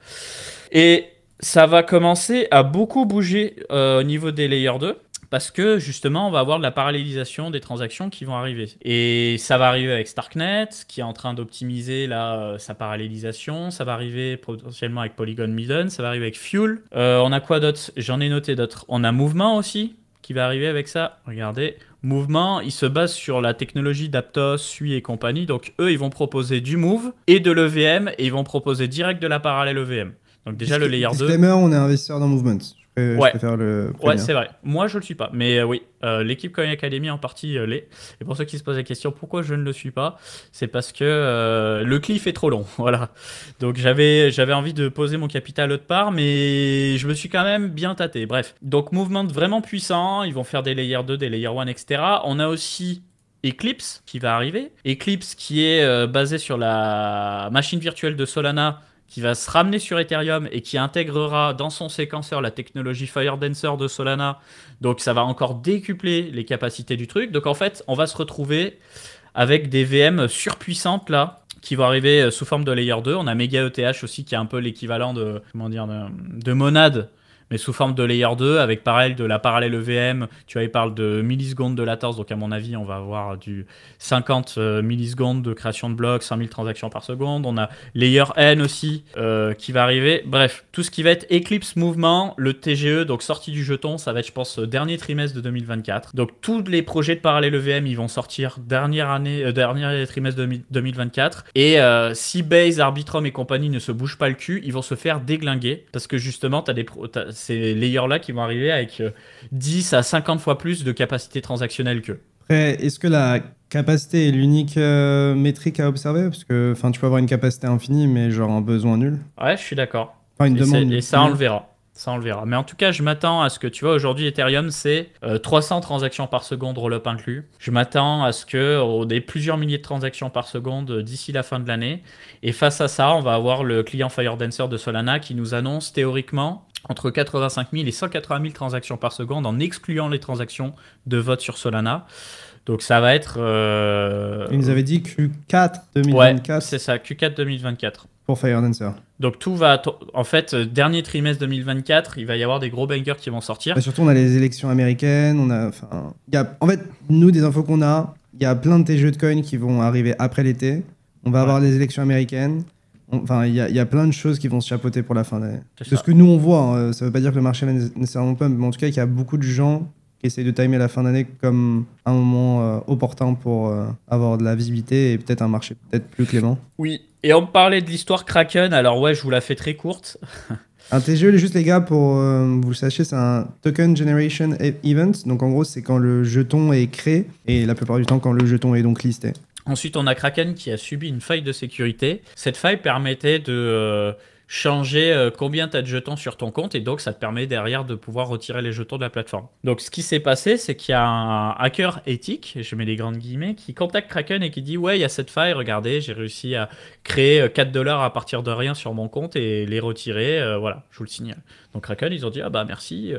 Speaker 2: Et ça va commencer à beaucoup bouger au niveau des layers 2 parce que justement on va avoir de la parallélisation des transactions qui vont arriver et ça va arriver avec Starknet qui est en train d'optimiser sa parallélisation, ça va arriver potentiellement avec Polygon Midden, ça va arriver avec Fuel, on a quoi d'autre? J'en ai noté d'autres, on a Movement aussi qui va arriver avec ça, regardez. Movement, il se base sur la technologie d'Aptos, Sui et compagnie, donc eux ils vont proposer du Move et de l'EVM et ils vont proposer direct de la parallèle EVM. Donc déjà le layer 2.
Speaker 1: Disclaimer, on est investisseur dans Movement. Je préfère le prévenir.
Speaker 2: Ouais, c'est vrai. Moi, je le suis pas. Mais oui, l'équipe Coin Academy en partie l'est. Et pour ceux qui se posent la question pourquoi je ne le suis pas, c'est parce que le cliff est trop long. Voilà. Donc j'avais envie de poser mon capital autre part, mais je me suis quand même bien tâté. Bref. Donc Movement vraiment puissant. Ils vont faire des layers 2, des layers 1, etc. On a aussi Eclipse qui va arriver. Eclipse qui est basé sur la machine virtuelle de Solana, qui va se ramener sur Ethereum et qui intégrera dans son séquenceur la technologie FireDancer de Solana. Donc ça va encore décupler les capacités du truc. Donc en fait, on va se retrouver avec des VM surpuissantes là, qui vont arriver sous forme de layer 2. On a Mega ETH aussi qui est un peu l'équivalent de Monad, mais sous forme de layer 2, avec pareil de la parallèle EVM. Tu vois, il parle de millisecondes de latence, donc à mon avis, on va avoir du 50 millisecondes de création de blocs, 5000 transactions par seconde. On a layer N aussi qui va arriver. Bref, tout ce qui va être Eclipse Movement, le TGE, donc sortie du jeton, ça va être, je pense, dernier trimestre de 2024. Donc tous les projets de parallèle EVM, ils vont sortir dernier trimestre de 2024. Et si Base, Arbitrum et compagnie ne se bougent pas le cul, ils vont se faire déglinguer, parce que justement, t'as ces layers-là qui vont arriver avec 10 à 50 fois plus de capacité transactionnelle qu'eux.
Speaker 1: Après, est-ce que la capacité est l'unique métrique à observer? Parce que tu peux avoir une capacité infinie, mais genre un besoin nul.
Speaker 2: Ouais, je suis d'accord.
Speaker 1: Enfin, une demande
Speaker 2: et ça, on le verra. Ça, on le verra. Mais en tout cas, je m'attends à ce que, tu vois, aujourd'hui, Ethereum, c'est 300 transactions par seconde, roll-up inclus. Je m'attends à ce qu'on ait plusieurs milliers de transactions par seconde d'ici la fin de l'année. Et face à ça, on va avoir le client FireDancer de Solana qui nous annonce théoriquement entre 85 000 et 180 000 transactions par seconde en excluant les transactions de vote sur Solana. Donc ça va être...
Speaker 1: Ils nous avaient dit Q4 2024.
Speaker 2: Ouais, c'est ça, Q4 2024.
Speaker 1: Pour FireDancer.
Speaker 2: Donc tout va... En fait, dernier trimestre 2024, il va y avoir des gros bangers qui vont sortir.
Speaker 1: Bah surtout, on a les élections américaines. En fait, nous, des infos qu'on a, il y a plein de tes jeux de coins qui vont arriver après l'été. On va avoir les élections américaines. Il y a plein de choses qui vont se chapeauter pour la fin d'année. De ce que nous, on voit, hein, ça veut pas dire que le marché va nécessairement pump, mais en tout cas, il y a beaucoup de gens qui essayent de timer la fin d'année comme un moment opportun pour avoir de la visibilité et peut-être un marché peut-être plus clément.
Speaker 2: Oui, et on me parlait de l'histoire Kraken, alors ouais, je vous la fais très courte.
Speaker 1: Un TGE, juste les gars, pour vous le sachiez, c'est un Token Generation Event. Donc en gros, c'est quand le jeton est créé et la plupart du temps quand le jeton est donc listé.
Speaker 2: Ensuite, on a Kraken qui a subi une faille de sécurité. Cette faille permettait de changer combien tu as de jetons sur ton compte et donc ça te permet derrière de pouvoir retirer les jetons de la plateforme. Donc ce qui s'est passé, c'est qu'il y a un hacker éthique, je mets des grandes guillemets, qui contacte Kraken et qui dit ouais, il y a cette faille, regardez, j'ai réussi à créer $4 à partir de rien sur mon compte et les retirer, voilà, je vous le signale. Donc Kraken, ils ont dit ah bah merci.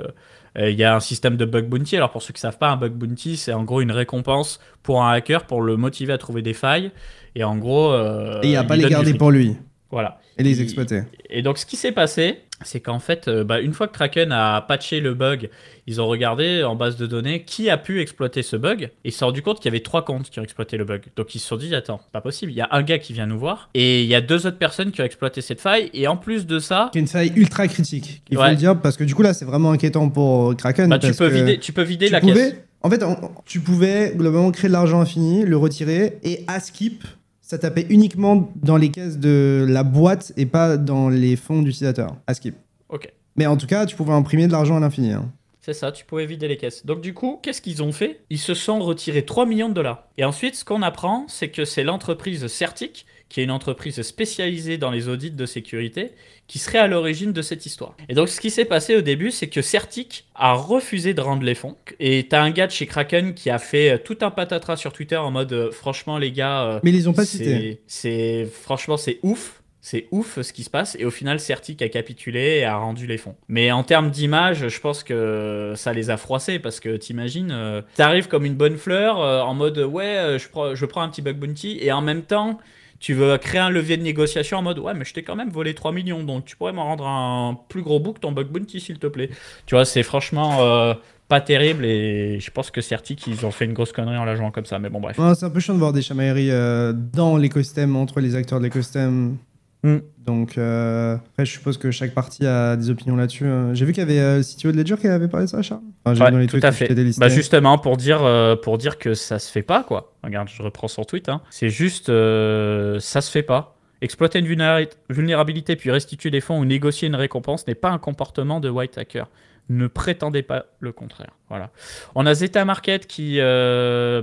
Speaker 2: Il y a un système de bug bounty. Alors pour ceux qui ne savent pas, un bug bounty, c'est en gros une récompense pour un hacker pour le motiver à trouver des failles. Et en gros,
Speaker 1: et il n'y a pas les garder pour lui.
Speaker 2: Voilà.
Speaker 1: Et les exploiter.
Speaker 2: Et donc, ce qui s'est passé, c'est qu'en fait, une fois que Kraken a patché le bug, ils ont regardé en base de données qui a pu exploiter ce bug. Et ils se sont rendu compte qu'il y avait 3 comptes qui ont exploité le bug. Donc, ils se sont dit, attends, c'est pas possible. Il y a un gars qui vient nous voir et il y a 2 autres personnes qui ont exploité cette faille. Et en plus de ça...
Speaker 1: C'est une faille ultra critique, il faut le dire, parce que du coup, là, c'est vraiment inquiétant pour Kraken.
Speaker 2: Bah, tu peux vider la caisse.
Speaker 1: En fait, tu pouvais globalement créer de l'argent infini, le retirer et à skip... Ça tapait uniquement dans les caisses de la boîte et pas dans les fonds d'utilisateur, à skip.
Speaker 2: Ok.
Speaker 1: Mais en tout cas, tu pouvais imprimer de l'argent à l'infini. Hein.
Speaker 2: C'est ça, tu pouvais vider les caisses. Donc du coup, qu'est-ce qu'ils ont fait? Ils se sont retirés 3 millions de dollars. Et ensuite, ce qu'on apprend, c'est que c'est l'entreprise Certic, qui est une entreprise spécialisée dans les audits de sécurité, qui serait à l'origine de cette histoire. Et donc, ce qui s'est passé au début, c'est que Certic a refusé de rendre les fonds. Et t'as un gars de chez Kraken qui a fait tout un patatras sur Twitter en mode franchement, les gars...
Speaker 1: Mais ils les ont pas cités.
Speaker 2: Franchement, c'est ouf. C'est ouf ce qui se passe. Et au final, Certic a capitulé et a rendu les fonds. Mais en termes d'image, je pense que ça les a froissés. Parce que t'imagines, t'arrives comme une bonne fleur en mode ouais, je prends un petit bug bounty. Et en même temps... Tu veux créer un levier de négociation en mode ouais, mais je t'ai quand même volé 3 millions, donc tu pourrais m'en rendre un plus gros bout que ton bug bounty, s'il te plaît. Tu vois, c'est franchement pas terrible et je pense que Certic, ils ont fait une grosse connerie en la jouant comme ça, mais bon, bref.
Speaker 1: Ouais, c'est un peu chiant de voir des chamailleries dans l'écosystème, entre les acteurs de l'écosystème. Donc, après, je suppose que chaque partie a des opinions là-dessus. J'ai vu qu'il y avait le CTO de Ledger qui avait parlé de ça, Charles. Enfin, j'ai vu dans les
Speaker 2: tout à fait. Bah justement, pour dire que ça se fait pas, quoi. Regarde, je reprends son tweet. Hein. C'est juste, ça se fait pas. Exploiter une vulnérabilité puis restituer des fonds ou négocier une récompense n'est pas un comportement de white hacker. Ne prétendez pas le contraire. Voilà. On a Zeta Market qui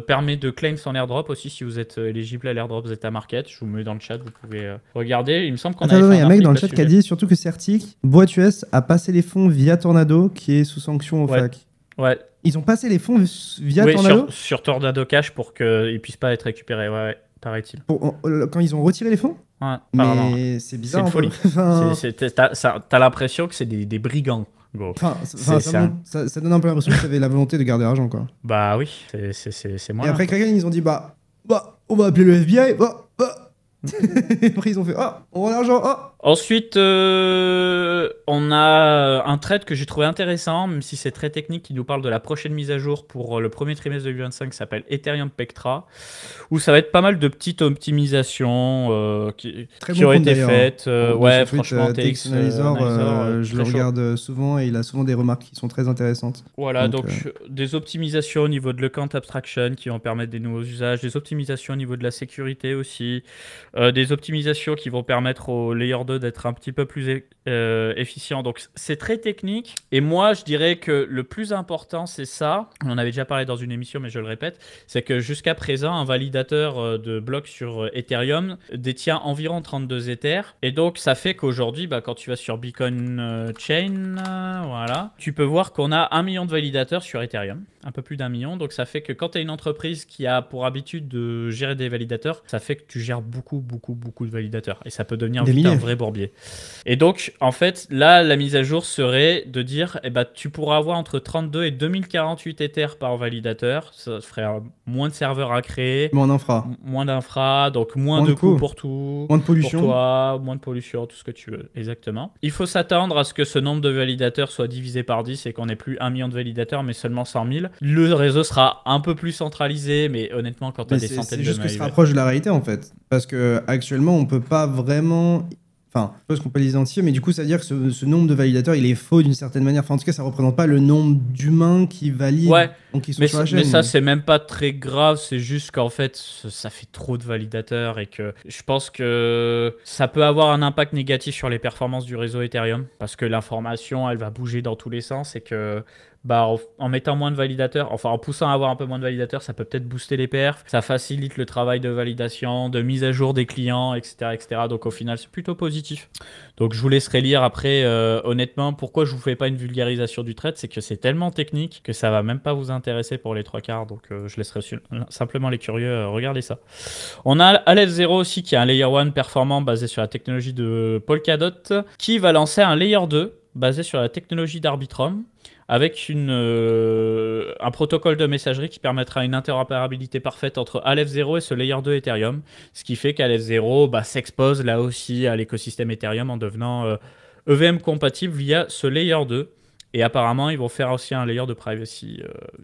Speaker 2: permet de claim son airdrop aussi si vous êtes éligible à l'airdrop Zeta Market. Je vous mets dans le chat, vous pouvez regarder. Il me semble qu'on a.
Speaker 1: Il y a un mec dans le chat qui a dit surtout que Certic, Boîte US, a passé les fonds via Tornado qui est sous sanction au FAC.
Speaker 2: Ouais.
Speaker 1: Ils ont passé les fonds via Tornado
Speaker 2: sur Tornado Cash pour qu'ils ne puissent pas être récupérés. Ouais. Paraît-il.
Speaker 1: Quand ils ont retiré les fonds?
Speaker 2: Ouais.
Speaker 1: Mais c'est bizarre.
Speaker 2: C'est une folie. T'as l'impression que c'est des brigands.
Speaker 1: Ça donne un peu l'impression que tu avais la volonté de garder l'argent, quoi.
Speaker 2: Bah oui, c'est moi.
Speaker 1: Et après Kraken, ils ont dit on va appeler le FBI. Et après ils ont fait on voit l'argent.
Speaker 2: Ensuite, on a un thread que j'ai trouvé intéressant, même si c'est très technique, qui nous parle de la prochaine mise à jour pour le premier trimestre 2025, qui s'appelle Ethereum Pectra, où ça va être pas mal de petites optimisations qui ont été faites. Ouais, franchement,
Speaker 1: TX Analyzor, je le regarde souvent et il a souvent des remarques qui sont très intéressantes.
Speaker 2: Voilà, donc des optimisations au niveau de l'account abstraction qui vont permettre des nouveaux usages, des optimisations au niveau de la sécurité aussi, des optimisations qui vont permettre aux layer 2 d'être un petit peu plus efficient. Donc c'est très technique et moi je dirais que le plus important c'est ça, on en avait déjà parlé dans une émission mais je le répète, c'est que jusqu'à présent un validateur de blocs sur Ethereum détient environ 32 Ethers et donc ça fait qu'aujourd'hui quand tu vas sur Beacon Chain, voilà, tu peux voir qu'on a 1 million de validateurs sur Ethereum, un peu plus d'1 million, donc ça fait que quand tu as une entreprise qui a pour habitude de gérer des validateurs, ça fait que tu gères beaucoup de validateurs et ça peut devenir vite un vrai bourbier. Et donc, en fait, là, la mise à jour serait de dire, tu pourras avoir entre 32 et 2048 Ethers par validateur. Ça ferait moins de serveurs à créer.
Speaker 1: Moins d'infra.
Speaker 2: Moins d'infra, donc moins de coûts pour tout.
Speaker 1: Moins de pollution.
Speaker 2: Pour toi, moins de pollution, tout ce que tu veux. Exactement. Il faut s'attendre à ce que ce nombre de validateurs soit divisé par 10 et qu'on n'ait plus 1 million de validateurs, mais seulement 100 000. Le réseau sera un peu plus centralisé, mais honnêtement, quand tu as des centaines de...
Speaker 1: C'est juste que ça se rapproche de la réalité, en fait. Parce qu'actuellement, on peut pas vraiment... Enfin, je pense qu'on peut les identifier, mais du coup, ça veut dire que ce nombre de validateurs, il est faux d'une certaine manière. Enfin, en tout cas, ça représente pas le nombre d'humains qui valident Donc ils sont
Speaker 2: Mais,
Speaker 1: sur la chaîne.
Speaker 2: mais ça, c'est même pas très grave, c'est juste qu'en fait, ça fait trop de validateurs et que je pense que ça peut avoir un impact négatif sur les performances du réseau Ethereum parce que l'information, elle va bouger dans tous les sens et que bah, en mettant moins de validateurs, enfin en poussant à avoir un peu moins de validateurs, ça peut peut-être booster les perfs, ça facilite le travail de validation, de mise à jour des clients, etc. etc. Donc au final, c'est plutôt positif. Donc je vous laisserai lire après, honnêtement, pourquoi je vous fais pas une vulgarisation du trade, c'est que c'est tellement technique que ça va même pas vous intéresser pour les trois quarts, donc je laisserai simplement les curieux regarder ça. On a Aleph Zero aussi qui est un Layer 1 performant basé sur la technologie de Polkadot, qui va lancer un Layer 2 basé sur la technologie d'Arbitrum, avec un protocole de messagerie qui permettra une interopérabilité parfaite entre Aleph Zero et ce Layer 2 Ethereum, ce qui fait qu'Aleph Zero s'expose là aussi à l'écosystème Ethereum en devenant EVM compatible via ce Layer 2. Et apparemment, ils vont faire aussi un layer de privacy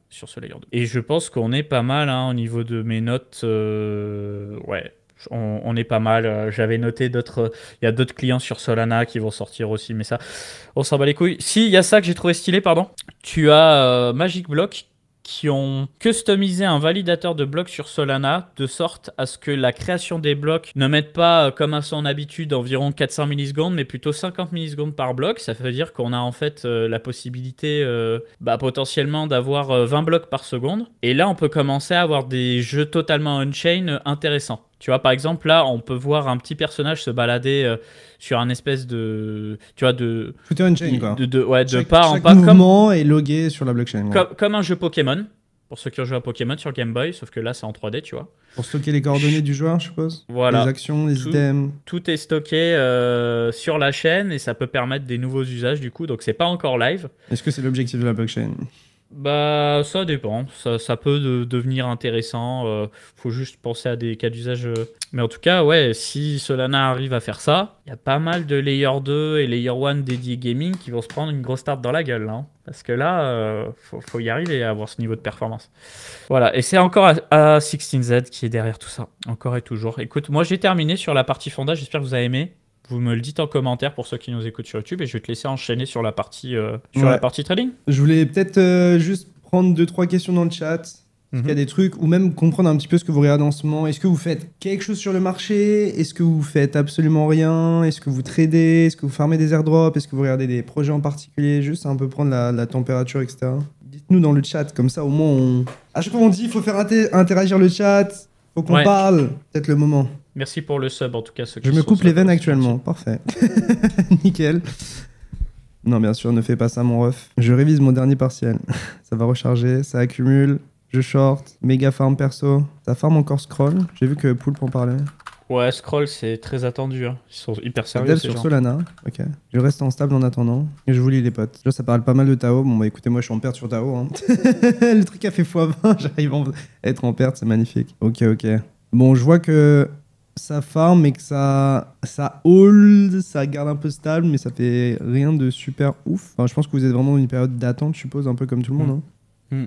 Speaker 2: sur ce layer 2. Et je pense qu'on est pas mal au niveau de mes notes. Ouais, on est pas mal. J'avais noté d'autres. Il y a d'autres clients sur Solana qui vont sortir aussi, mais ça, on s'en bat les couilles. Si, il y a ça que j'ai trouvé stylé, pardon. Tu as Magic Block qui ont customisé un validateur de blocs sur Solana de sorte à ce que la création des blocs ne mette pas, comme à son habitude, environ 400 millisecondes, mais plutôt 50 millisecondes par bloc. Ça veut dire qu'on a en fait la possibilité potentiellement d'avoir 20 blocs par seconde. Et là, on peut commencer à avoir des jeux totalement on-chain intéressants. Tu vois, par exemple, là, on peut voir un petit personnage se balader sur un espèce de... Tu vois, de...
Speaker 1: Tout est on-chain, quoi.
Speaker 2: De pas en
Speaker 1: chaque
Speaker 2: pas.
Speaker 1: mouvement est logué sur la blockchain. Ouais.
Speaker 2: Comme un jeu Pokémon. Pour ceux qui ont joué à Pokémon sur Game Boy, sauf que là, c'est en 3D, tu vois.
Speaker 1: Pour stocker les coordonnées du joueur, je suppose.
Speaker 2: Voilà.
Speaker 1: Les actions, les items.
Speaker 2: Tout est stocké sur la chaîne et ça peut permettre des nouveaux usages, du coup. Donc, c'est pas encore live.
Speaker 1: Est-ce que c'est l'objectif de la blockchain?
Speaker 2: Bah, ça dépend. Ça peut devenir intéressant. Faut juste penser à des cas d'usage. Mais en tout cas, ouais, si Solana arrive à faire ça, il y a pas mal de Layer 2 et Layer 1 dédiés gaming qui vont se prendre une grosse tarte dans la gueule, là, hein. Parce que là, faut y arriver à avoir ce niveau de performance. Voilà, et c'est encore à 16Z qui est derrière tout ça. Encore et toujours. Écoute, moi j'ai terminé sur la partie fonda. J'espère que vous avez aimé. Vous me le dites en commentaire pour ceux qui nous écoutent sur YouTube et je vais te laisser enchaîner sur la partie, la partie trading.
Speaker 1: Je voulais peut-être juste prendre 2-3 questions dans le chat. Est-ce qu'il y a des trucs, ou même comprendre un petit peu ce que vous regardez en ce moment. Est-ce que vous faites quelque chose sur le marché? Est-ce que vous faites absolument rien? Est-ce que vous tradez? Est-ce que vous farmez des airdrops? Est-ce que vous regardez des projets en particulier? Juste un peu prendre la température, etc. Dites-nous dans le chat, comme ça au moins on... À chaque fois on dit il faut faire interagir le chat, faut qu'on parle, peut-être le moment.
Speaker 2: Merci pour le sub en tout cas.
Speaker 1: Je me coupe les veines actuellement, parfait. Nickel. Non bien sûr, ne fais pas ça mon ref. Je révise mon dernier partiel. Ça va recharger, ça accumule. Je short, méga farm perso. Ça farm encore scroll. J'ai vu que Poulp en parlait.
Speaker 2: Ouais, scroll c'est très attendu. Hein. Ils sont hyper sérieux.
Speaker 1: Dev sur Solana. Ok. Je reste en stable en attendant. Et je vous lis les potes. Là, ça parle pas mal de Tao. Bon bah écoutez, moi je suis en perte sur Tao. Hein. Le truc a fait x20. J'arrive à être en perte, c'est magnifique. Ok. Bon, je vois que ça farm mais que ça hold, ça garde un peu stable, mais ça fait rien de super ouf. Enfin, je pense que vous êtes vraiment dans une période d'attente, je suppose, un peu comme tout le monde. Hein.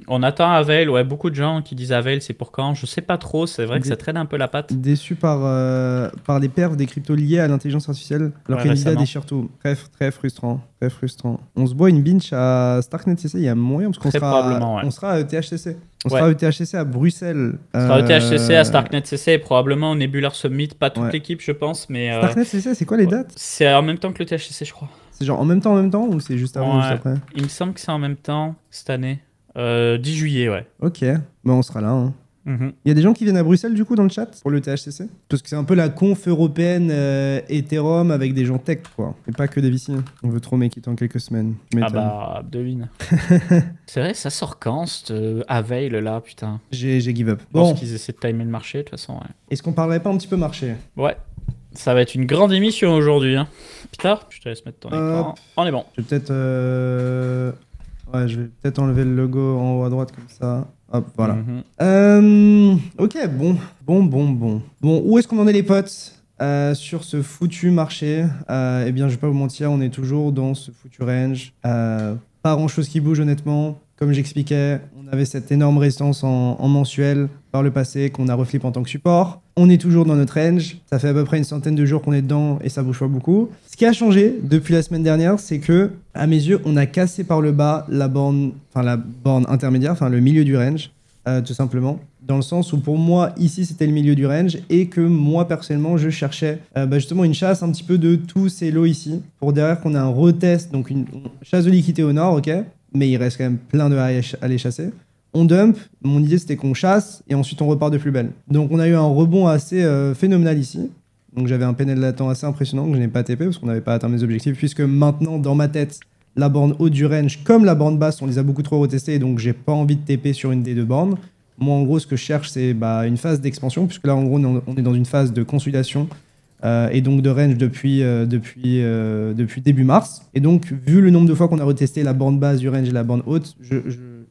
Speaker 2: On attend Avail, ouais, beaucoup de gens qui disent Avail, c'est pour quand? Je sais pas trop, c'est vrai que ça traîne un peu la patte.
Speaker 1: Déçu par les perfs des cryptos liés à l'intelligence artificielle, alors qu'NVIDIA déchire tout. Très frustrant. On se boit une binge à Starknet CC, il y a moyen, parce qu'on sera à ETHCC. On sera à ETHCC à Bruxelles.
Speaker 2: On sera à ETHCC, à Starknet CC et probablement au Nebular Summit, pas toute l'équipe je pense, mais...
Speaker 1: Starknet CC, c'est quoi les dates?
Speaker 2: C'est en même temps que le THCC je crois.
Speaker 1: C'est genre en même temps ou c'est juste avant ou juste après?
Speaker 2: Il me semble que c'est en même temps cette année. 10 juillet, ouais.
Speaker 1: Ok, on sera là. Hein. Il y a des gens qui viennent à Bruxelles du coup dans le chat pour le THCC? Parce que c'est un peu la conf européenne Ethereum avec des gens tech quoi. Et pas que des VC. On veut trop make it en quelques semaines.
Speaker 2: Ah bah, devine. C'est vrai, ça sort quand Avail là, putain.
Speaker 1: J'ai give up.
Speaker 2: Je pense qu'ils essaient de timer le marché de toute façon, ouais.
Speaker 1: Est-ce qu'on parlerait pas un petit peu marché?
Speaker 2: Ouais. Ça va être une grande émission aujourd'hui. Hein. Putain, je te laisse mettre ton écran. On est bon.
Speaker 1: Je vais peut-être... Ouais, je vais peut-être enlever le logo en haut à droite comme ça. Hop, voilà. Ok, bon. Bon, où est-ce qu'on en est les potes sur ce foutu marché? Eh bien, je vais pas vous mentir, on est toujours dans ce foutu range. Pas grand-chose qui bouge honnêtement. Comme j'expliquais, on avait cette énorme résistance en mensuel par le passé qu'on a reflip en tant que support. On est toujours dans notre range. Ça fait à peu près une centaine de jours qu'on est dedans et ça bouge pas beaucoup. Ce qui a changé depuis la semaine dernière, c'est que, à mes yeux, on a cassé par le bas la borne intermédiaire, le milieu du range, tout simplement. Dans le sens où pour moi, ici, c'était le milieu du range et que moi, personnellement, je cherchais justement une chasse un petit peu de tous ces lots ici pour derrière qu'on ait un retest, donc une chasse de liquidité au nord, ok, mais il reste quand même plein de high à aller chasser. On dump, mon idée c'était qu'on chasse et ensuite on repart de plus belle. Donc on a eu un rebond assez phénoménal ici. Donc j'avais un PNL latent assez impressionnant que je n'ai pas TP parce qu'on n'avait pas atteint mes objectifs puisque maintenant dans ma tête, la borne haute du range comme la borne basse, on les a beaucoup trop retestées et donc j'ai pas envie de TP sur une des deux bornes. Moi en gros ce que je cherche c'est une phase d'expansion puisque là en gros on est dans une phase de consolidation et donc de range depuis début mars. Et donc vu le nombre de fois qu'on a retesté la borne basse du range et la borne haute,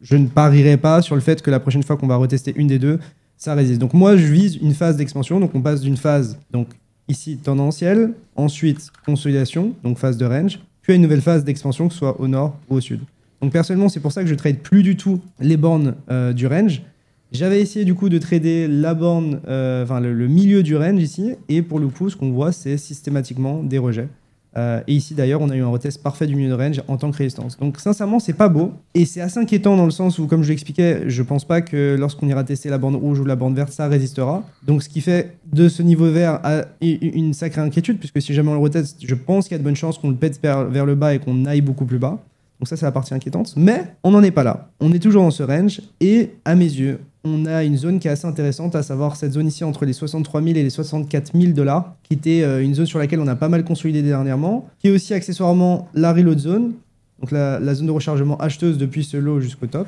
Speaker 1: je ne parierai pas sur le fait que la prochaine fois qu'on va retester une des deux, ça résiste. Donc moi, je vise une phase d'expansion. Donc on passe d'une phase, donc ici, tendancielle, ensuite consolidation, donc phase de range, puis à une nouvelle phase d'expansion, que ce soit au nord ou au sud. Donc personnellement, c'est pour ça que je trade plus du tout les bornes du range. J'avais essayé du coup de trader la borne, le milieu du range ici, et pour le coup, ce qu'on voit, c'est systématiquement des rejets. Et ici d'ailleurs on a eu un retest parfait du milieu de range en tant que résistance. Donc sincèrement c'est pas beau et c'est assez inquiétant dans le sens où comme je l'expliquais je pense pas que lorsqu'on ira tester la bande rouge ou la bande verte ça résistera. Donc ce qui fait de ce niveau vert une sacrée inquiétude puisque si jamais on le reteste je pense qu'il y a de bonnes chances qu'on le pète vers le bas et qu'on aille beaucoup plus bas. Donc ça c'est la partie inquiétante. Mais on n'en est pas là. On est toujours dans ce range et à mes yeux on a une zone qui est assez intéressante, à savoir cette zone ici entre les 63 000 et les 64 000 $, qui était une zone sur laquelle on a pas mal consolidé dernièrement, qui est aussi accessoirement la reload zone, donc la zone de rechargement acheteuse depuis ce low jusqu'au top,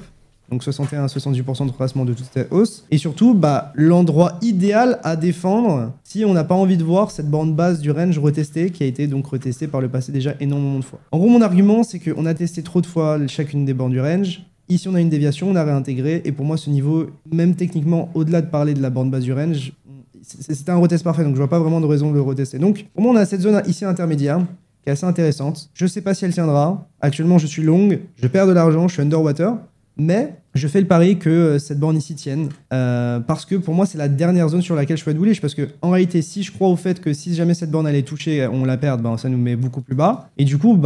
Speaker 1: donc 61 à 78% de retracement de toute cette hausse, et surtout l'endroit idéal à défendre si on n'a pas envie de voir cette borne basse du range retestée, qui a été donc retestée par le passé déjà énormément de fois. En gros mon argument c'est qu'on a testé trop de fois chacune des bornes du range. Ici, on a une déviation, on a réintégré, et pour moi, ce niveau, même techniquement, au-delà de parler de la borne basse du range, c'était un retest parfait, donc je vois pas vraiment de raison de le retester. Donc, pour moi, on a cette zone ici intermédiaire, qui est assez intéressante. Je sais pas si elle tiendra. Actuellement, je suis long, je perds de l'argent, je suis underwater, mais je fais le pari que cette borne ici tienne, parce que pour moi, c'est la dernière zone sur laquelle je peux être bullish, parce que en réalité, si je crois au fait que si jamais cette borne allait toucher, on la perde, ça nous met beaucoup plus bas. Et du coup,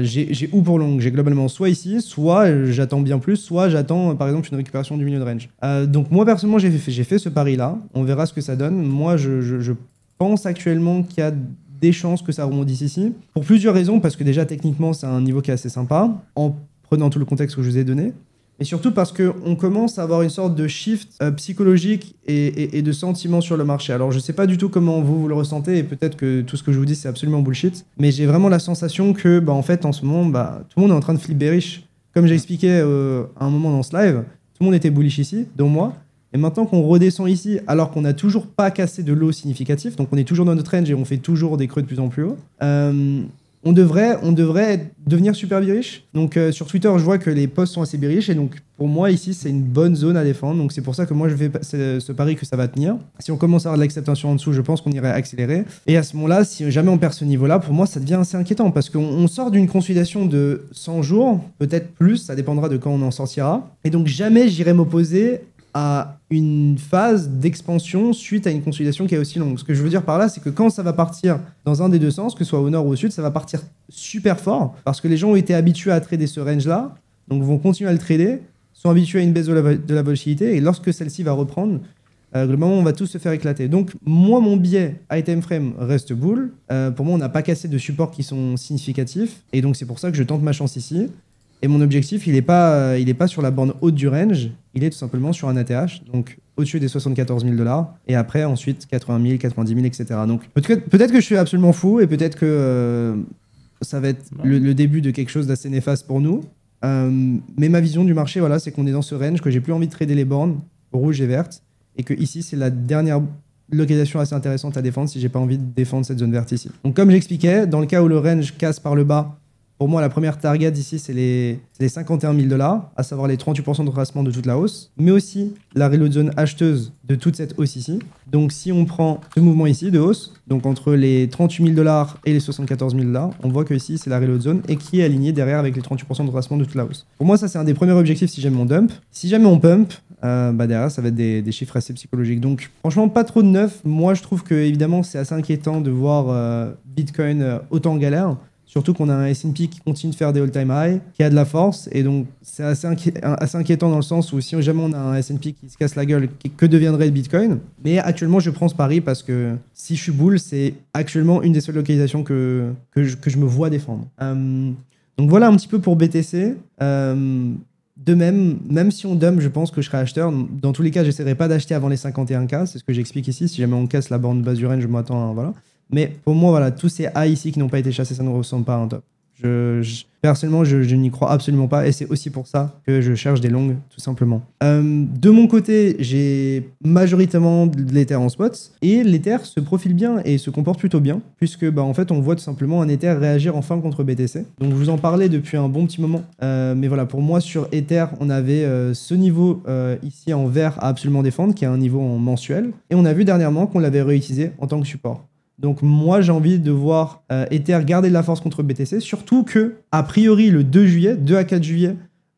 Speaker 1: j'ai où pour long? J'ai globalement soit ici, soit j'attends bien plus, soit j'attends par exemple une récupération du milieu de range. Donc moi personnellement, j'ai fait ce pari-là. On verra ce que ça donne. Moi, je pense actuellement qu'il y a des chances que ça rebondisse ici, pour plusieurs raisons, parce que déjà techniquement, c'est un niveau qui est assez sympa, en prenant tout le contexte que je vous ai donné. Et surtout parce qu'on commence à avoir une sorte de shift psychologique et de sentiment sur le marché. Alors je sais pas du tout comment vous le ressentez et peut-être que tout ce que je vous dis c'est absolument bullshit. Mais j'ai vraiment la sensation que en fait en ce moment tout le monde est en train de flip bearish. Comme j'ai expliqué à un moment dans ce live, tout le monde était bullish ici, dont moi. Et maintenant qu'on redescend ici alors qu'on n'a toujours pas cassé de low significatif, donc on est toujours dans notre range et on fait toujours des creux de plus en plus haut, on devrait devenir super bearish. Donc sur Twitter, je vois que les posts sont assez bearish et donc pour moi ici c'est une bonne zone à défendre. Donc c'est pour ça que moi je fais ce pari que ça va tenir. Si on commence à avoir de l'acceptation en dessous, je pense qu'on irait accélérer. Et à ce moment-là, si jamais on perd ce niveau-là, pour moi ça devient assez inquiétant parce qu'on sort d'une consolidation de 100 jours, peut-être plus, ça dépendra de quand on en sortira. Et donc jamais j'irai m'opposer à une phase d'expansion suite à une consolidation qui est aussi longue. Ce que je veux dire par là, c'est que quand ça va partir dans un des deux sens, que ce soit au nord ou au sud, ça va partir super fort parce que les gens ont été habitués à trader ce range-là, donc vont continuer à le trader, sont habitués à une baisse de la volatilité et lorsque celle-ci va reprendre, globalement, on va tous se faire éclater. Donc, moi, mon biais item frame reste bull. Pour moi, on n'a pas cassé de supports qui sont significatifs et donc c'est pour ça que je tente ma chance ici. Et mon objectif, il est pas sur la borne haute du range, il est tout simplement sur un ATH, donc au-dessus des 74 000 $, et après, ensuite, 80 000, 90 000, etc. Donc peut-être que je suis absolument fou, et peut-être que ça va être le début de quelque chose d'assez néfaste pour nous. Mais ma vision du marché, voilà, c'est qu'on est dans ce range, que j'ai plus envie de trader les bornes rouges et vertes, et que ici, c'est la dernière localisation assez intéressante à défendre si j'ai pas envie de défendre cette zone verte ici. Donc comme j'expliquais, dans le cas où le range casse par le bas, Pour moi, la première target ici, c'est les 51 000 $, à savoir les 38% de retracement de toute la hausse, mais aussi la reload zone acheteuse de toute cette hausse ici. Donc, si on prend ce mouvement ici de hausse, donc entre les 38 000 $ et les 74 000 $, on voit que ici, c'est la reload zone et qui est alignée derrière avec les 38% de retracement de toute la hausse. Pour moi, ça, c'est un des premiers objectifs si jamais on dump. Si jamais on pump, derrière, ça va être des chiffres assez psychologiques. Donc, franchement, pas trop de neuf. Moi, je trouve que, évidemment, c'est assez inquiétant de voir Bitcoin autant en galère. Surtout qu'on a un S&P qui continue de faire des all-time high, qui a de la force. Et donc, c'est assez inquiétant dans le sens où si jamais on a un S&P qui se casse la gueule, que deviendrait le Bitcoin? Mais actuellement, je prends ce pari parce que si je suis bull, c'est actuellement une des seules localisations que je me vois défendre. Donc voilà un petit peu pour BTC. De même si on dump, je pense que je serai acheteur. Dans tous les cas, j'essaierai pas d'acheter avant les 51K. C'est ce que j'explique ici. Si jamais on casse la borne basse du range, je m'attends à... Voilà. Mais pour moi, voilà, tous ces highs ici qui n'ont pas été chassés, ça ne ressemble pas à un top. Personnellement, je n'y crois absolument pas. Et c'est aussi pour ça que je cherche des longues, tout simplement. De mon côté, j'ai majoritairement de l'Ether en spot. Et l'Ether se profile bien et se comporte plutôt bien. Puisque, en fait, on voit tout simplement un Ether réagir enfin contre BTC. Donc, je vous en parlais depuis un bon petit moment. Mais voilà, pour moi, sur Ether, on avait ce niveau ici en vert à absolument défendre, qui est un niveau en mensuel. Et on a vu dernièrement qu'on l'avait réutilisé en tant que support. Donc moi, j'ai envie de voir Ether garder de la force contre BTC, surtout que, a priori, le 2 juillet, 2 à 4 juillet,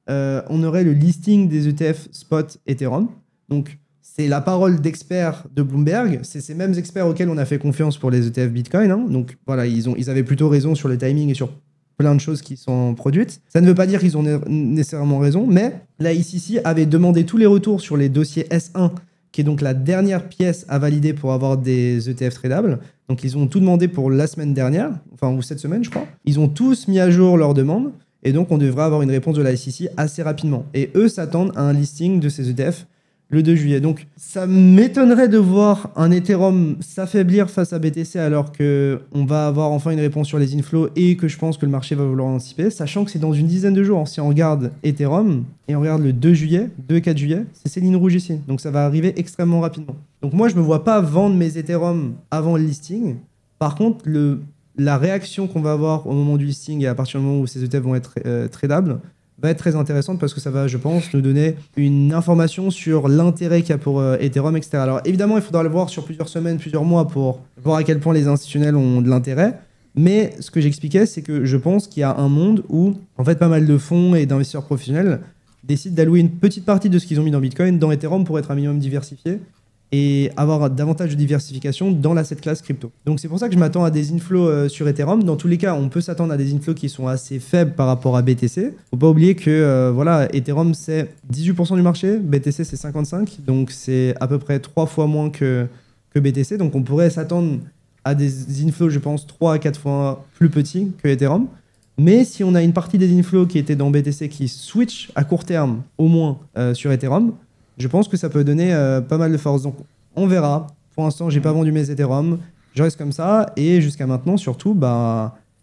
Speaker 1: on aurait le listing des ETF spot Ethereum. Donc, c'est la parole d'experts de Bloomberg. C'est ces mêmes experts auxquels on a fait confiance pour les ETF Bitcoin. Hein. Donc, voilà, ils avaient plutôt raison sur le timing et sur plein de choses qui sont produites. Ça ne veut pas dire qu'ils ont nécessairement raison, mais la ICC avait demandé tous les retours sur les dossiers S1, qui est donc la dernière pièce à valider pour avoir des ETF tradables. Donc, ils ont tout demandé pour la semaine dernière, ou cette semaine, je crois. Ils ont tous mis à jour leurs demandes, et donc on devrait avoir une réponse de la SEC assez rapidement. Et eux s'attendent à un listing de ces ETF le 2 juillet. Donc, ça m'étonnerait de voir un Ethereum s'affaiblir face à BTC alors qu'on va avoir enfin une réponse sur les inflows et que je pense que le marché va vouloir anticiper, sachant que c'est dans une dizaine de jours. Si on regarde Ethereum et on regarde le 2 juillet, 2 et 4 juillet, c'est ces lignes rouges ici. Donc, ça va arriver extrêmement rapidement. Donc, moi, je ne me vois pas vendre mes Ethereum avant le listing. Par contre, la réaction qu'on va avoir au moment du listing et à partir du moment où ces ETF vont être tradables, va être très intéressante parce que ça va, je pense, nous donner une information sur l'intérêt qu'il y a pour Ethereum, etc. Alors évidemment, il faudra le voir sur plusieurs semaines, plusieurs mois pour voir à quel point les institutionnels ont de l'intérêt. Mais ce que j'expliquais, c'est que je pense qu'il y a un monde où, en fait, pas mal de fonds et d'investisseurs professionnels décident d'allouer une petite partie de ce qu'ils ont mis dans Bitcoin dans Ethereum pour être un minimum diversifié et avoir davantage de diversification dans l'asset class crypto. Donc c'est pour ça que je m'attends à des inflows sur Ethereum. Dans tous les cas, on peut s'attendre à des inflows qui sont assez faibles par rapport à BTC. Faut pas oublier que Ethereum c'est 18% du marché, BTC c'est 55%, donc c'est à peu près 3 fois moins que BTC. Donc on pourrait s'attendre à des inflows, je pense, 3 à 4 fois plus petits que Ethereum. Mais si on a une partie des inflows qui étaient dans BTC qui switch à court terme, au moins sur Ethereum, je pense que ça peut donner pas mal de force. Donc, on verra. Pour l'instant, j'ai pas vendu mes Ethereum. Je reste comme ça. Et jusqu'à maintenant, surtout,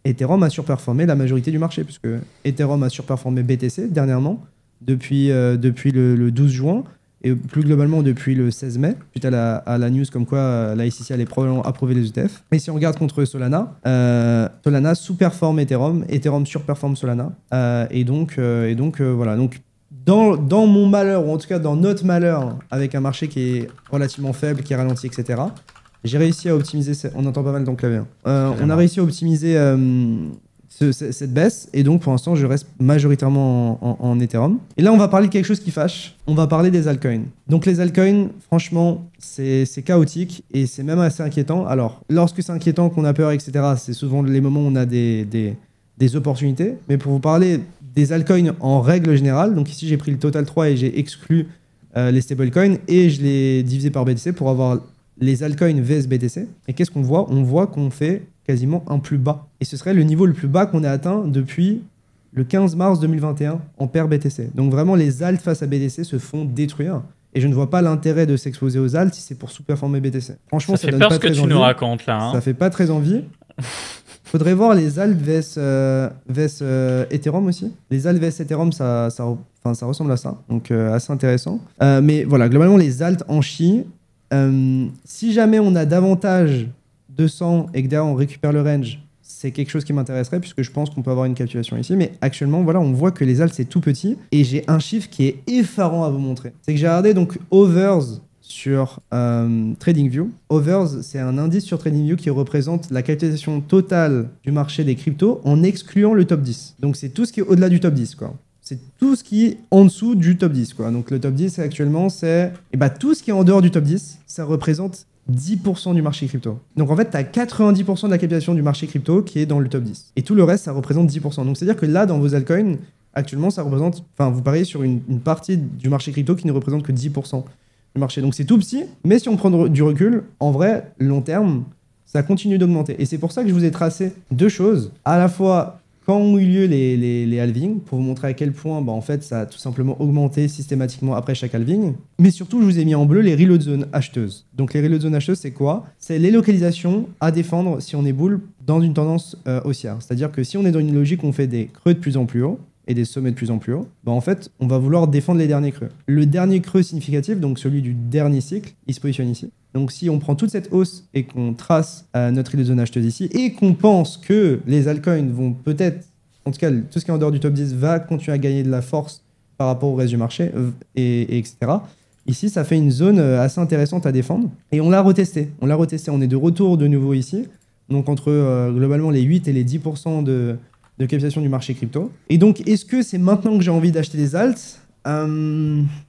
Speaker 1: Ethereum a surperformé la majorité du marché, puisque Ethereum a surperformé BTC dernièrement, depuis le 12 juin, et plus globalement depuis le 16 mai, suite à la news comme quoi la SEC allait probablement approuver les ETF. Et si on regarde contre Solana, Solana sous-performe Ethereum, Ethereum surperforme Solana. Voilà. Donc, dans mon malheur, ou en tout cas dans notre malheur, avec un marché qui est relativement faible, qui est ralenti, etc., j'ai réussi à optimiser... On entend pas mal dans le clavier. On a réussi à optimiser cette baisse, et donc pour l'instant, je reste majoritairement en Ethereum. Et là, on va parler de quelque chose qui fâche. On va parler des altcoins. Donc les altcoins, franchement, c'est chaotique, et c'est même assez inquiétant. Alors, lorsque c'est inquiétant, qu'on a peur, etc., c'est souvent les moments où on a des opportunités. Mais pour vous parler des altcoins en règle générale, donc ici j'ai pris le total 3 et j'ai exclu les stablecoins et je l'ai divisé par BTC pour avoir les altcoins vs BTC. Et qu'est-ce qu'on voit? On voit qu'on fait quasiment un plus bas. Et ce serait le niveau le plus bas qu'on ait atteint depuis le 15 mars 2021 en paire BTC. Donc vraiment les alts face à BTC se font détruire. Et je ne vois pas l'intérêt de s'exposer aux alts si c'est pour sous-performer BTC. Franchement, ça donne pas très envie. Ça fait peur ce que tu nous
Speaker 2: racontes là. Hein.
Speaker 1: Ça fait pas très envie. Faudrait voir les alts vs Ethereum aussi. Les alts vs Ethereum, ça ressemble à ça. Donc, assez intéressant. Mais voilà, globalement, les alts en chient. Si jamais on a davantage de 100 et que derrière on récupère le range, c'est quelque chose qui m'intéresserait puisque je pense qu'on peut avoir une capitulation ici. Mais actuellement, voilà, on voit que les alts, c'est tout petit. Et j'ai un chiffre qui est effarant à vous montrer. C'est que j'ai regardé donc Overs sur TradingView. Overs, c'est un indice sur TradingView qui représente la capitalisation totale du marché des cryptos en excluant le top 10. Donc c'est tout ce qui est au-delà du top 10, quoi. C'est tout ce qui est en dessous du top 10, quoi. Donc le top 10, actuellement, c'est... Et bah, tout ce qui est en dehors du top 10, ça représente 10% du marché crypto. Donc en fait, tu as 90% de la capitalisation du marché crypto qui est dans le top 10. Et tout le reste, ça représente 10%. Donc c'est-à-dire que là, dans vos altcoins, actuellement, ça représente... Enfin, vous pariez sur une partie du marché crypto qui ne représente que 10% du marché. Donc c'est tout petit, mais si on prend du recul, en vrai, long terme, ça continue d'augmenter. Et c'est pour ça que je vous ai tracé deux choses. À la fois, quand ont eu lieu les halvings, pour vous montrer à quel point, bah, en fait, ça a tout simplement augmenté systématiquement après chaque halving. Mais surtout, je vous ai mis en bleu les reload zones acheteuses. Donc les reload zones acheteuses, c'est quoi? C'est les localisations à défendre si on est bull dans une tendance haussière. C'est-à-dire que si on est dans une logique où on fait des creux de plus en plus haut, et des sommets de plus en plus haut, bah en fait, on va vouloir défendre les derniers creux. Le dernier creux significatif, donc celui du dernier cycle, il se positionne ici. Donc si on prend toute cette hausse et qu'on trace notre île de zone acheteuse ici, et qu'on pense que les altcoins vont peut-être, en tout cas, tout ce qui est en dehors du top 10 va continuer à gagner de la force par rapport au reste du marché, etc. Ici, ça fait une zone assez intéressante à défendre. Et on l'a retesté. On est de retour de nouveau ici. Donc entre globalement les 8 et les 10% de capitalisation du marché crypto. Et donc, est-ce que c'est maintenant que j'ai envie d'acheter des alts?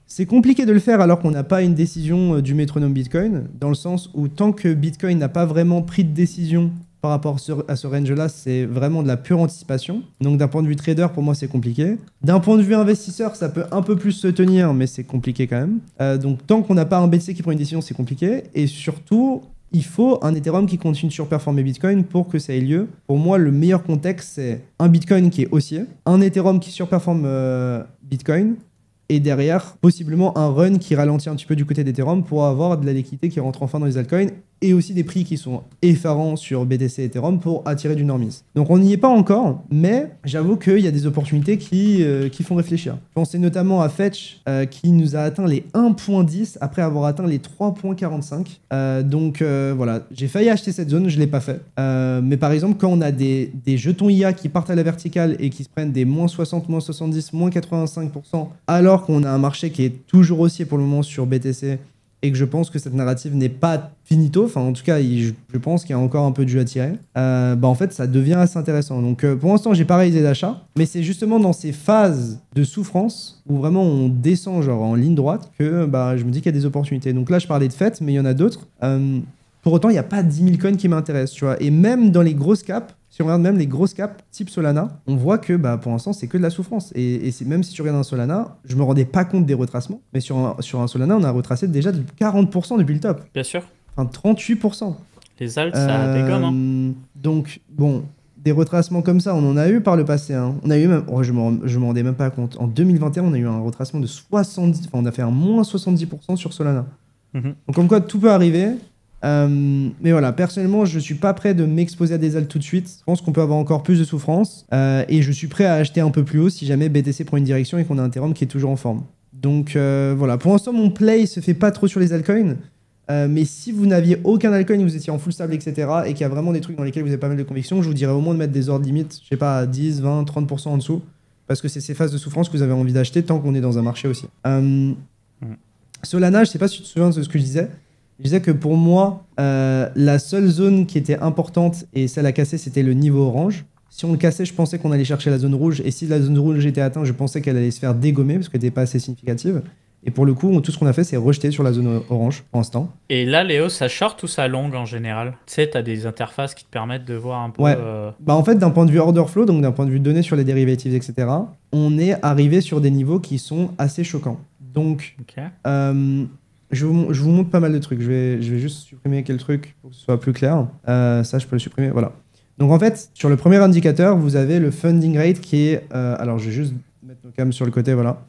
Speaker 1: C'est compliqué de le faire alors qu'on n'a pas une décision du métronome Bitcoin, dans le sens où tant que Bitcoin n'a pas vraiment pris de décision par rapport à ce range-là, c'est vraiment de la pure anticipation. Donc d'un point de vue trader, pour moi, c'est compliqué. D'un point de vue investisseur, ça peut un peu plus se tenir, mais c'est compliqué quand même. Donc tant qu'on n'a pas un BTC qui prend une décision, c'est compliqué. Et surtout, il faut un Ethereum qui continue de surperformer Bitcoin pour que ça ait lieu. Pour moi, le meilleur contexte, c'est un Bitcoin qui est haussier, un Ethereum qui surperforme Bitcoin, et derrière, possiblement un run qui ralentit un petit peu du côté d'Ethereum pour avoir de la liquidité qui rentre enfin dans les altcoins, et aussi des prix qui sont effarants sur BTC et Ethereum pour attirer du normisme. Donc on n'y est pas encore, mais j'avoue qu'il y a des opportunités qui font réfléchir. Je pensais notamment à Fetch qui nous a atteint les 1.10 après avoir atteint les 3.45. Donc voilà, j'ai failli acheter cette zone, je ne l'ai pas fait. Mais par exemple, quand on a des jetons IA qui partent à la verticale et qui se prennent des moins 60, moins 70, moins 85%, alors qu'on a un marché qui est toujours haussier pour le moment sur BTC, et que je pense que cette narrative n'est pas finito, enfin en tout cas je pense qu'il y a encore un peu de jus à tirer, bah en fait ça devient assez intéressant. Donc pour l'instant j'ai pas réalisé d'achat, mais c'est justement dans ces phases de souffrance où vraiment on descend genre en ligne droite que bah, je me dis qu'il y a des opportunités. Donc là je parlais de FET, mais il y en a d'autres. Pour autant il n'y a pas 10 000 coins qui m'intéressent, tu vois. Et même dans les grosses caps, si on regarde même les grosses caps type Solana, on voit que bah, pour l'instant, c'est que de la souffrance. Et même si tu regardes un Solana, je me rendais pas compte des retracements, mais sur un Solana, on a retracé déjà de 40% depuis le top.
Speaker 2: Bien sûr.
Speaker 1: Enfin, 38%.
Speaker 2: Les alts, ça dégomme. Hein.
Speaker 1: Donc, bon, des retracements comme ça, on en a eu par le passé. Hein. On a eu même, je me rendais même pas compte. En 2021, on a eu un retracement de 70%, enfin, on a fait un moins 70% sur Solana. Donc, comme quoi, tout peut arriver. Mais voilà, personnellement, je suis pas prêt de m'exposer à des alts tout de suite. Je pense qu'on peut avoir encore plus de souffrance. Et je suis prêt à acheter un peu plus haut si jamais BTC prend une direction et qu'on a un Ethereum qui est toujours en forme. Donc voilà, pour l'instant, mon play se fait pas trop sur les altcoins. Mais si vous n'aviez aucun altcoin, vous étiez en full stable, etc., et qu'il y a vraiment des trucs dans lesquels vous avez pas mal de conviction, je vous dirais au moins de mettre des ordres limites, je sais pas, à 10, 20, 30% en dessous. Parce que c'est ces phases de souffrance que vous avez envie d'acheter tant qu'on est dans un marché aussi. Solana, je sais pas si tu te souviens de ce que je disais. Je disais que pour moi, la seule zone qui était importante et celle à casser, c'était le niveau orange. Si on le cassait, je pensais qu'on allait chercher la zone rouge. Et si la zone rouge était atteinte, je pensais qu'elle allait se faire dégommer parce qu'elle n'était pas assez significative. Et pour le coup, tout ce qu'on a fait, c'est rejeter sur la zone orange pour l'instant.
Speaker 2: Et là, Léo, ça short ou ça long en général? Tu sais, tu as des interfaces qui te permettent de voir un peu...
Speaker 1: Ouais. Bah en fait, d'un point de vue order flow, donc d'un point de vue données sur les derivatives, etc., on est arrivé sur des niveaux qui sont assez choquants. Donc...
Speaker 2: Okay.
Speaker 1: Je vous montre pas mal de trucs. Je vais juste supprimer quel truc pour que ce soit plus clair. Ça, je peux le supprimer. Voilà. Donc, en fait, sur le premier indicateur, vous avez le funding rate qui est... alors, je vais juste mettre nos cams sur le côté. Voilà.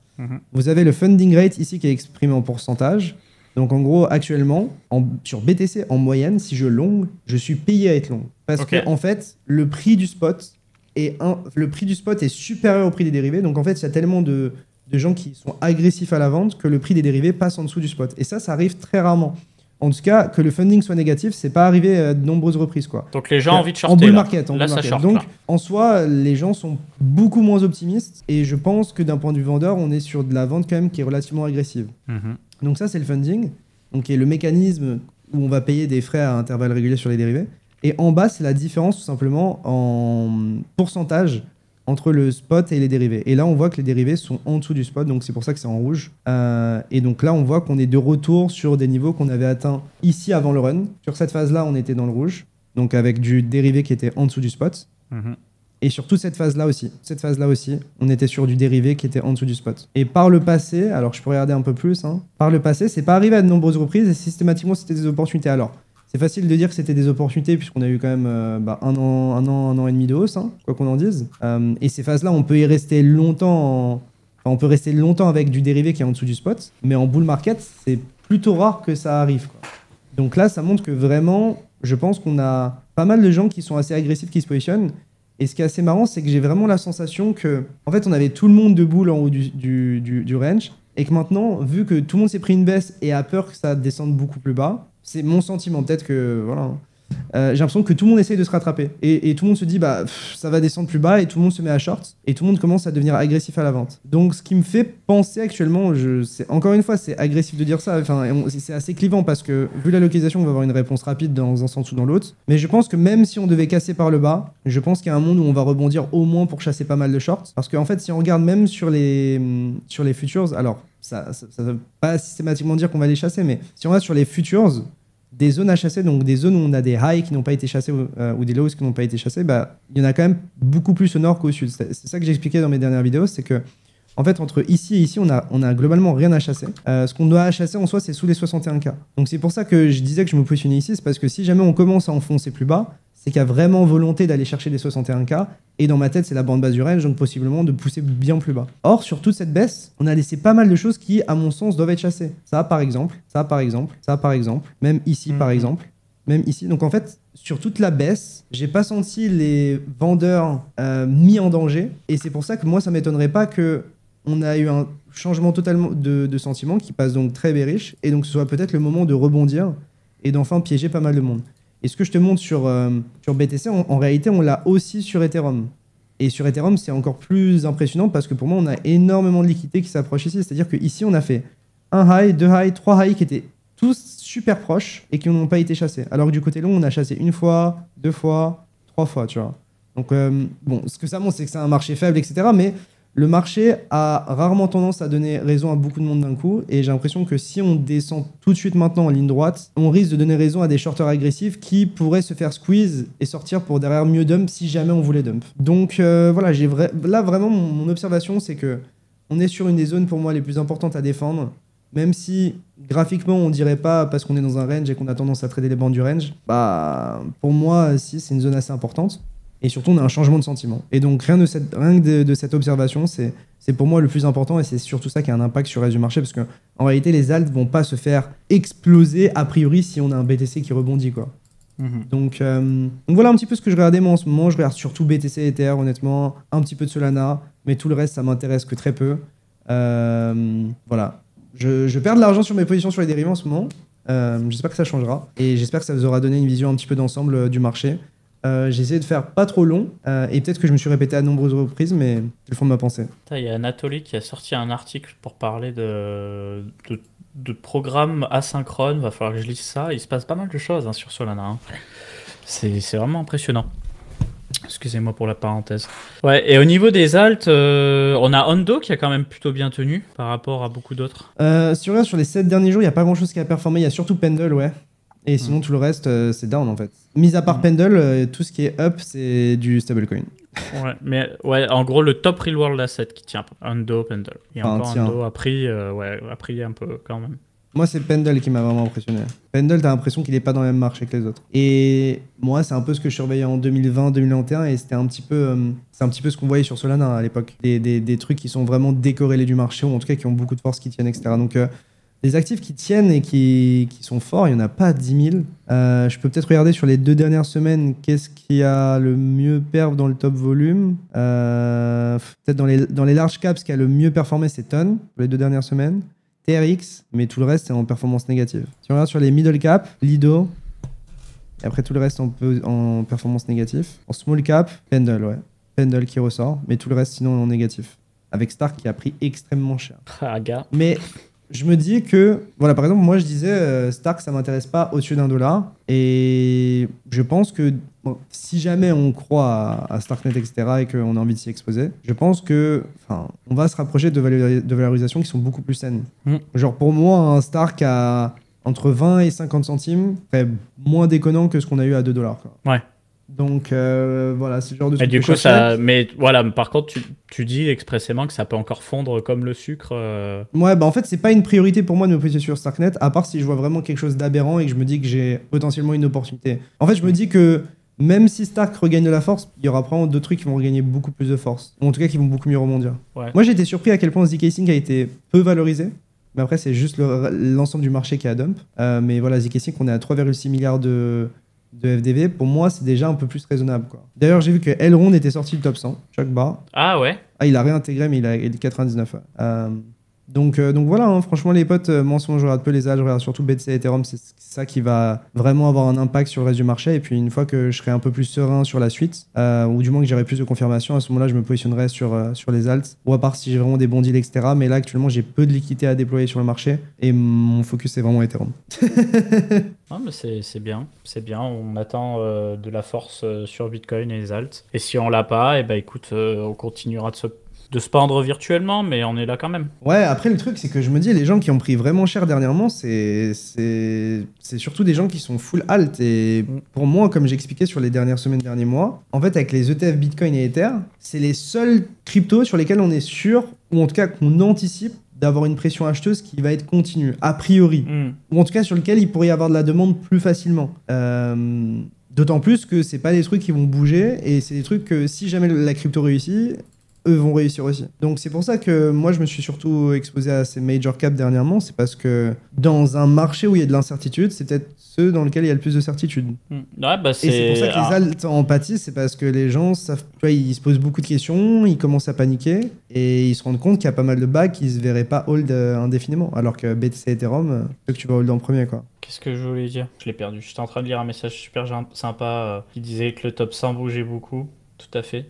Speaker 1: Vous avez le funding rate ici qui est exprimé en pourcentage. Donc, en gros, actuellement, sur BTC, en moyenne, si je long, je suis payé à être long. Parce que, en fait, le prix du spot est supérieur au prix des dérivés. Donc, en fait, il y a tellement de gens qui sont agressifs à la vente que le prix des dérivés passe en dessous du spot. Et ça arrive très rarement. en tout cas, que le funding soit négatif, c'est pas arrivé à de nombreuses reprises, quoi.
Speaker 2: Donc les gens ont envie de shorter.
Speaker 1: En bull market.
Speaker 2: Là, ça short.
Speaker 1: Donc,
Speaker 2: là.
Speaker 1: en soi, les gens sont beaucoup moins optimistes. Et je pense que d'un point de vue vendeur, on est sur de la vente quand même qui est relativement agressive. Donc ça, c'est le funding, donc qui est le mécanisme où on va payer des frais à intervalles réguliers sur les dérivés. Et en bas, c'est la différence tout simplement en pourcentage entre le spot et les dérivés. Et là, on voit que les dérivés sont en dessous du spot, donc c'est pour ça que c'est en rouge. Et donc là, on voit qu'on est de retour sur des niveaux qu'on avait atteints ici avant le run. Sur cette phase-là, on était dans le rouge, donc avec du dérivé qui était en dessous du spot. Et sur toute cette phase-là aussi, on était sur du dérivé qui était en dessous du spot. Et par le passé, alors je peux regarder un peu plus, par le passé, c'est pas arrivé à de nombreuses reprises et systématiquement, c'était des opportunités. Alors, c'est facile de dire que c'était des opportunités puisqu'on a eu quand même un an et demi de hausse, quoi qu'on en dise. Et ces phases-là, on peut y rester longtemps. On peut rester longtemps avec du dérivé qui est en dessous du spot, mais en bull market, c'est plutôt rare que ça arrive, quoi. Donc là, ça montre que vraiment, je pense qu'on a pas mal de gens qui sont assez agressifs, qui se positionnent. Et ce qui est assez marrant, c'est que j'ai vraiment la sensation que, en fait, on avait tout le monde de bull en haut du range, et que maintenant, vu que tout le monde s'est pris une baisse et a peur que ça descende beaucoup plus bas, c'est mon sentiment, peut-être que voilà. J'ai l'impression que tout le monde essaye de se rattraper et tout le monde se dit ça va descendre plus bas et tout le monde se met à short et tout le monde commence à devenir agressif à la vente. Donc ce qui me fait penser actuellement, encore une fois c'est agressif de dire ça, c'est assez clivant parce que vu la localisation on va avoir une réponse rapide dans un sens ou dans l'autre, mais je pense que même si on devait casser par le bas, je pense qu'il y a un monde où on va rebondir au moins pour chasser pas mal de shorts parce qu'en fait si on regarde même sur les futures, alors ça veut pas systématiquement dire qu'on va les chasser, mais si on regarde sur les futures, des zones à chasser, donc des zones où on a des highs qui n'ont pas été chassés ou des lows qui n'ont pas été chassés, il y en a quand même beaucoup plus au nord qu'au sud. C'est ça que j'expliquais dans mes dernières vidéos, c'est que en fait, entre ici et ici, on a globalement rien à chasser. Ce qu'on doit chasser en soi, c'est sous les 61K. Donc c'est pour ça que je disais que je me positionnais ici, c'est parce que si jamais on commence à enfoncer plus bas, c'est qu'il y a vraiment volonté d'aller chercher les 61K. Et dans ma tête, c'est la bande basse du range, donc possiblement de pousser bien plus bas. Or, sur toute cette baisse, on a laissé pas mal de choses qui, à mon sens, doivent être chassées. Ça, par exemple, même ici, par exemple, même ici. Donc en fait, sur toute la baisse, j'ai pas senti les vendeurs mis en danger. Et c'est pour ça que moi, ça m'étonnerait pas que on a eu un changement totalement de sentiment qui passe donc très bearish. Et donc ce soit peut-être le moment de rebondir et d'enfin piéger pas mal de monde. Et ce que je te montre sur BTC, en réalité, on l'a aussi sur Ethereum. Et sur Ethereum, c'est encore plus impressionnant parce que pour moi, on a énormément de liquidités qui s'approchent ici. C'est-à-dire qu'ici, on a fait un high, deux highs, trois highs qui étaient tous super proches et qui n'ont pas été chassés. Alors que du côté long, on a chassé une fois, deux fois, trois fois, tu vois. Donc, ce que ça montre, c'est que c'est un marché faible, etc. Mais le marché a rarement tendance à donner raison à beaucoup de monde d'un coup. Et j'ai l'impression que si on descend tout de suite maintenant en ligne droite, on risque de donner raison à des shorters agressifs qui pourraient se faire squeeze et sortir pour derrière mieux dump si jamais on voulait dump. Donc voilà, là vraiment mon observation, c'est que on est sur une des zones pour moi les plus importantes à défendre. Même si graphiquement on dirait pas parce qu'on est dans un range et qu'on a tendance à trader les bandes du range, pour moi si c'est une zone assez importante. Et surtout, on a un changement de sentiment. Et donc, rien que de cette observation, c'est pour moi le plus important. Et c'est surtout ça qui a un impact sur le reste du marché. Parce qu'en réalité, les alts vont pas se faire exploser a priori si on a un BTC qui rebondit, quoi. Donc voilà un petit peu ce que je regardais moi en ce moment. Je regarde surtout BTC et Ether, honnêtement. Un petit peu de Solana. Mais tout le reste, ça m'intéresse que très peu. Voilà. Je perds de l'argent sur mes positions sur les dérivés en ce moment. J'espère que ça changera. Et j'espère que ça vous aura donné une vision un petit peu d'ensemble du marché. J'ai essayé de faire pas trop long et peut-être que je me suis répété à de nombreuses reprises, mais c'est le fond de ma pensée.
Speaker 2: Il y a Anatoly qui a sorti un article pour parler de programmes asynchrones. Va falloir que je lise ça. Il se passe pas mal de choses sur Solana. C'est vraiment impressionnant. Excusez-moi pour la parenthèse. Ouais, et au niveau des alts, on a Ondo qui a quand même plutôt bien tenu par rapport à beaucoup d'autres.
Speaker 1: Si on regarde sur les 7 derniers jours, il n'y a pas grand-chose qui a performé. Il y a surtout Pendle, ouais. Et sinon, tout le reste, c'est down en fait. Mis à part Pendle, tout ce qui est up, c'est du stablecoin.
Speaker 2: Ouais, mais ouais, en gros, le top real world asset qui tient, Ondo, Pendle. Et encore Ondo a pris un peu quand même.
Speaker 1: Moi, c'est Pendle qui m'a vraiment impressionné. Pendle, t'as l'impression qu'il est pas dans le même marché que les autres. Et moi, c'est un peu ce que je surveillais en 2020-2021 et c'était un petit peu, c'est un petit peu ce qu'on voyait sur Solana à l'époque. Des trucs qui sont vraiment décorrélés du marché ou en tout cas qui ont beaucoup de force, qui tiennent, etc. Donc, des actifs qui tiennent et qui sont forts, il n'y en a pas 10 000. Je peux peut-être regarder sur les 2 dernières semaines qu'est-ce qui a le mieux perf dans le top volume. Peut-être dans les large caps, ce qui a le mieux performé, c'est Ton, pour les 2 dernières semaines. TRX, mais tout le reste est en performance négative. Si on regarde sur les middle cap, Lido, et après tout le reste en performance négative. En small cap, Pendle, ouais. Pendle qui ressort, mais tout le reste sinon en négatif. Avec Stark qui a pris extrêmement cher.
Speaker 2: Ah, gars.
Speaker 1: Mais je me dis que, voilà, par exemple, moi je disais Stark ça m'intéresse pas au-dessus $1. Et je pense que bon, si jamais on croit à Starknet, etc., et qu'on a envie de s'y exposer, je pense que on va se rapprocher de valorisations qui sont beaucoup plus saines. Genre pour moi, un Stark à entre 20 et 50 centimes serait moins déconnant que ce qu'on a eu à $2. Quoi.
Speaker 2: Ouais.
Speaker 1: Donc voilà, c'est le genre de truc
Speaker 2: Et du
Speaker 1: que
Speaker 2: coup,
Speaker 1: je cherchais.
Speaker 2: mais voilà, par contre, tu dis expressément que ça peut encore fondre comme le sucre.
Speaker 1: Ouais, bah en fait, c'est pas une priorité pour moi de me positionner sur Starknet, à part si je vois vraiment quelque chose d'aberrant et que je me dis que j'ai potentiellement une opportunité. En fait, je me dis que même si Stark regagne de la force, il y aura probablement d'autres trucs qui vont regagner beaucoup plus de force. Ou en tout cas, qui vont beaucoup mieux rebondir.
Speaker 2: Ouais.
Speaker 1: Moi, j'ai été surpris à quel point zk-Sync a été peu valorisé. Mais après, c'est juste l'ensemble du marché qui est à dump. Mais voilà, zk-Sync, on est à 3,6 milliards de FDV. Pour moi, c'est déjà un peu plus raisonnable. Quoi. D'ailleurs, j'ai vu que Elrond était sorti du top 100, chaque bar.
Speaker 2: Ah ouais.
Speaker 1: Ah, il a réintégré, mais il est 99. Ouais. Donc voilà, hein, franchement, les potes, moi, en ce moment, je regarde peu les âges, je regarde surtout BTC et Ethereum, c'est ça qui va vraiment avoir un impact sur le reste du marché. Et puis, une fois que je serai un peu plus serein sur la suite, ou du moins que j'aurai plus de confirmation, à ce moment-là, je me positionnerai sur les alts, ou à part si j'ai vraiment des bons deals, etc. Mais là, actuellement, j'ai peu de liquidités à déployer sur le marché, et mon focus, c'est vraiment Ethereum.
Speaker 2: Ah, mais c'est bien, c'est bien. On attend de la force sur Bitcoin et les alts. Et si on l'a pas, et ben écoute, on continuera de se pendre virtuellement, mais on est là quand même.
Speaker 1: Ouais, après le truc c'est que je me dis les gens qui ont pris vraiment cher dernièrement, c'est surtout des gens qui sont full alt et pour moi, comme j'expliquais sur les dernières semaines, derniers mois, en fait avec les ETF Bitcoin et Ether, c'est les seuls cryptos sur lesquels on est sûr ou en tout cas qu'on anticipe d'avoir une pression acheteuse qui va être continue, a priori, ou en tout cas sur lequel il pourrait y avoir de la demande plus facilement. D'autant plus que c'est pas des trucs qui vont bouger et c'est des trucs que si jamais la crypto réussit, eux vont réussir aussi. Donc c'est pour ça que moi je me suis surtout exposé à ces major caps dernièrement, c'est parce que dans un marché où il y a de l'incertitude, c'est peut-être ceux dans lesquels il y a le plus de certitude.
Speaker 2: Ouais, bah
Speaker 1: et c'est pour ça que les alts en pâtissent, c'est parce que les gens savent, tu vois, ils se posent beaucoup de questions, ils commencent à paniquer et ils se rendent compte qu'il y a pas mal de bacs qui se verraient pas hold indéfiniment, alors que BTC et Ethereum, c'est que tu vas hold en premier quoi.
Speaker 2: Qu'est-ce que je voulais dire? Je l'ai perdu. J'étais en train de lire un message super sympa qui disait que le top 100 bougeait beaucoup. Tout à fait.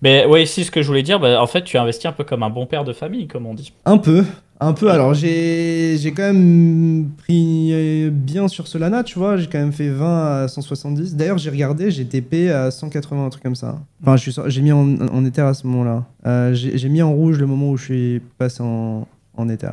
Speaker 2: Mais ouais, ici, ce que je voulais dire, bah, en fait, tu as investi un peu comme un bon père de famille, comme on dit.
Speaker 1: Un peu. Alors, j'ai quand même pris bien sur Solana, tu vois. J'ai quand même fait 20 à 170. D'ailleurs, j'ai regardé, j'ai TP à 180, un truc comme ça. Enfin, j'ai mis en Ether à ce moment-là. J'ai mis en rouge le moment où je suis passé en Ether.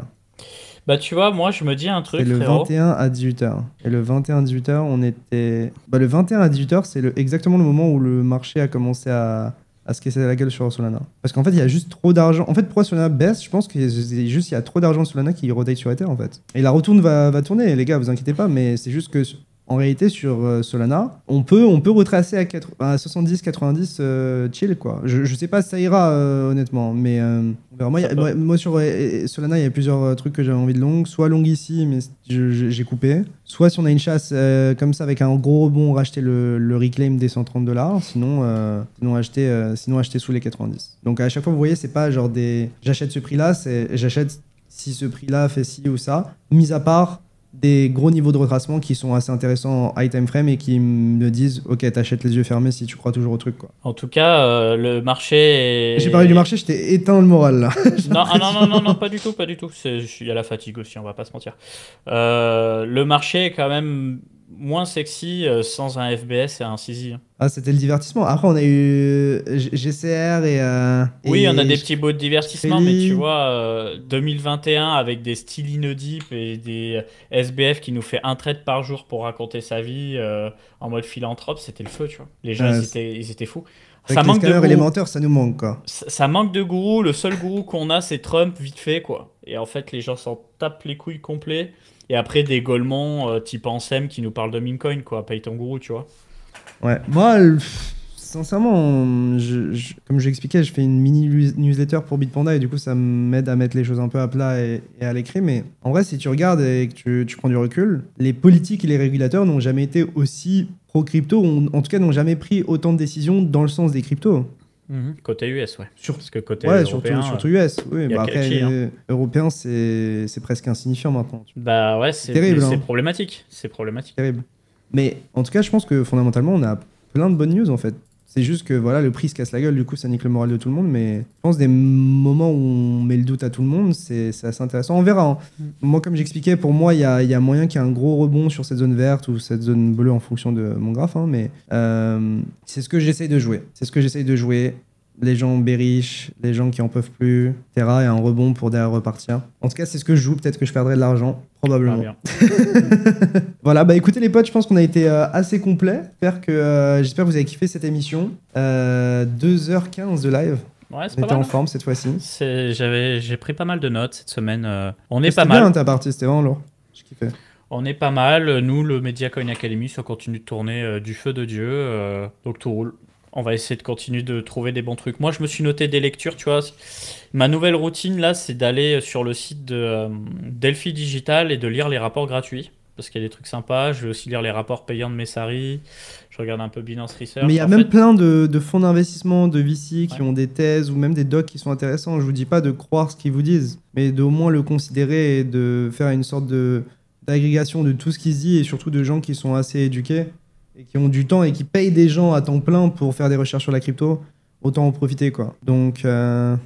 Speaker 2: Bah, tu vois, moi, je me dis un truc,
Speaker 1: c'est le
Speaker 2: frérot.
Speaker 1: 21 à 18h. Et le 21 à 18h, on était... Bah, le 21 à 18h, c'est exactement le moment où le marché a commencé à se casser la gueule sur Solana. Parce qu'en fait, il y a juste trop d'argent. En fait, pourquoi Solana baisse? Je pense qu'il y a trop d'argent sur Solana qui rotate sur Ether, en fait. Et la retourne va tourner, les gars, vous inquiétez pas, mais c'est juste que... En réalité, sur Solana, on peut retracer à 70-90 chill, quoi. Je sais pas si ça ira, honnêtement, mais on verra. Moi, sur Solana, il y a plusieurs trucs que j'avais envie de long. Soit long ici, mais j'ai coupé. Soit si on a une chasse comme ça, avec un gros rebond, racheter le reclaim des $130. Sinon acheter sous les 90. Donc à chaque fois, vous voyez, c'est pas genre j'achète ce prix-là, c'est j'achète si ce prix-là fait ci ou ça. Mis à part des gros niveaux de retracement qui sont assez intéressants en high time frame et qui me disent ok, t'achètes les yeux fermés si tu crois toujours au truc, quoi.
Speaker 2: En tout cas, le marché
Speaker 1: J'ai parlé du marché, je t'ai éteint le moral là.
Speaker 2: non, pas du tout. Il y a la fatigue aussi, on va pas se mentir. Le marché est quand même moins sexy sans un FBS et un CZ.
Speaker 1: Ah, c'était le divertissement. Après, on a eu GCR
Speaker 2: oui,
Speaker 1: et
Speaker 2: on a des petits bouts de divertissement,
Speaker 1: Shelly.
Speaker 2: mais tu vois, 2021 avec des Stylino Deep et des SBF qui nous fait un trade par jour pour raconter sa vie en mode philanthrope, c'était le feu, tu vois. Les gens, ils étaient fous.
Speaker 1: Avec
Speaker 2: Ça
Speaker 1: les
Speaker 2: manque de
Speaker 1: scammers et les
Speaker 2: gourou.
Speaker 1: menteurs, ça nous manque, quoi.
Speaker 2: Ça manque de gourou. Le seul gourou qu'on a, c'est Trump, vite fait, quoi. Et en fait, les gens s'en tapent les couilles complets. Et après, des Golemons type Ansem qui nous parlent de Mincoin, quoi. Paye ton gourou, tu vois.
Speaker 1: Ouais, moi, sincèrement, comme je l'expliquais, je fais une mini newsletter pour Bitpanda et du coup, ça m'aide à mettre les choses un peu à plat et à l'écrit. Mais en vrai, si tu regardes et que tu prends du recul, les politiques et les régulateurs n'ont jamais été aussi pro-crypto, ou en tout cas n'ont jamais pris autant de décisions dans le sens des cryptos.
Speaker 2: Côté US, ouais. Parce que côté
Speaker 1: Ouais,
Speaker 2: européen,
Speaker 1: surtout US. Oui,
Speaker 2: y a
Speaker 1: bah après,
Speaker 2: Krejci,
Speaker 1: européen, c'est presque insignifiant maintenant.
Speaker 2: Bah ouais, c'est
Speaker 1: terrible,
Speaker 2: c'est
Speaker 1: hein.
Speaker 2: problématique. C'est problématique.
Speaker 1: Terrible. Mais en tout cas, je pense que fondamentalement, on a plein de bonnes news en fait. C'est juste que voilà, le prix se casse la gueule, du coup, ça nique le moral de tout le monde. Mais je pense des moments où on met le doute à tout le monde, c'est assez intéressant. On verra, hein. Moi, comme j'expliquais, pour moi, il y a moyen qu'il y ait un gros rebond sur cette zone verte ou cette zone bleue en fonction de mon graphe. Hein, mais c'est ce que j'essaye de jouer. C'est ce que j'essaye de jouer. Les gens bearish, les gens qui en peuvent plus, etc. Et un rebond pour derrière repartir. En tout cas, c'est ce que je joue. Peut-être que je perdrai de l'argent. Probablement.
Speaker 2: Ah, bien.
Speaker 1: Voilà, bah écoutez les potes, je pense qu'on a été assez complet. J'espère que vous avez kiffé cette émission. 2h15 de live.
Speaker 2: Ouais, c'est
Speaker 1: On
Speaker 2: pas
Speaker 1: était
Speaker 2: mal.
Speaker 1: en forme cette fois-ci.
Speaker 2: J'ai pris pas mal de notes cette semaine. On est
Speaker 1: C'était
Speaker 2: pas
Speaker 1: bien
Speaker 2: mal.
Speaker 1: hein, ta partie, c'était vraiment lourd. Je kiffais.
Speaker 2: On est pas mal. Nous, le Media Coin Academy, ça continue de tourner du feu de Dieu. Donc tout roule. On va essayer de continuer de trouver des bons trucs. Moi, je me suis noté des lectures, tu vois. Ma nouvelle routine, là, c'est d'aller sur le site de Delphi Digital et de lire les rapports gratuits. Parce qu'il y a des trucs sympas. Je vais aussi lire les rapports payants de Messari. Je regarde un peu Binance Research.
Speaker 1: Mais il y a
Speaker 2: En
Speaker 1: même
Speaker 2: fait,
Speaker 1: plein de fonds d'investissement, de VC qui
Speaker 2: Ouais.
Speaker 1: ont des thèses ou même des docs qui sont intéressants. Je vous dis pas de croire ce qu'ils vous disent, mais d'au moins le considérer et de faire une sorte d'agrégation de tout ce qu'ils disent et surtout de gens qui sont assez éduqués et qui ont du temps et qui payent des gens à temps plein pour faire des recherches sur la crypto. Autant en profiter, quoi. Donc, le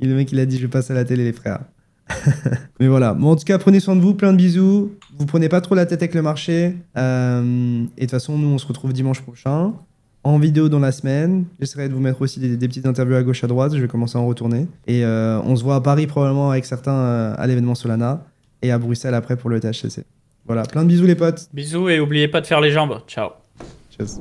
Speaker 1: mec, il a dit, je passe à la télé, les frères. Mais voilà. Bon, en tout cas, prenez soin de vous, plein de bisous. Vous prenez pas trop la tête avec le marché. Et de toute façon, nous, on se retrouve dimanche prochain. En vidéo dans la semaine. J'essaierai de vous mettre aussi des petites interviews à gauche, à droite. Je vais commencer à en retourner. Et on se voit à Paris probablement avec certains à l'événement Solana. Et à Bruxelles après pour le THCC. Voilà, plein de bisous les potes.
Speaker 2: bisous et n'oubliez pas de faire les jambes. Ciao.
Speaker 1: Tchuss.